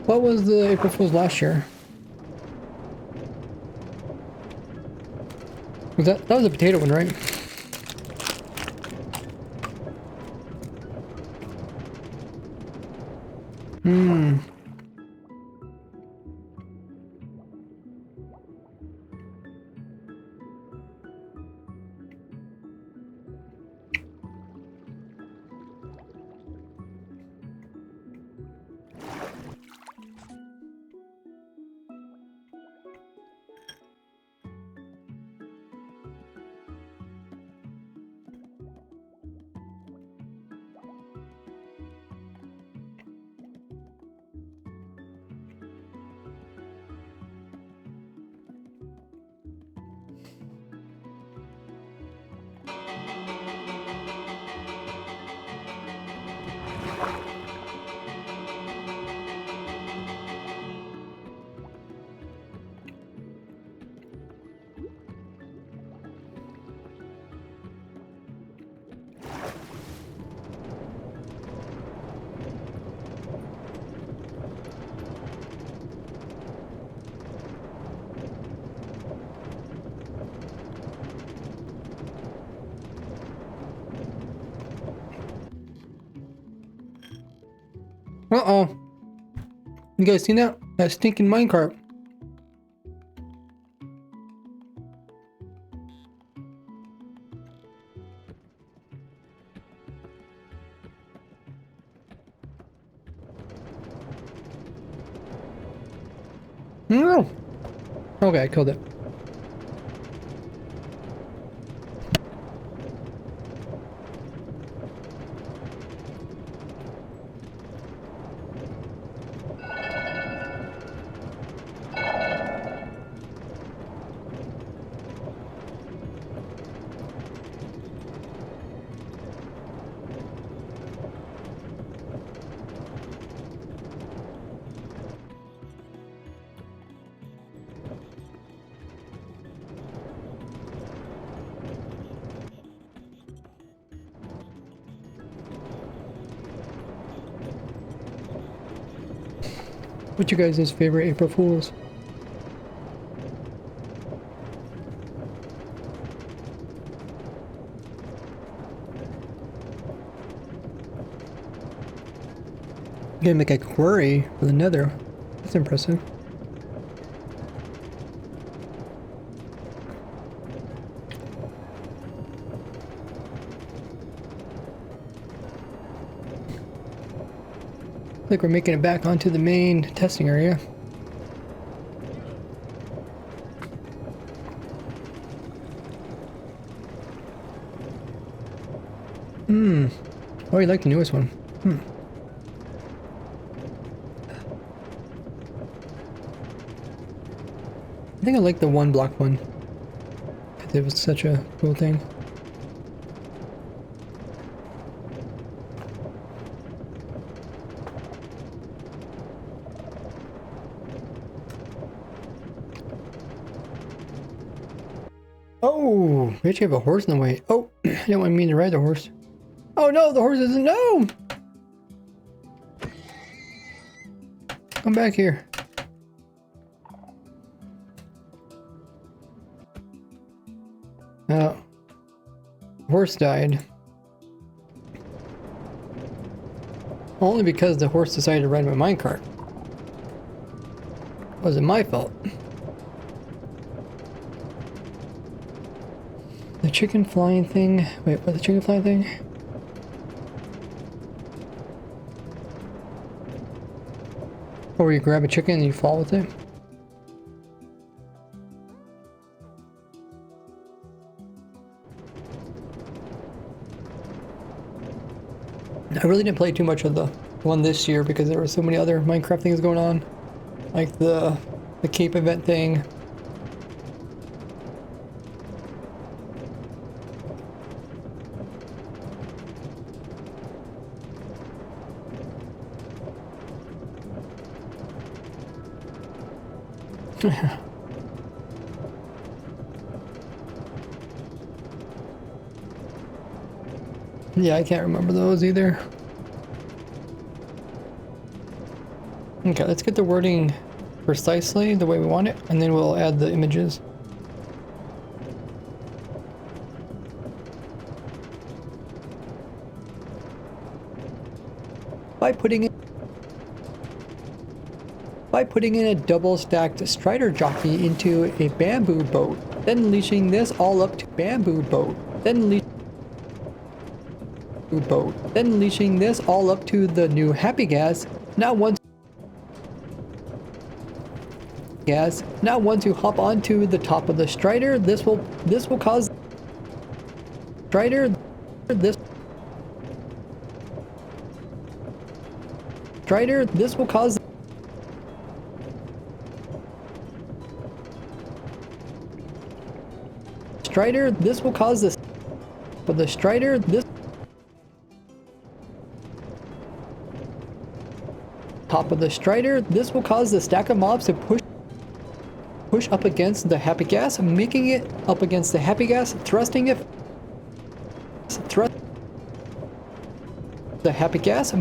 What was the April Fool's last year? That was a potato one, right? Uh-oh. You guys seen that? That stinking minecart. No. Okay, I killed it. What's your guys' favorite April Fools? You gotta make a quarry for the nether. That's impressive. Like we're making it back onto the main testing area. Oh, you like the newest one. I think I like the one block one. it was such a cool thing. Oh, we actually have a horse in the way. Oh, I didn't want me to ride the horse. Oh no, the horse isn't. No! Come back here. Oh. Horse died. Only because the horse decided to ride my minecart. Wasn't my fault. The chicken flying thing. Wait, what, the chicken flying thing? Or you grab a chicken and you fall with it? I really didn't play too much of the one this year because there were so many other Minecraft things going on. Like the Cape event thing. Yeah, I can't remember those either. Okay, let's get the wording precisely the way we want it, and then we'll add the images. By putting in a double-stacked strider jockey into a bamboo boat, then leashing this all up to bamboo boat, then leashing this all up to the new Happy Gas. Now once you hop onto the top of the strider, this will cause strider this will cause strider this will cause this for the strider this top of the strider, this will cause the stack of mobs to push up against the Happy Gas, making it up against the Happy Gas, thrusting it the Happy Gas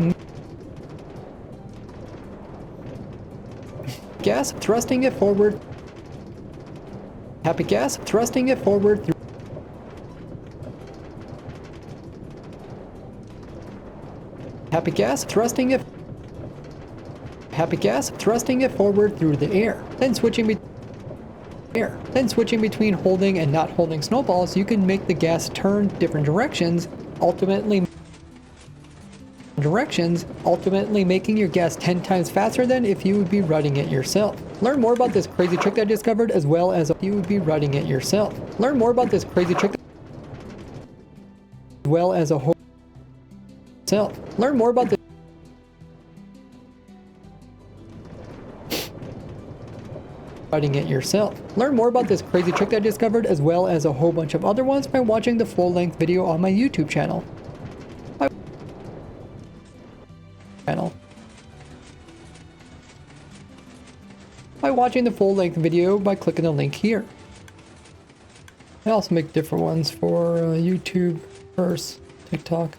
thrusting it forward. Happy Gas thrusting it forward through Happy Gas thrusting it forward through the air, then switching between holding and not holding snowballs. You can make the gas turn different directions, ultimately making your gas 10 times faster than if you would be running it yourself. Learn more about this crazy trick I discovered as well as you would be running it yourself. Learn more about this crazy trick as well as a whole self. Learn more about this running it yourself. Learn more about this crazy trick I discovered as well as a whole bunch of other ones by watching the full-length video on my YouTube channel. By watching the full-length video by clicking the link here. I also make different ones for YouTube versus TikTok.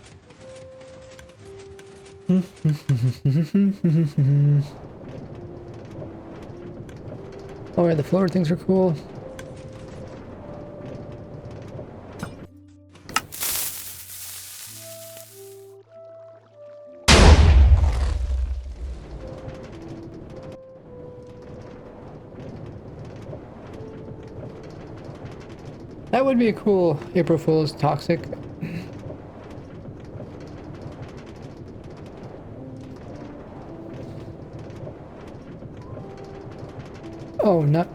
Oh yeah, the floater things are cool. That would be a cool April Fool's toxic. Oh, not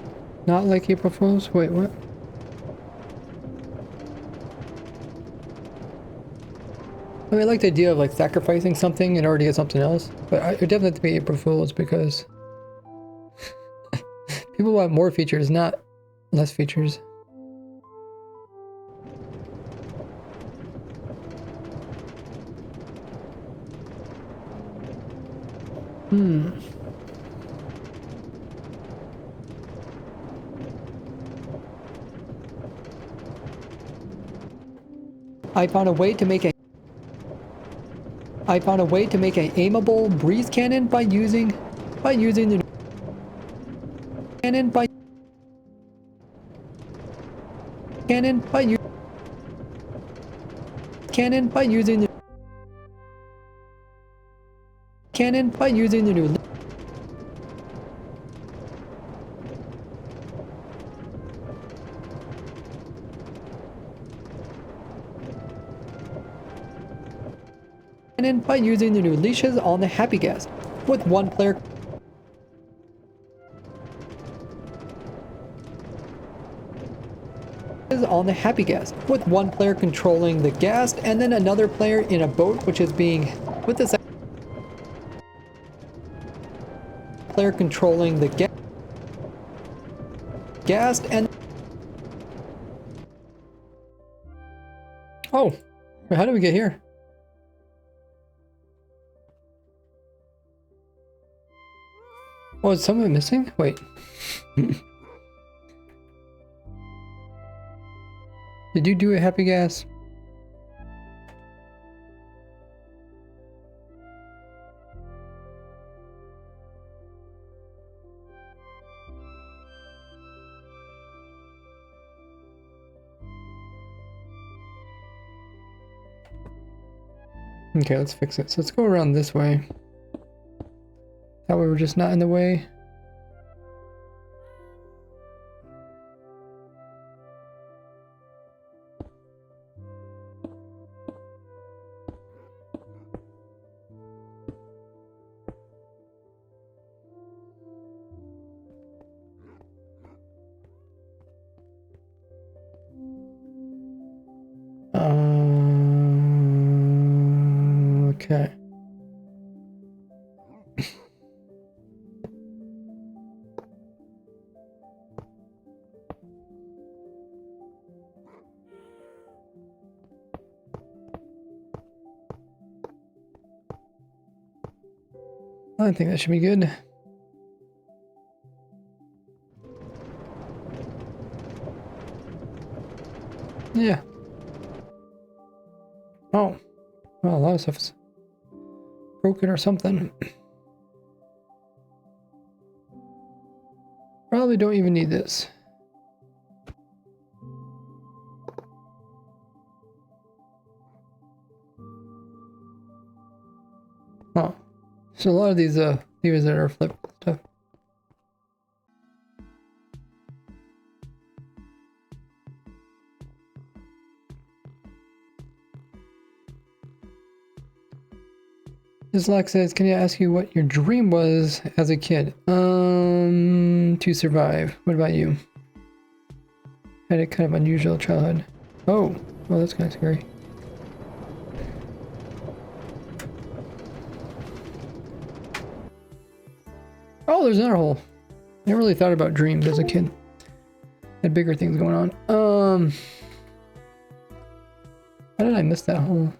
like April Fool's? Wait, what? I mean, I like the idea of like sacrificing something in order to get something else, but it definitely have to be April Fool's because people want more features, not less features. I found a way to make an aimable breeze cannon by using the cannon by using the new leashes on the Happy Ghast, with one player controlling the ghast, and then another player in a boat which is being with this player controlling the ghast and oh, how did we get here? Oh, is someone missing? Wait. Did you do a Happy Ghast? Okay, let's fix it. So let's go around this way. That way we're just not in the way. Okay. I think that should be good. Yeah. Oh. Well, a lot of stuff is broken or something. Probably don't even need this. Oh. So a lot of these levers that are flipped stuff. Islak says, can I ask you what your dream was as a kid? To survive. What about you? Had a kind of unusual childhood. Oh, well, that's kind of scary. Oh, there's another hole. I never really thought about dreams as a kid. Had bigger things going on. How did I miss that hole?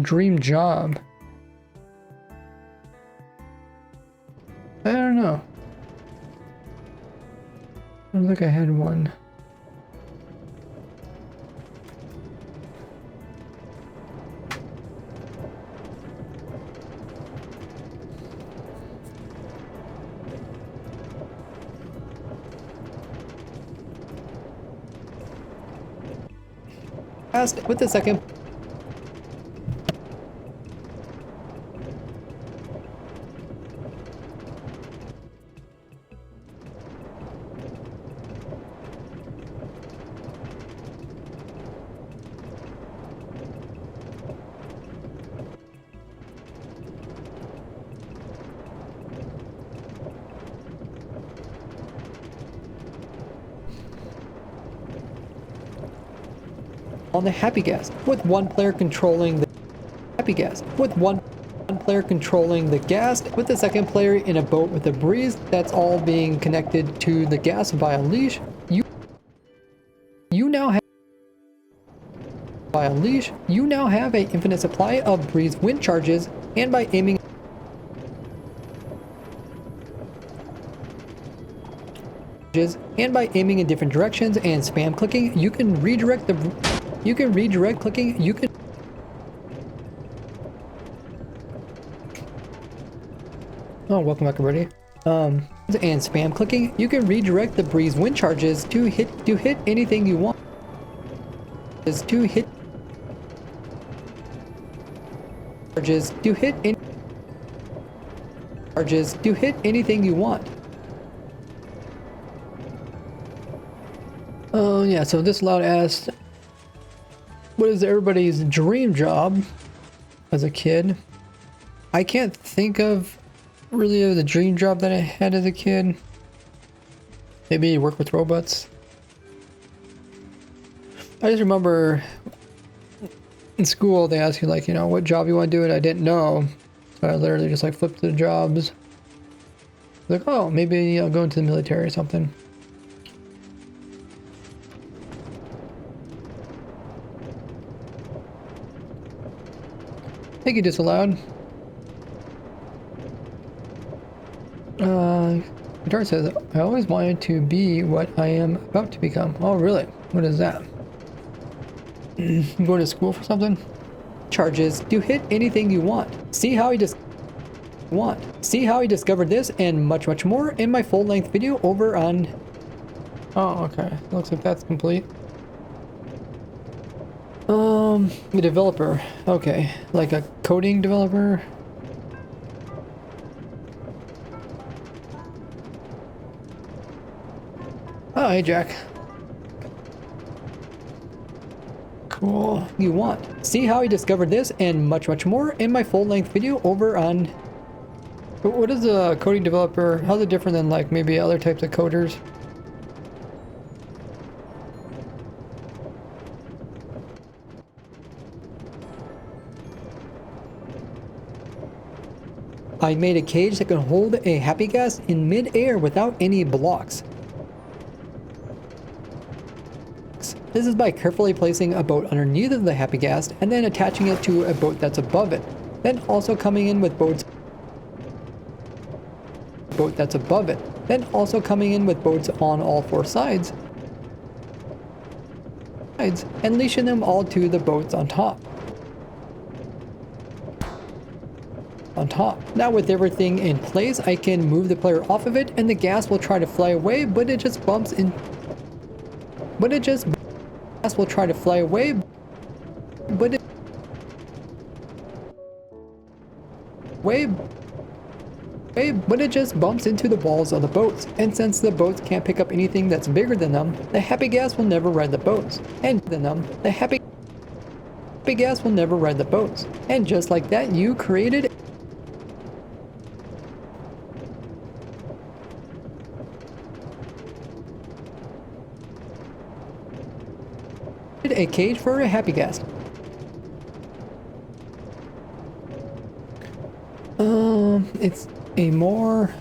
Dream job. I don't know. I don't think I had one. With the second. On the Happy Ghast, with one player controlling the Happy Ghast, with one one player controlling the ghast with the second player in a boat with a breeze that's all being connected to the ghast by a leash. You now have an infinite supply of breeze wind charges, and by aiming in different directions and spam clicking, you can redirect clicking. Oh, welcome back, everybody. And spam clicking, you can redirect the breeze wind charges to hit anything you want. To hit anything you want. Oh yeah, so this loud asked, what is everybody's dream job as a kid? I can't think of really the dream job that I had as a kid. Maybe work with robots. I just remember in school they asked you, like, you know, what job you want to do, and I didn't know, so I literally just like flipped the jobs. Like, oh, maybe I'll go into the military or something. Thank you, Disallowed. Guitar says, I always wanted to be what I am about to become. Oh, really? What is that? Going to school for something? Charges to hit anything you want. See how he discovered this and much, much more in my full-length video over on... Oh, okay. Looks like that's complete. The developer. Okay. Like a coding developer. Oh, hey, Jack. Cool. You want. See how he discovered this and much, much more in my full-length video over on... What is a coding developer? How's it different than, like, maybe other types of coders? I made a cage that can hold a happy ghast in mid-air without any blocks. This is by carefully placing a boat underneath of the happy ghast and then attaching it to a boat that's above it. Then also coming in with boats on all four sides and leashing them all to the boats on top. Now with everything in place, I can move the player off of it and the ghast will try to fly away, but it just bumps in. But it just will try to fly away, but it just bumps into the walls of the boats, and since the boats can't pick up anything that's bigger than them, the happy ghast will never ride the boats. And just like that, you created a cage for a happy ghast. It's a more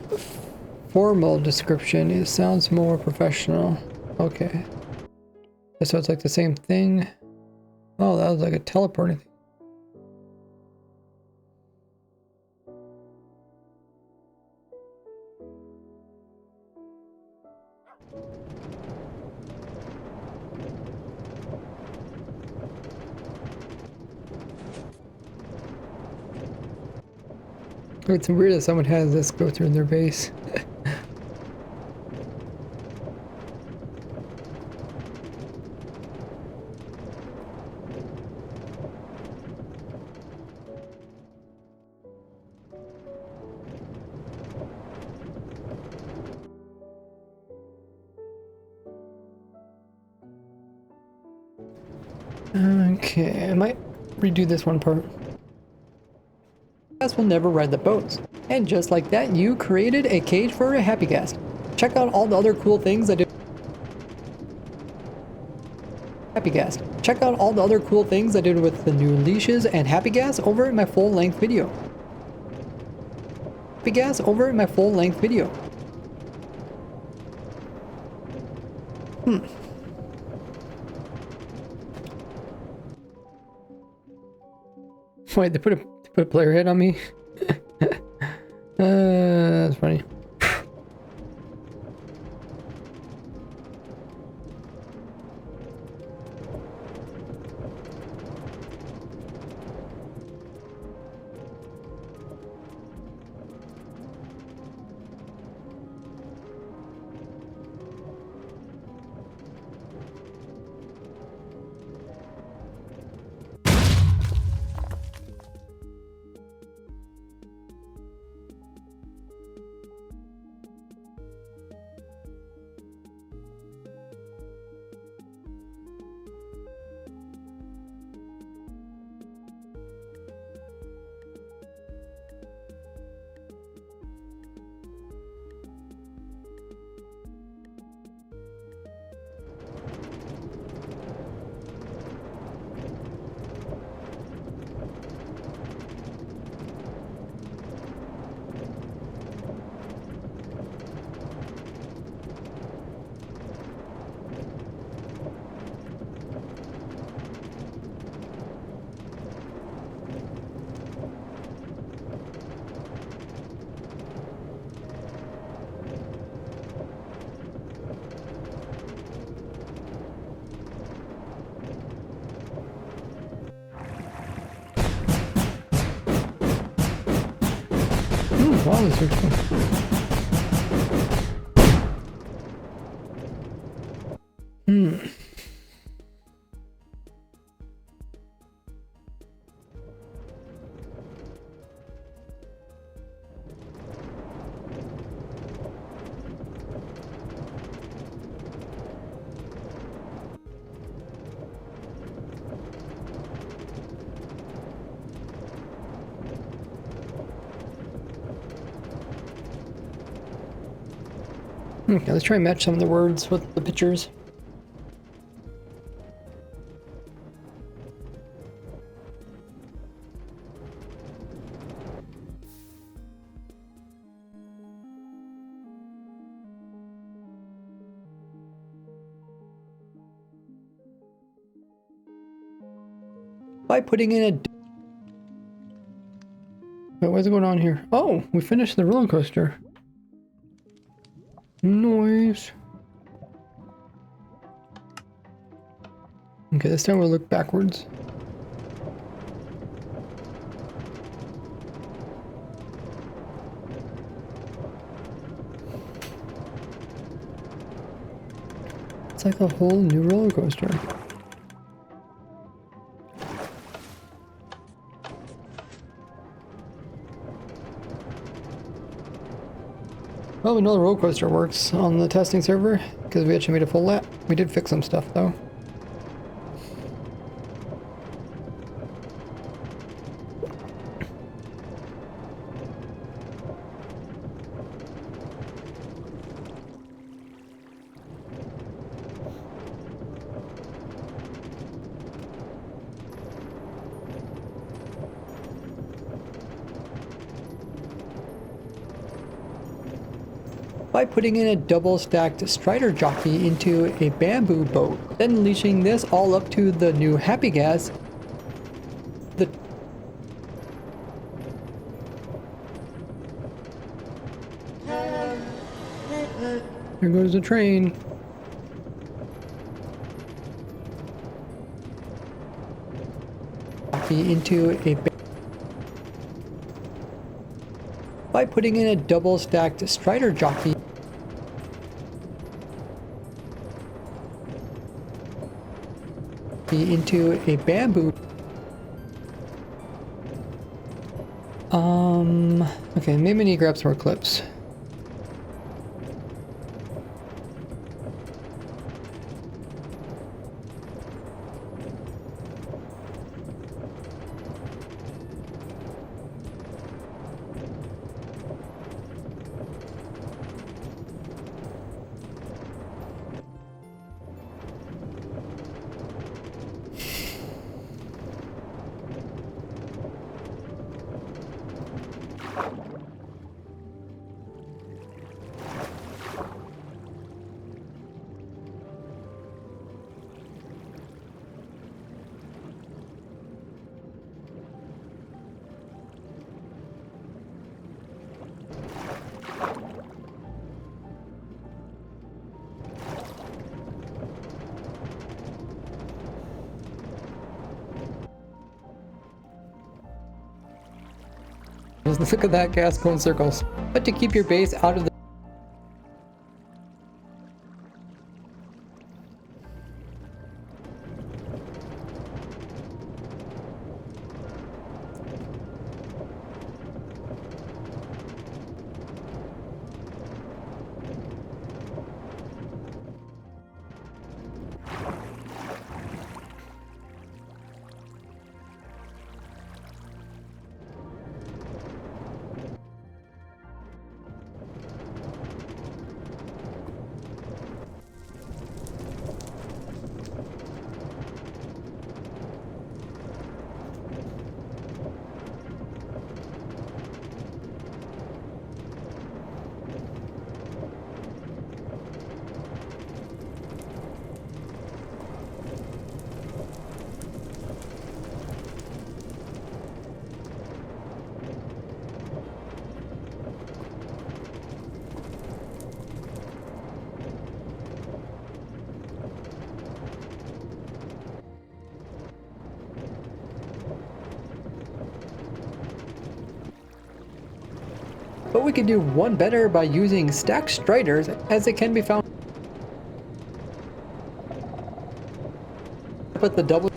formal description. It sounds more professional. Okay. So it's like the same thing. Oh, that was like a teleporting thing. It's weird that someone has this go through their base. Okay, I might redo this one part. Will never ride the boats. And just like that, you created a cage for a happy ghast. Check out all the other cool things I did. Happy ghast. Check out all the other cool things I did with the new leashes and happy ghast over in my full-length video. happy gas over in my full-length video. Wait, they put a player hit on me? That's funny. Wow, this looks fun. Okay, let's try and match some of the words with the pictures. By putting in a... Wait, what's going on here? Oh, we finished the roller coaster. Noise. Okay, this time we'll look backwards. It's like a whole new roller coaster. Well, we know the roller coaster works on the testing server because we actually made a full lap. We did fix some stuff though. By putting in a double-stacked strider jockey into a bamboo boat, then unleashing this all up to the new happy gas. Here goes the train. Into a by putting in a double-stacked strider jockey into a bamboo. Okay, maybe I need to grab some more clips. Just look at that gas going circles. But to keep your base out of the But we could do one better by using stacked striders, as it can be found at the double.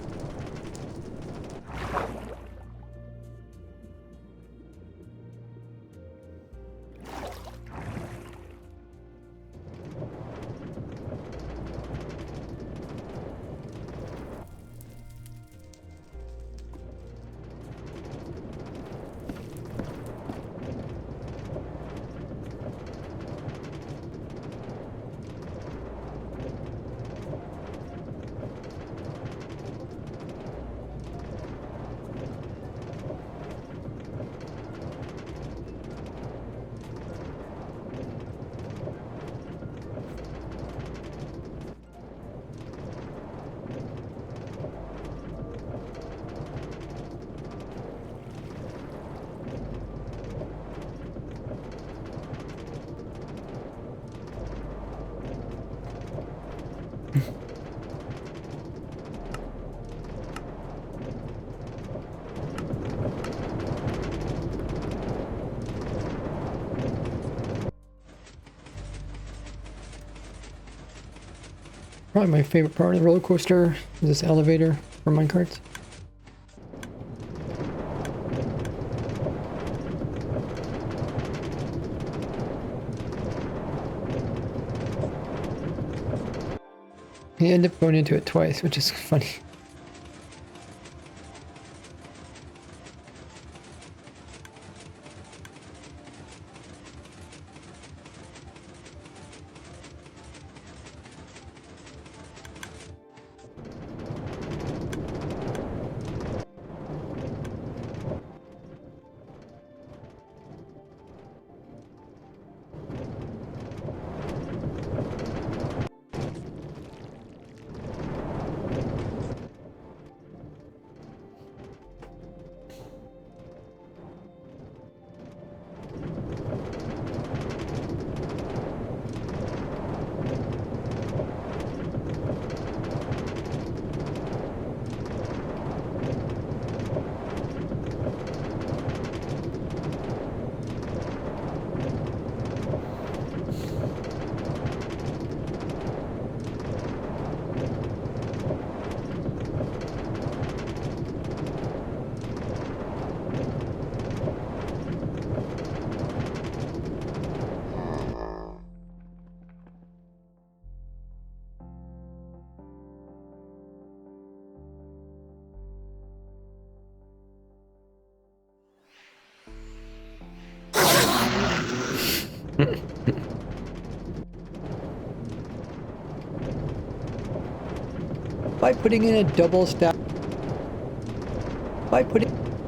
Probably my favorite part of the roller coaster is this elevator for minecarts. You end up going into it twice, which is funny. By putting in a double stack,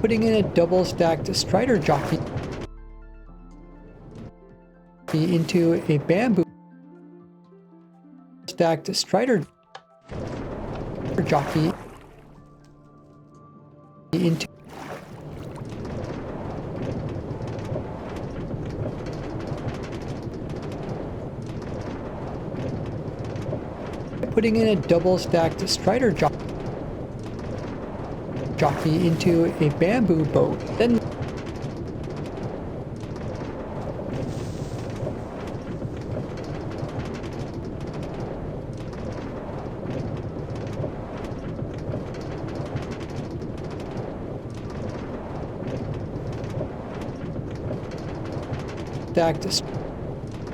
putting in a double stacked strider jockey into a bamboo stacked strider jockey into putting in a double stacked strider jockey into a bamboo boat, then stacked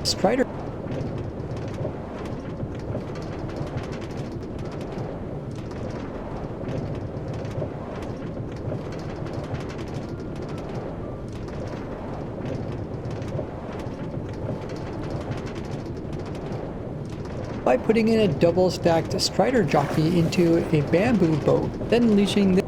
strider. By putting in a double stacked strider jockey into a bamboo boat, then leashing this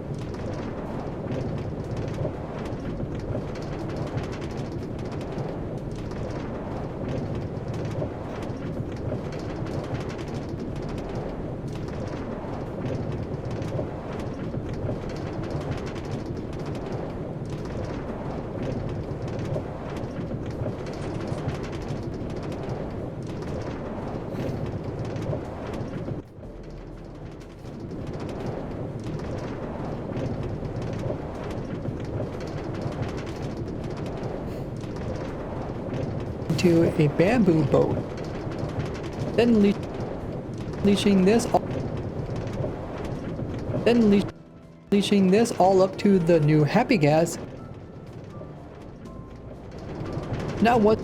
into a bamboo boat, then leashing this all up to the new Happy Gas. Now once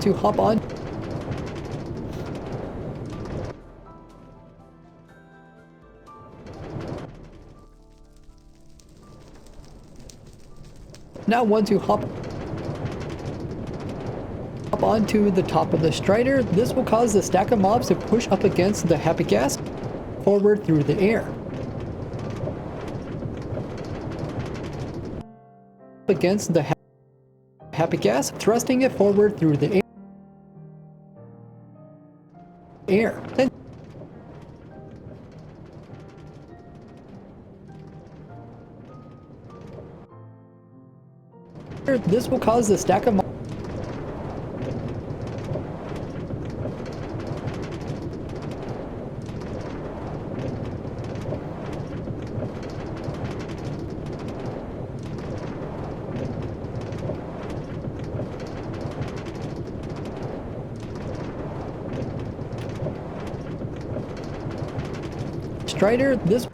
you hop on hop onto the top of the strider, this will cause the stack of mobs to push up against the Happy Gas forward through the air. Against the Happy Gas, thrusting it forward through the air. Then this will cause the stack of strider, this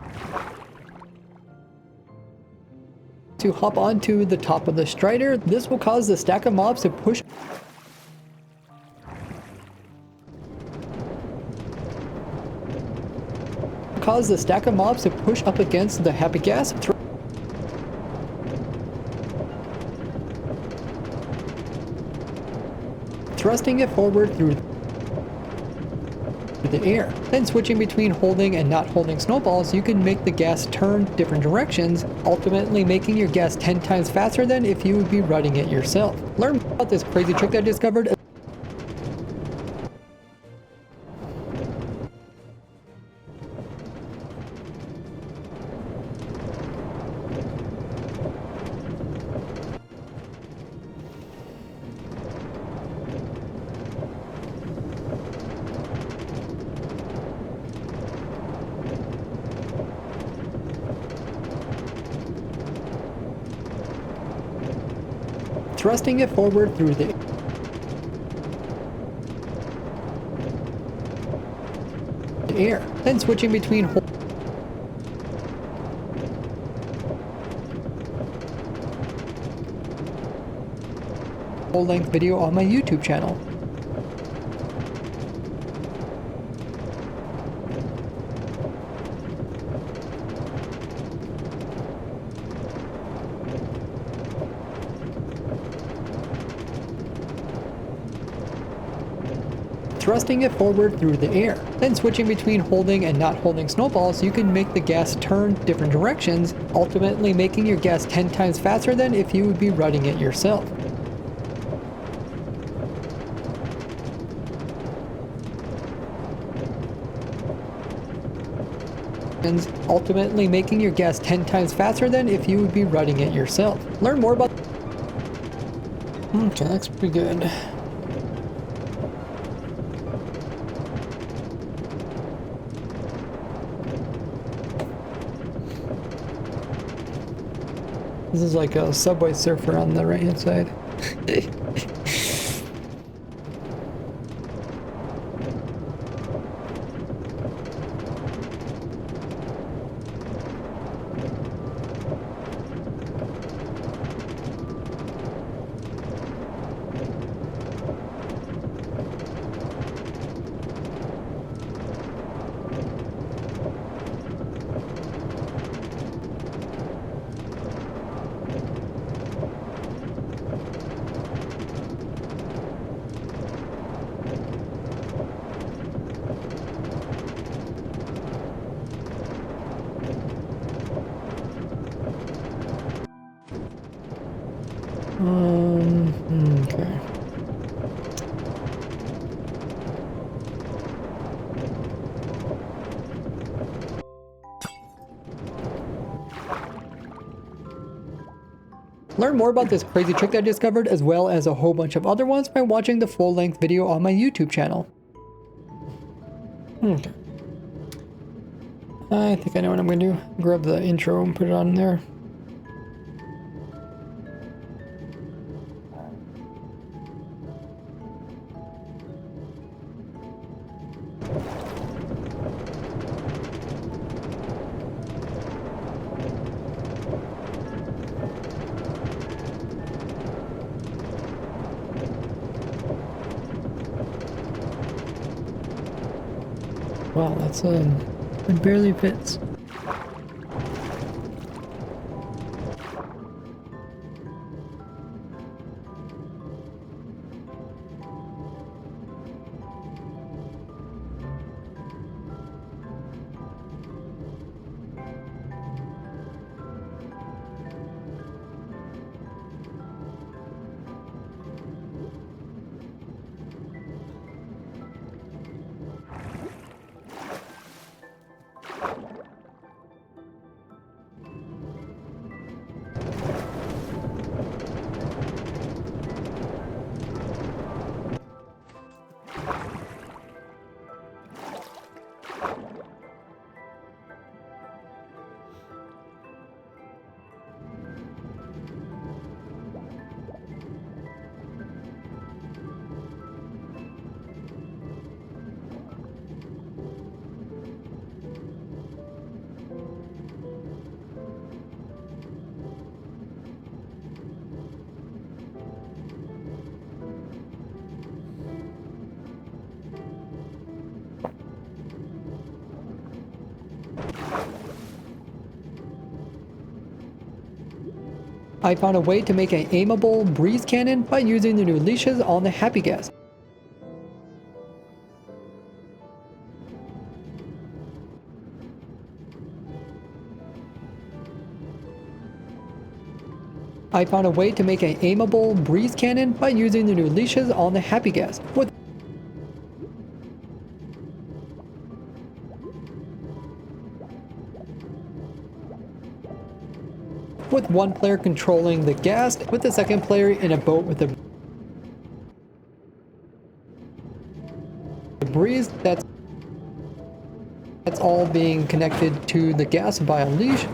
to hop onto the top of the strider, this will cause the stack of mobs to push up against the Happy Gas, thrusting it forward through the air. Then switching between holding and not holding snowballs, you can make the gas turn different directions, ultimately making your gas 10 times faster than if you would be running it yourself. Learn about this crazy trick I discovered. Thrusting it forward through the air, then switching between full-length video on my YouTube channel. Thrusting it forward through the air, then switching between holding and not holding snowballs, you can make the gas turn different directions, ultimately making your gas 10 times faster than if you would be running it yourself. Ultimately making your gas 10 times faster than if you would be running it yourself. Learn more about... Okay, that's pretty good. This is like a Subway Surfer on the right hand side. Okay. Learn more about this crazy trick I discovered, as well as a whole bunch of other ones, by watching the full-length video on my YouTube channel. Okay. I think I know what I'm going to do. Grab the intro and put it on there. Wow, that's it barely fits. I found a way to make an aimable breeze cannon by using the new leashes on the Happy Ghast. I found a way to make an aimable breeze cannon by using the new leashes on the Happy Ghast. With one player controlling the ghast, with the second player in a boat with a breeze that's all being connected to the ghast by a leash.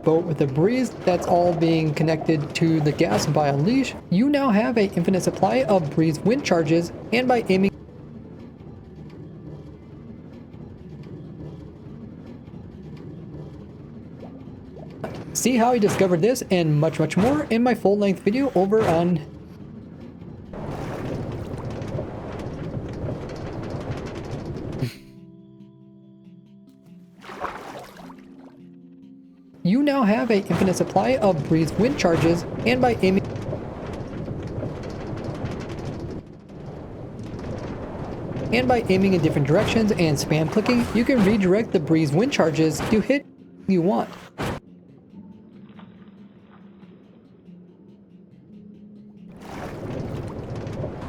Boat with a breeze that's all being connected to the ghast by a leash. You now have an infinite supply of breeze wind charges, and by aiming see how I discovered this and much more in my full-length video over on You now have an infinite supply of breeze wind charges, and by aiming in different directions and spam clicking, you can redirect the breeze wind charges to hit you want.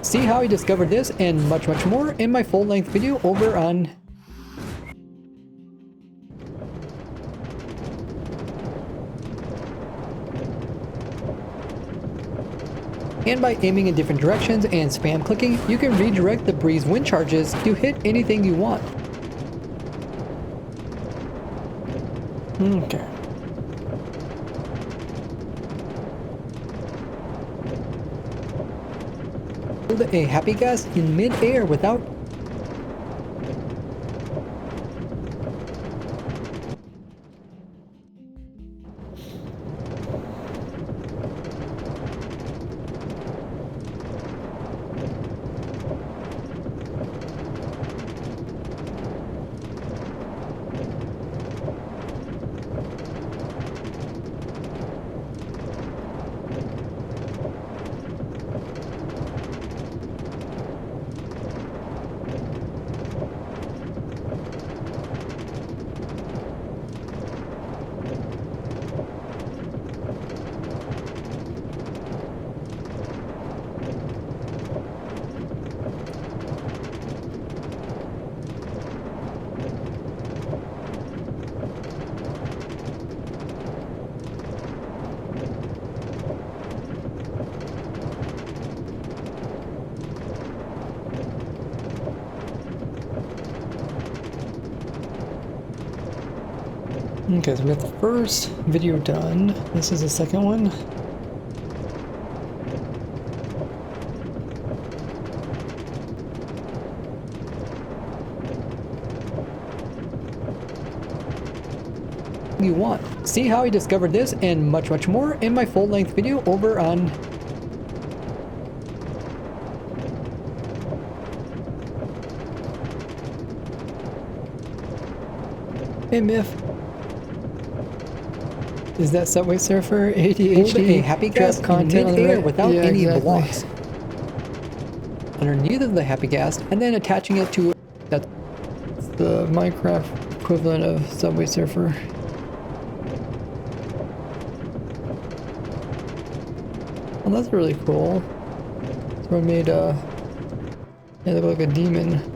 See how I discovered this and much more in my full-length video over on and by aiming in different directions and spam clicking, you can redirect the breeze wind charges to hit anything you want. Okay. Build a Happy Ghast in mid-air without Okay, so we got the first video done. This is the second one. You want. See how I discovered this and much, much more in my full-length video over on Hey Miff. Is that Subway Surfer ADHD? A happy ghast content in mid-air without any blocks underneath of the happy ghast, and then attaching it to that's the Minecraft equivalent of Subway Surfer. Well, that's really cool. So I made it look like a demon.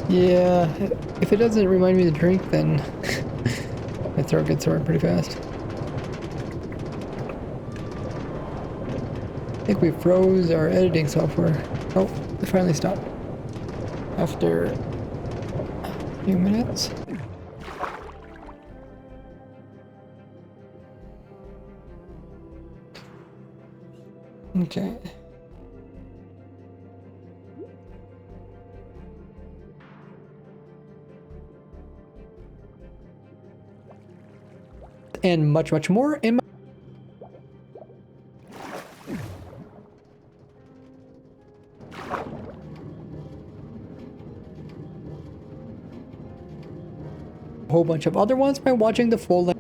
Yeah, if it doesn't remind me to drink, then my throat gets sore pretty fast. I think we froze our editing software. Oh, it finally stopped. After a few minutes. Okay. And much, much more in my whole bunch of other ones by watching the full length.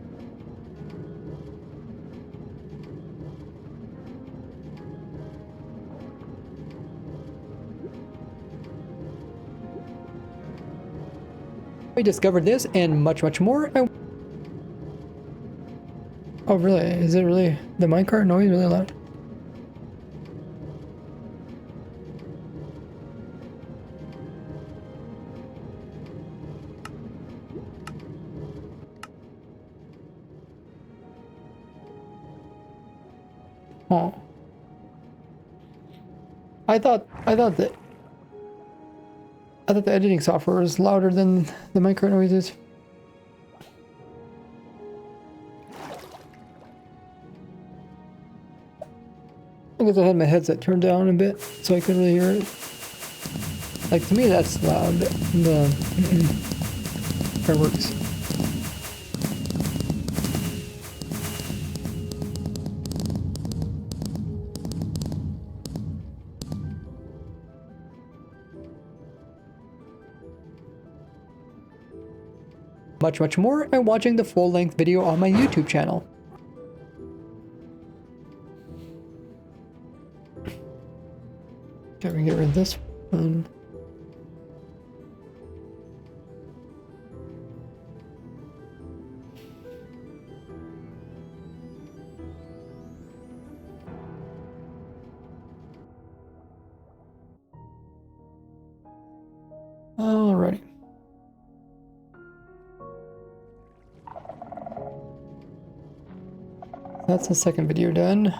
I discovered this and much, much more. Oh really? Is it really the minecart noise really loud? Oh. I thought the editing software was louder than the minecart noises. I guess I had my headset turned down a bit so I couldn't really hear it. Like, to me that's loud. The fireworks. Much, much more by watching the full-length video on my YouTube channel. Can we get rid of this one? Alrighty. That's the second video done.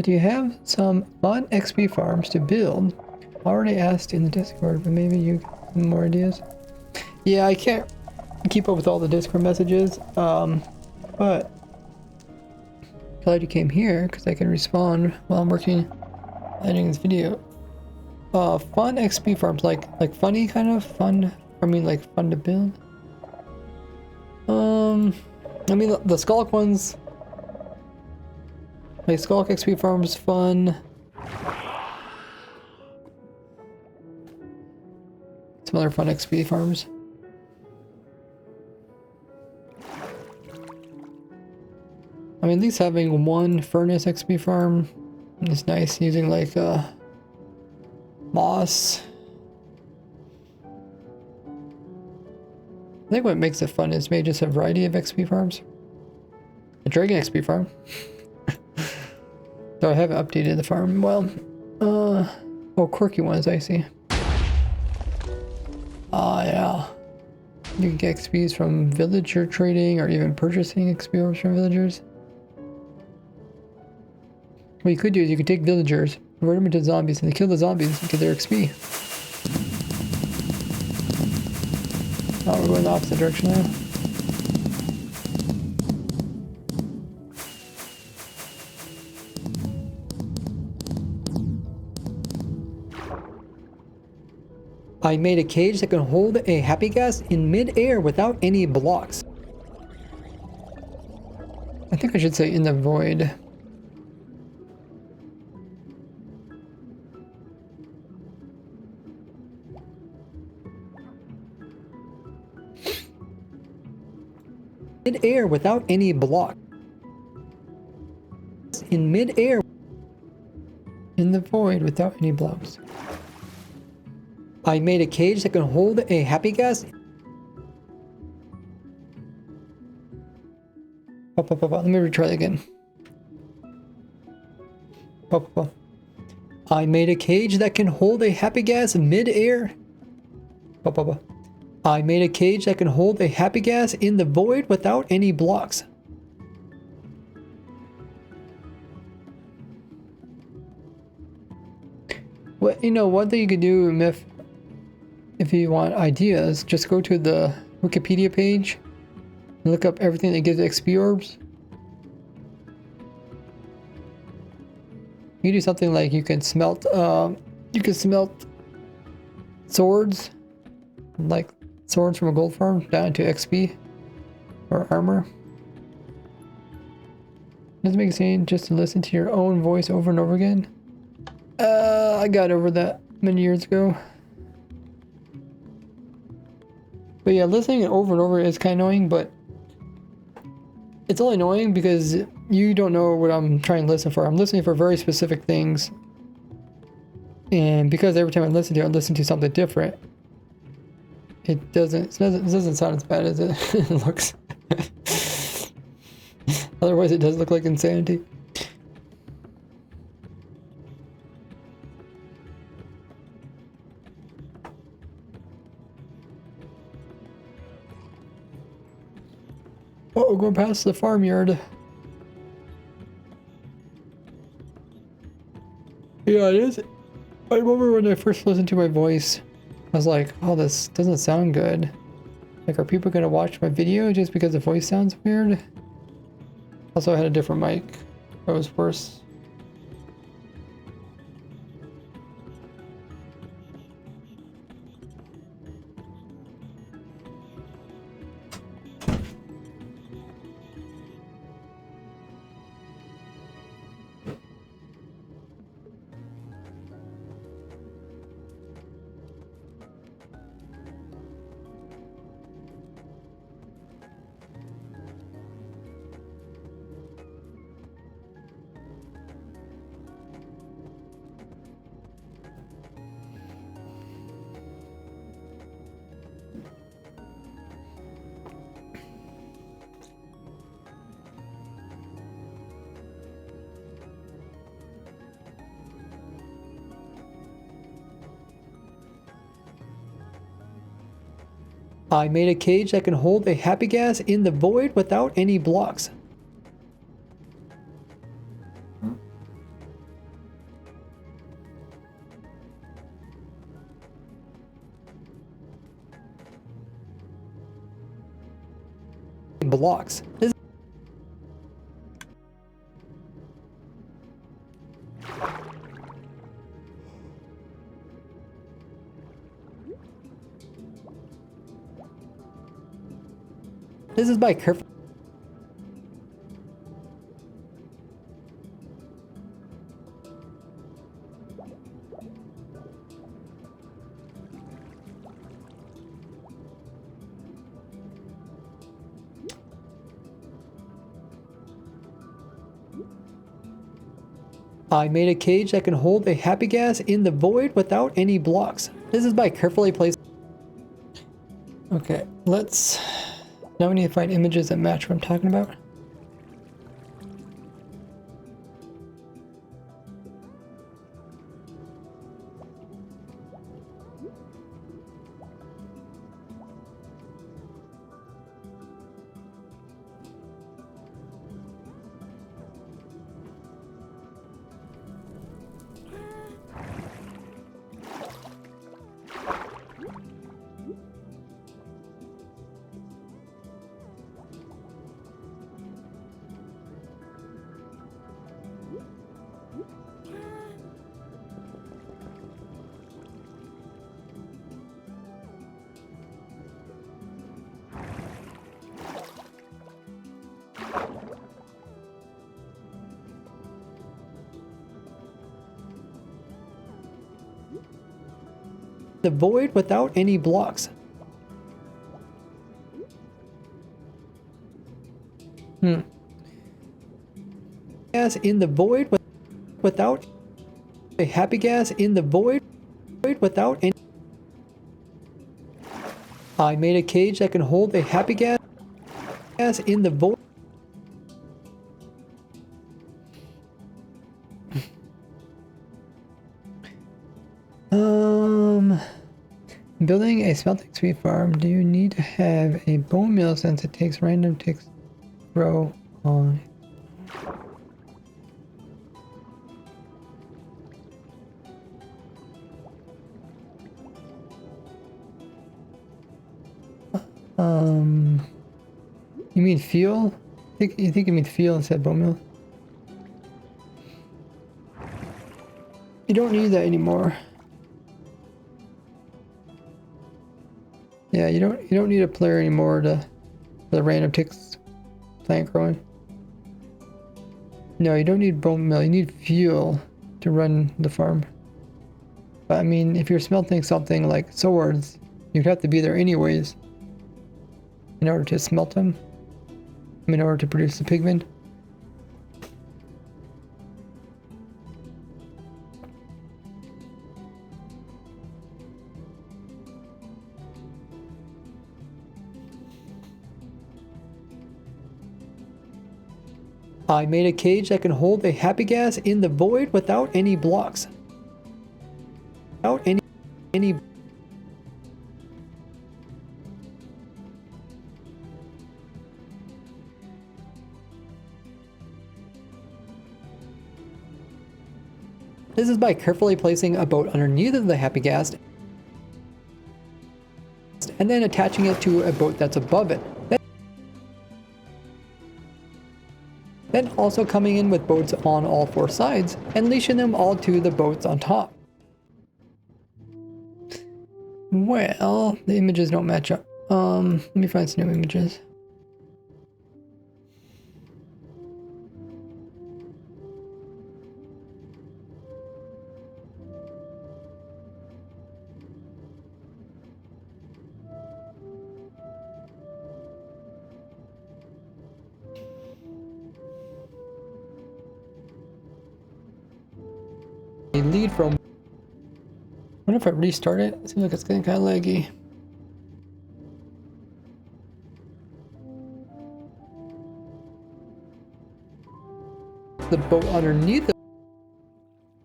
Do you have some fun XP farms to build? Already asked in the Discord, but maybe you get some more ideas. Yeah, I can't keep up with all the Discord messages, but glad you came here because I can respond while I'm working editing this video. Fun XP farms, like funny kind of fun. I mean, like fun to build. I mean the Skulk ones. Like Skulk XP farms fun. Some other fun XP farms. I mean, at least having one furnace XP farm is nice, using like moss. I think what makes it fun is maybe just a variety of XP farms. A dragon XP farm. So I haven't updated the farm. Well, oh, quirky ones, I see. Ah, yeah. You can get XPs from villager trading or even purchasing XP orbs from villagers. What you could do is you could take villagers, convert them into zombies, and they kill the zombies and get their XP. Oh, we're going the opposite direction now. I made a cage that can hold a happy gas in mid-air without any blocks. I think I should say in the void. Mid-air without any block. In mid-air. In the void without any blocks. I made a cage that can hold a happy gas. Let me retry that again. I made a cage that can hold a happy gas mid-air. I made a cage that can hold a happy gas in the void without any blocks. Well, you know, one thing you could do, if you want ideas, just go to the Wikipedia page and look up everything that gives XP orbs. You do something like you can smelt swords, like swords from a gold farm down to XP or armor. Doesn't make sense just to listen to your own voice over and over again. I got over that many years ago. But yeah, listening it over and over is kind of annoying, but it's only annoying because you don't know what I'm trying to listen for. I'm listening for very specific things. And because every time I listen to something different, it doesn't sound as bad as it looks. Otherwise it does look like insanity. Oh, going past the farmyard. Yeah, it is. I remember when I first listened to my voice, I was like, oh, this doesn't sound good. Like, are people gonna watch my video just because the voice sounds weird? Also, I had a different mic. That was worse. I made a cage that can hold a happy gas in the void without any blocks. Blocks. This is by careful. I made a cage that can hold a happy gas in the void without any blocks. This is by carefully placed. Okay, let's. Now we need to find images that match what I'm talking about. The void without any blocks. Gas in the void without a happy gas in the void without any. I made a cage that can hold a happy gas in the void. Building a smelting sweet farm, do you need to have a bone meal since it takes random ticks grow on? You mean fuel? You think you mean fuel instead of bone meal? You don't need that anymore. Yeah, you don't need a player anymore to for the random ticks plant growing. No, you don't need bone meal. You need fuel to run the farm. But I mean, if you're smelting something like swords, you'd have to be there anyways in order to smelt them. In order to produce the pigment. I made a cage that can hold a happy gas in the void without any blocks. Without any. This is by carefully placing a boat underneath of the happy gas and then attaching it to a boat that's above it. Then also coming in with boats on all four sides and leashing them all to the boats on top. Well, the images don't match up. Let me find some new images. Lead from. I wonder if I restart it. It seems like it's getting kind of laggy. The boat underneath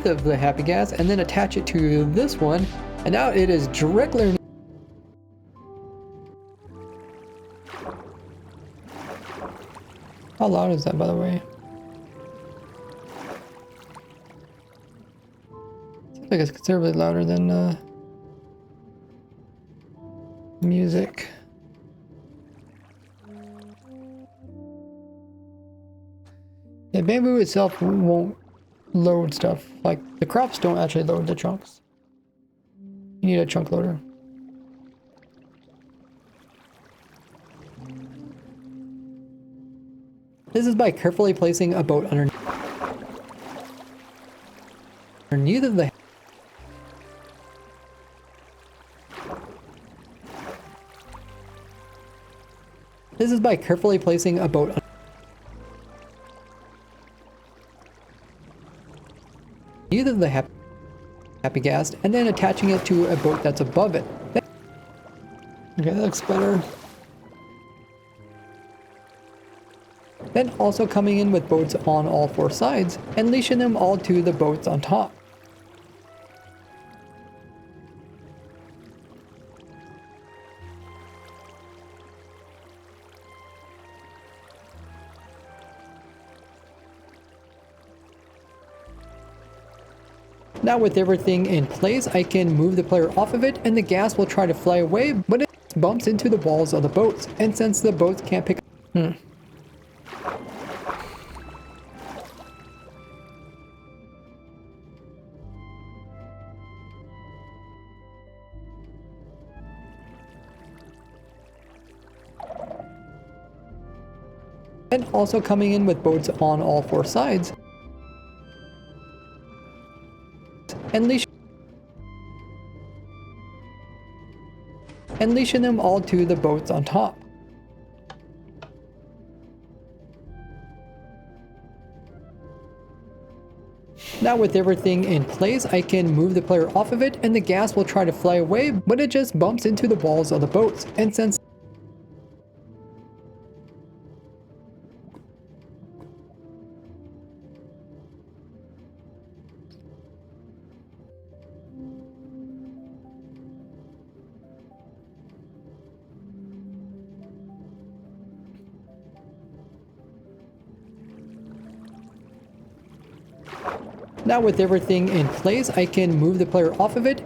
of the happy gas and then attach it to this one, and now it is directly. How loud is that, by the way? I think it's considerably louder than music. Yeah, bamboo itself won't load stuff. Like, the crops don't actually load the chunks. You need a chunk loader. This is by carefully placing a boat underneath of the. This is by carefully placing a boat underneath of the happy gas and then attaching it to a boat that's above it. Okay, that looks better. Then also coming in with boats on all four sides and leashing them all to the boats on top. Now with everything in place, I can move the player off of it and the gas will try to fly away, but it bumps into the walls of the boats. And since the boats can't pick up... And also coming in with boats on all four sides. And leash. and leashing them all to the boats on top. Now with everything in place, I can move the player off of it and the ghast will try to fly away, but it just bumps into the walls of the boats. And since Now with everything in place, I can move the player off of it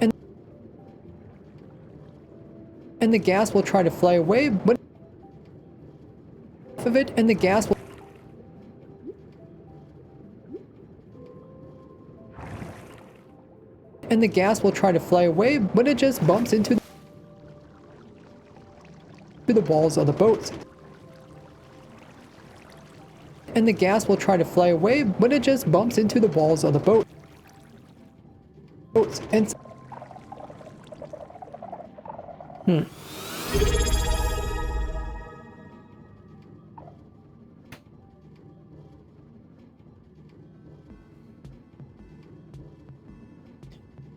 and the ghast will try to fly away, but off of it and the ghast will try to fly away, but it just bumps into the walls of the boats. And the ghast will try to fly away, but it just bumps into the walls of the boats. And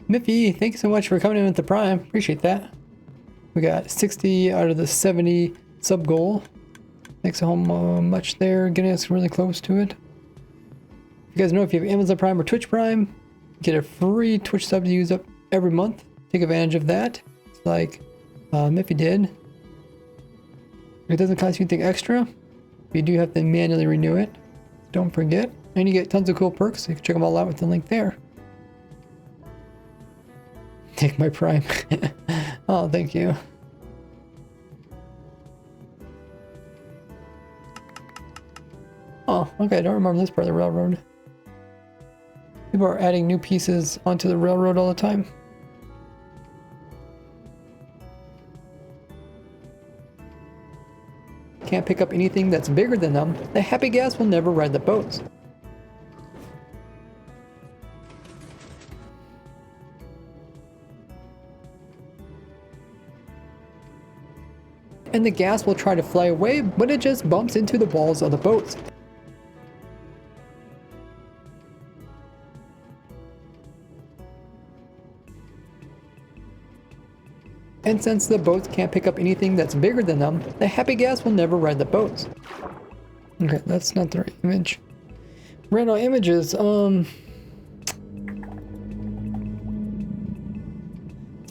Miffy, thank you so much for coming in with the Prime. Appreciate that. We got 60 out of the 70 sub goal. Thanks so much there, getting us really close to it. You guys know if you have Amazon Prime or Twitch Prime, get a free Twitch sub to use up every month. Take advantage of that. It's like Miffy did. It doesn't cost you anything extra. You do have to manually renew it. Don't forget. And you get tons of cool perks. So you can check them all out with the link there. Take my Prime. Oh, thank you. Oh, okay, I don't remember this part of the railroad. People are adding new pieces onto the railroad all the time. Can't pick up anything that's bigger than them. The happy ghast will never ride the boats. And the ghast will try to fly away, but it just bumps into the walls of the boats. And since the boats can't pick up anything that's bigger than them, the happy ghast will never ride the boats. Okay, that's not the right image. Random images, let's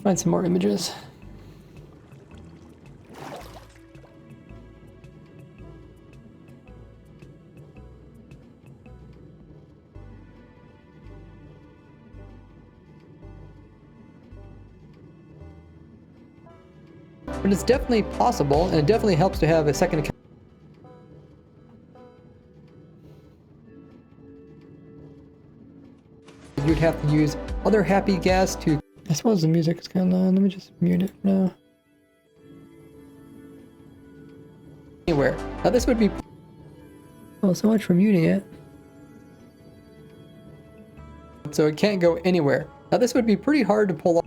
find some more images. But it's definitely possible, and it definitely helps to have a second account. You'd have to use other happy ghast to... I suppose the music is kind of loud. Let me just mute it now. Anywhere. Now this would be... Oh, so much for muting it. So it can't go anywhere. Now this would be pretty hard to pull off.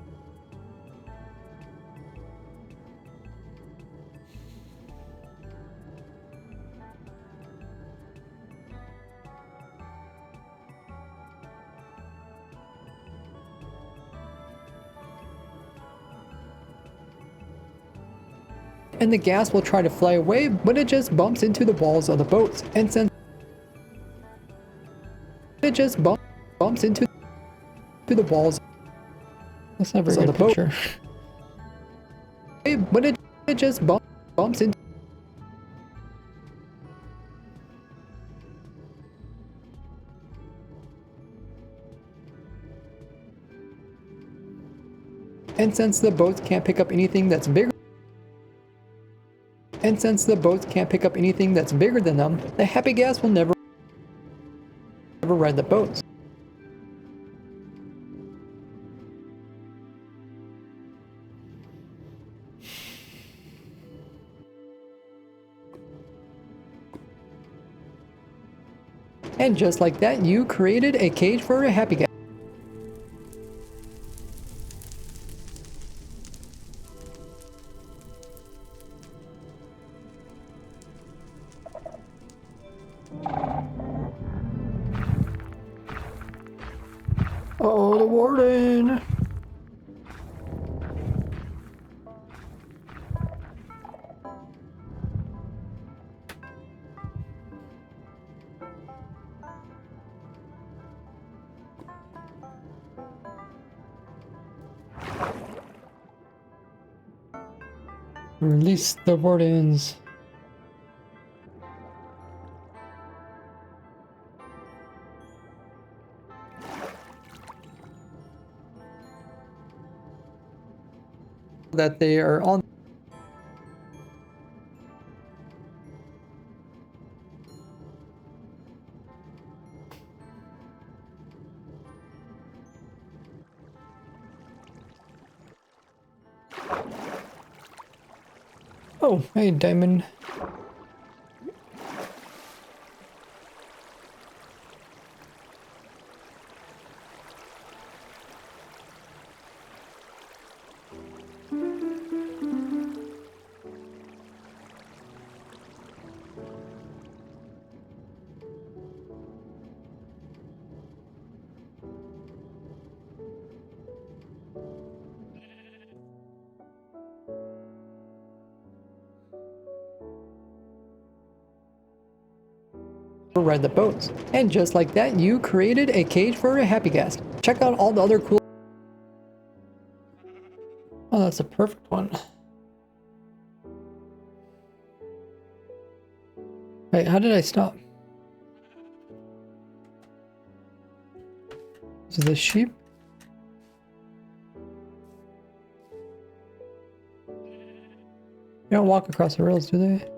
And the ghast will try to fly away, but it just bumps into the walls of the boats. And since it just bumps into the walls, that's not very good picture. But it just bumps into. And since the boats can't pick up anything that's bigger. And since the boats can't pick up anything that's bigger than them, the happy ghast will never ride the boats. And just like that, you created a cage for a happy ghast. Release the wardens. That they are on. Oh, hey, diamond. Ride the boats. And just like that, you created a cage for a happy ghast. Check out all the other cool. Oh, that's a perfect one. Wait, how did I stop? Is this sheep? They don't walk across the rails, do they?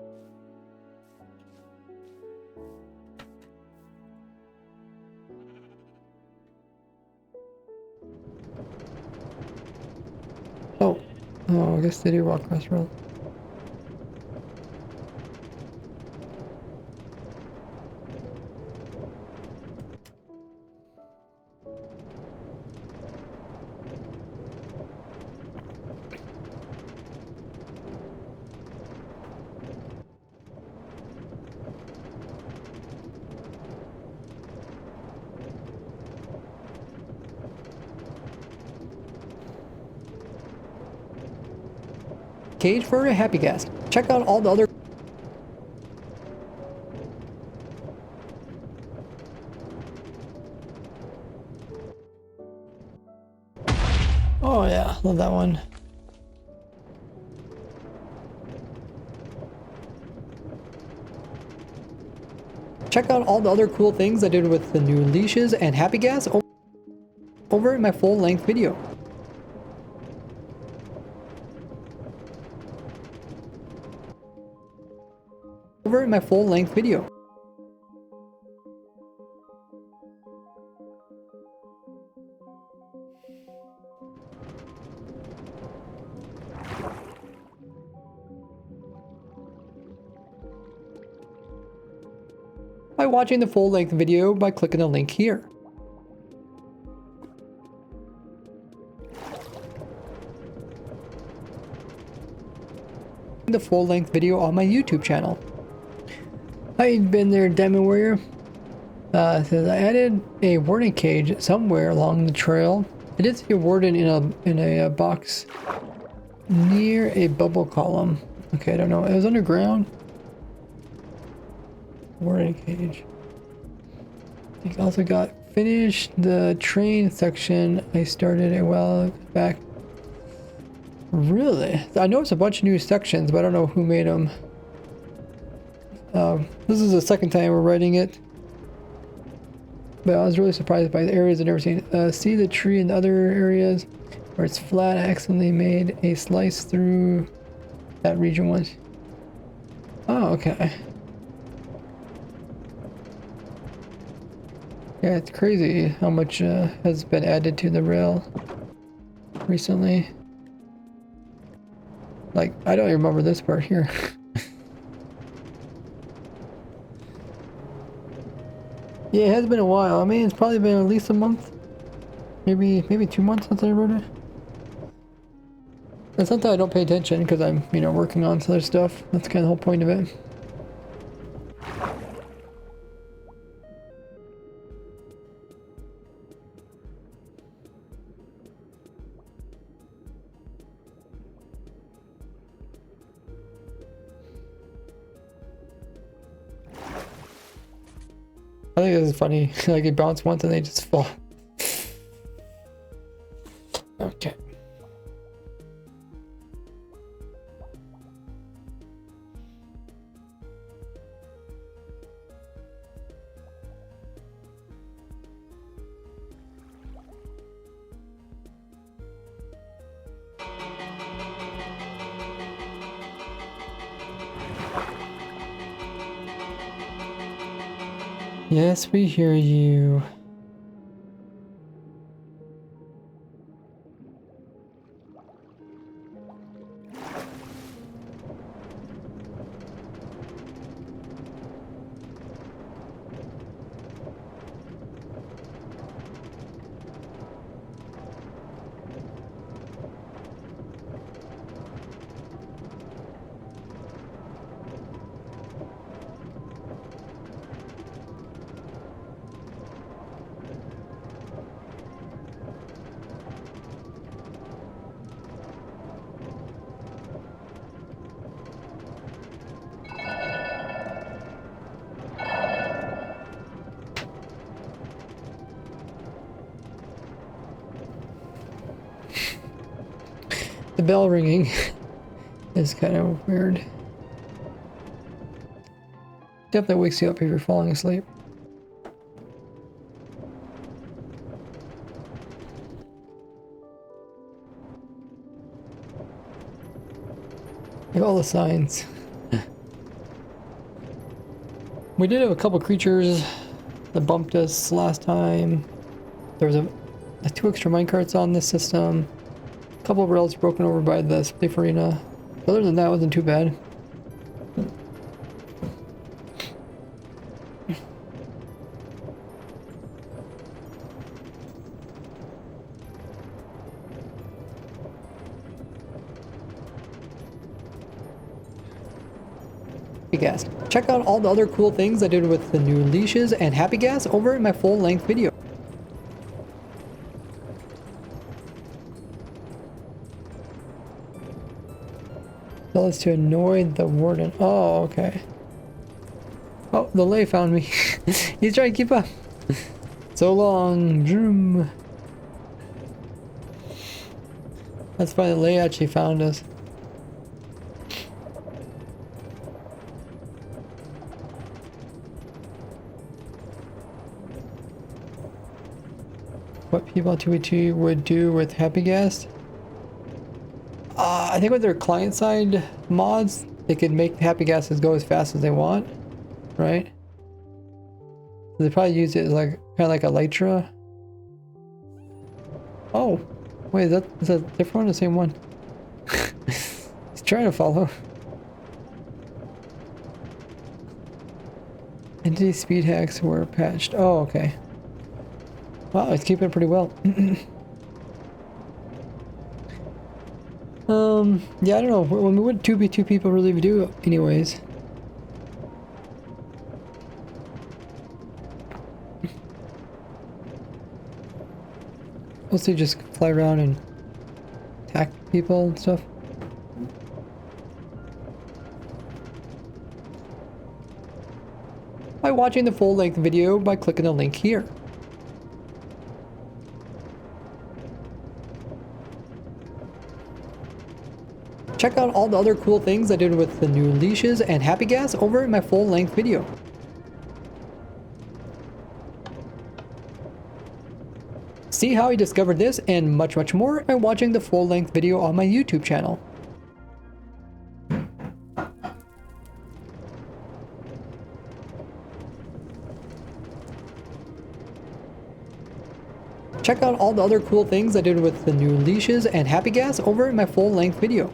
Oh, I guess they do walk across the rails. Cage for a happy ghast. Check out all the other. Oh yeah, love that one. Check out all the other cool things I did with the new leashes and happy ghast over in my full-length video. Over in my full-length video. By watching the full-length video by clicking the link here. The full-length video on my YouTube channel. How you been there, Diamond Warrior? Says I added a warden cage somewhere along the trail. I did see a warden in a box near a bubble column. Okay, I don't know. It was underground. Warden cage. I also got finished the train section I started a while back. Really? I know it's a bunch of new sections, but I don't know who made them. This is the second time we're writing it. But I was really surprised by the areas I've never seen. See the tree in the other areas where it's flat. I accidentally made a slice through that region once. Oh, okay. Yeah, it's crazy how much has been added to the rail recently. Like, I don't even remember this part here. Yeah, it has been a while. I mean, it's probably been at least a month. Maybe 2 months since I wrote it. And sometimes I don't pay attention because I'm, working on some other stuff. That's kind of the whole point of it. I think this is funny. Like, they bounce once and they just fall. Okay. Yes, we hear you. The bell ringing is kind of weird. Definitely wakes you up if you're falling asleep. Like all the signs. We did have a couple creatures that bumped us last time. There was a 2 extra minecarts on this system. A couple of rails broken over by the Spliff Arena. Other than that, it wasn't too bad. Ghast. Check out all the other cool things I did with the new leashes and Happy Ghast over in my full-length video. Tell us to annoy the warden. Oh, okay. Oh, the lay found me. He's trying to keep up. So long, Droom. That's why the lay actually found us. What people on 2v2 would do with Happy Ghast? I think with their client-side mods, they could make Happy Ghast go as fast as they want, right? So they probably use it as like kind of like a Lytra. Oh, wait, is that a different one or the same one? He's trying to follow. Entity speed hacks were patched. Oh, okay. Wow, it's keeping it pretty well. Yeah, I don't know. What 2v2 people really do, anyways? Mostly just fly around and attack people and stuff. By watching the full-length video by clicking the link here. Check out all the other cool things I did with the new leashes and Happy Ghast over in my full-length video. See how I discovered this and much, much more by watching the full-length video on my YouTube channel. Check out all the other cool things I did with the new leashes and Happy Ghast over in my full-length video.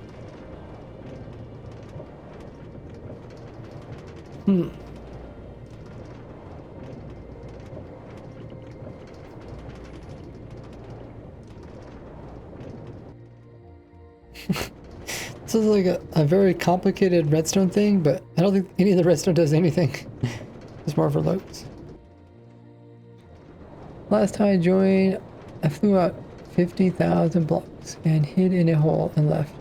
This is like a very complicated redstone thing, but I don't think any of the redstone does anything. It's more for looks. Last time I joined, I flew out 50,000 blocks and hid in a hole and left.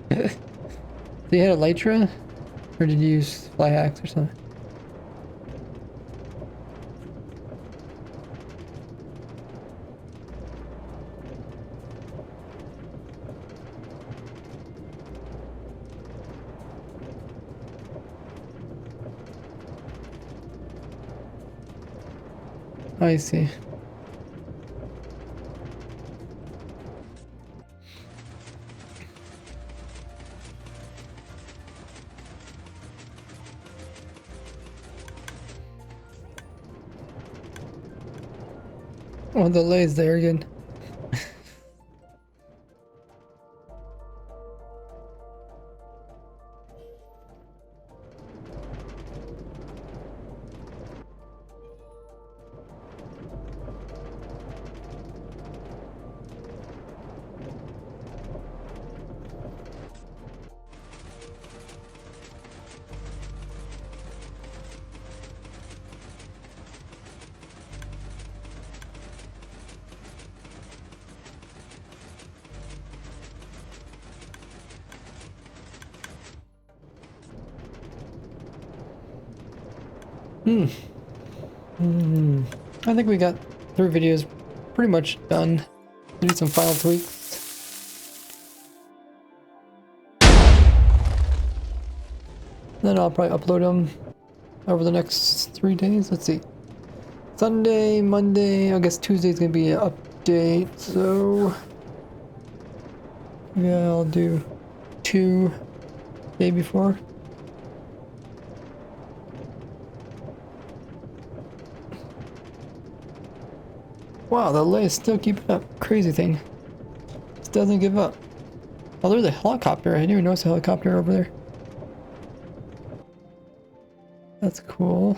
So you had a Lytra? Or did you use fly hacks or something? I see. Oh, the lay's there again. I think we got 3 videos pretty much done. Do some final tweaks. Then I'll probably upload them over the next 3 days. Let's see. Sunday, Monday, I guess Tuesday's gonna be an update, so yeah, I'll do 2 day before. Wow, the lay is still keeping up. Crazy thing. Just doesn't give up. Oh, there's a helicopter. I didn't even notice a helicopter over there. That's cool.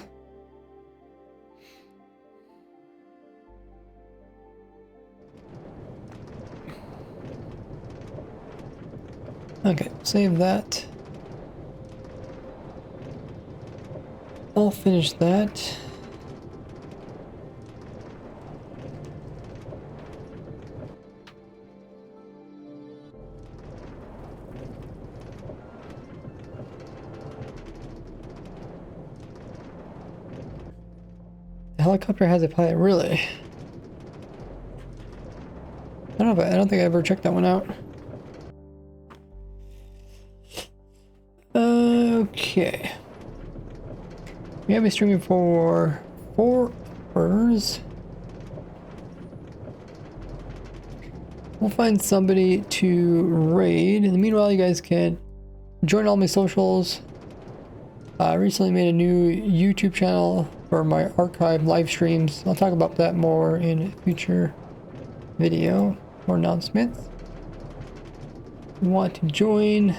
Okay, save that. I'll finish that. The helicopter has a pilot, really? I don't know, but I don't think I ever checked that one out. Okay. We have been streaming for 4 hours. We'll find somebody to raid. In the meanwhile, you guys can join all my socials. I recently made a new YouTube channel for my archive live streams. I'll talk about that more in a future video or announcements. If you want to join, you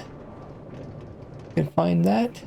can find that.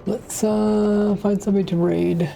Let's find somebody to raid.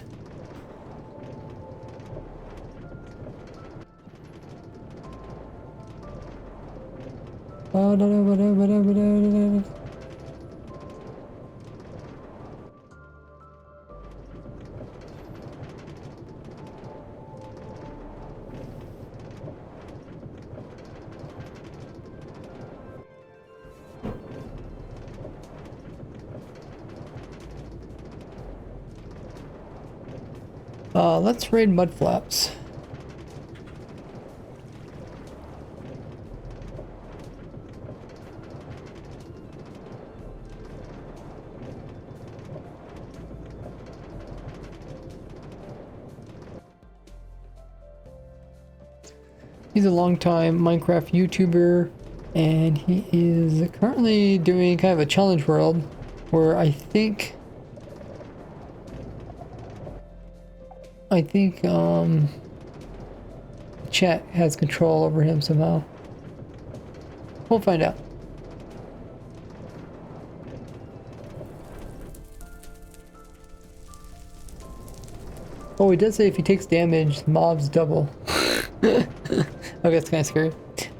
Let's raid Mudflaps. He's a longtime Minecraft YouTuber, and he is currently doing kind of a challenge world where I think chat has control over him somehow. We'll find out. Oh, he does say if he takes damage, mobs double. Okay, that's kind of scary.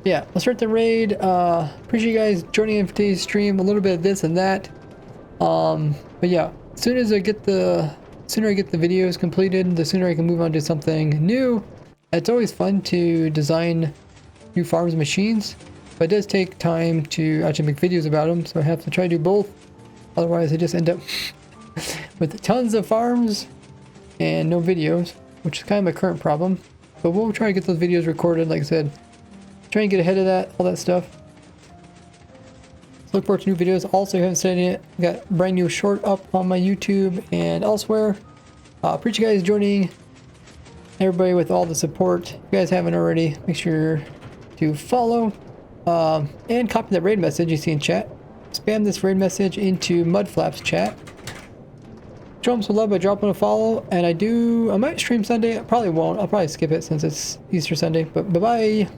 Yeah, let's start the raid. Appreciate you guys joining in for today's stream. A little bit of this and that. But yeah, as soon as I get the sooner I get the videos completed, the sooner I can move on to something new. It's always fun to design new farms and machines, but it does take time to actually make videos about them, so I have to try to do both. Otherwise, I just end up with tons of farms and no videos, which is kind of my current problem. but we'll try to get those videos recorded. Like I said, try and get ahead of that, all that stuff. So look forward to new videos. Also, if you haven't seen it, got brand new short up on my YouTube and elsewhere. Appreciate you guys joining, everybody, with all the support. If you guys haven't already, make sure to follow and copy that raid message you see in chat. Spam this raid message into Mudflap's chat. Show them some love by dropping a follow. And I might stream Sunday. I probably won't. I'll probably skip it since it's Easter Sunday. But bye-bye.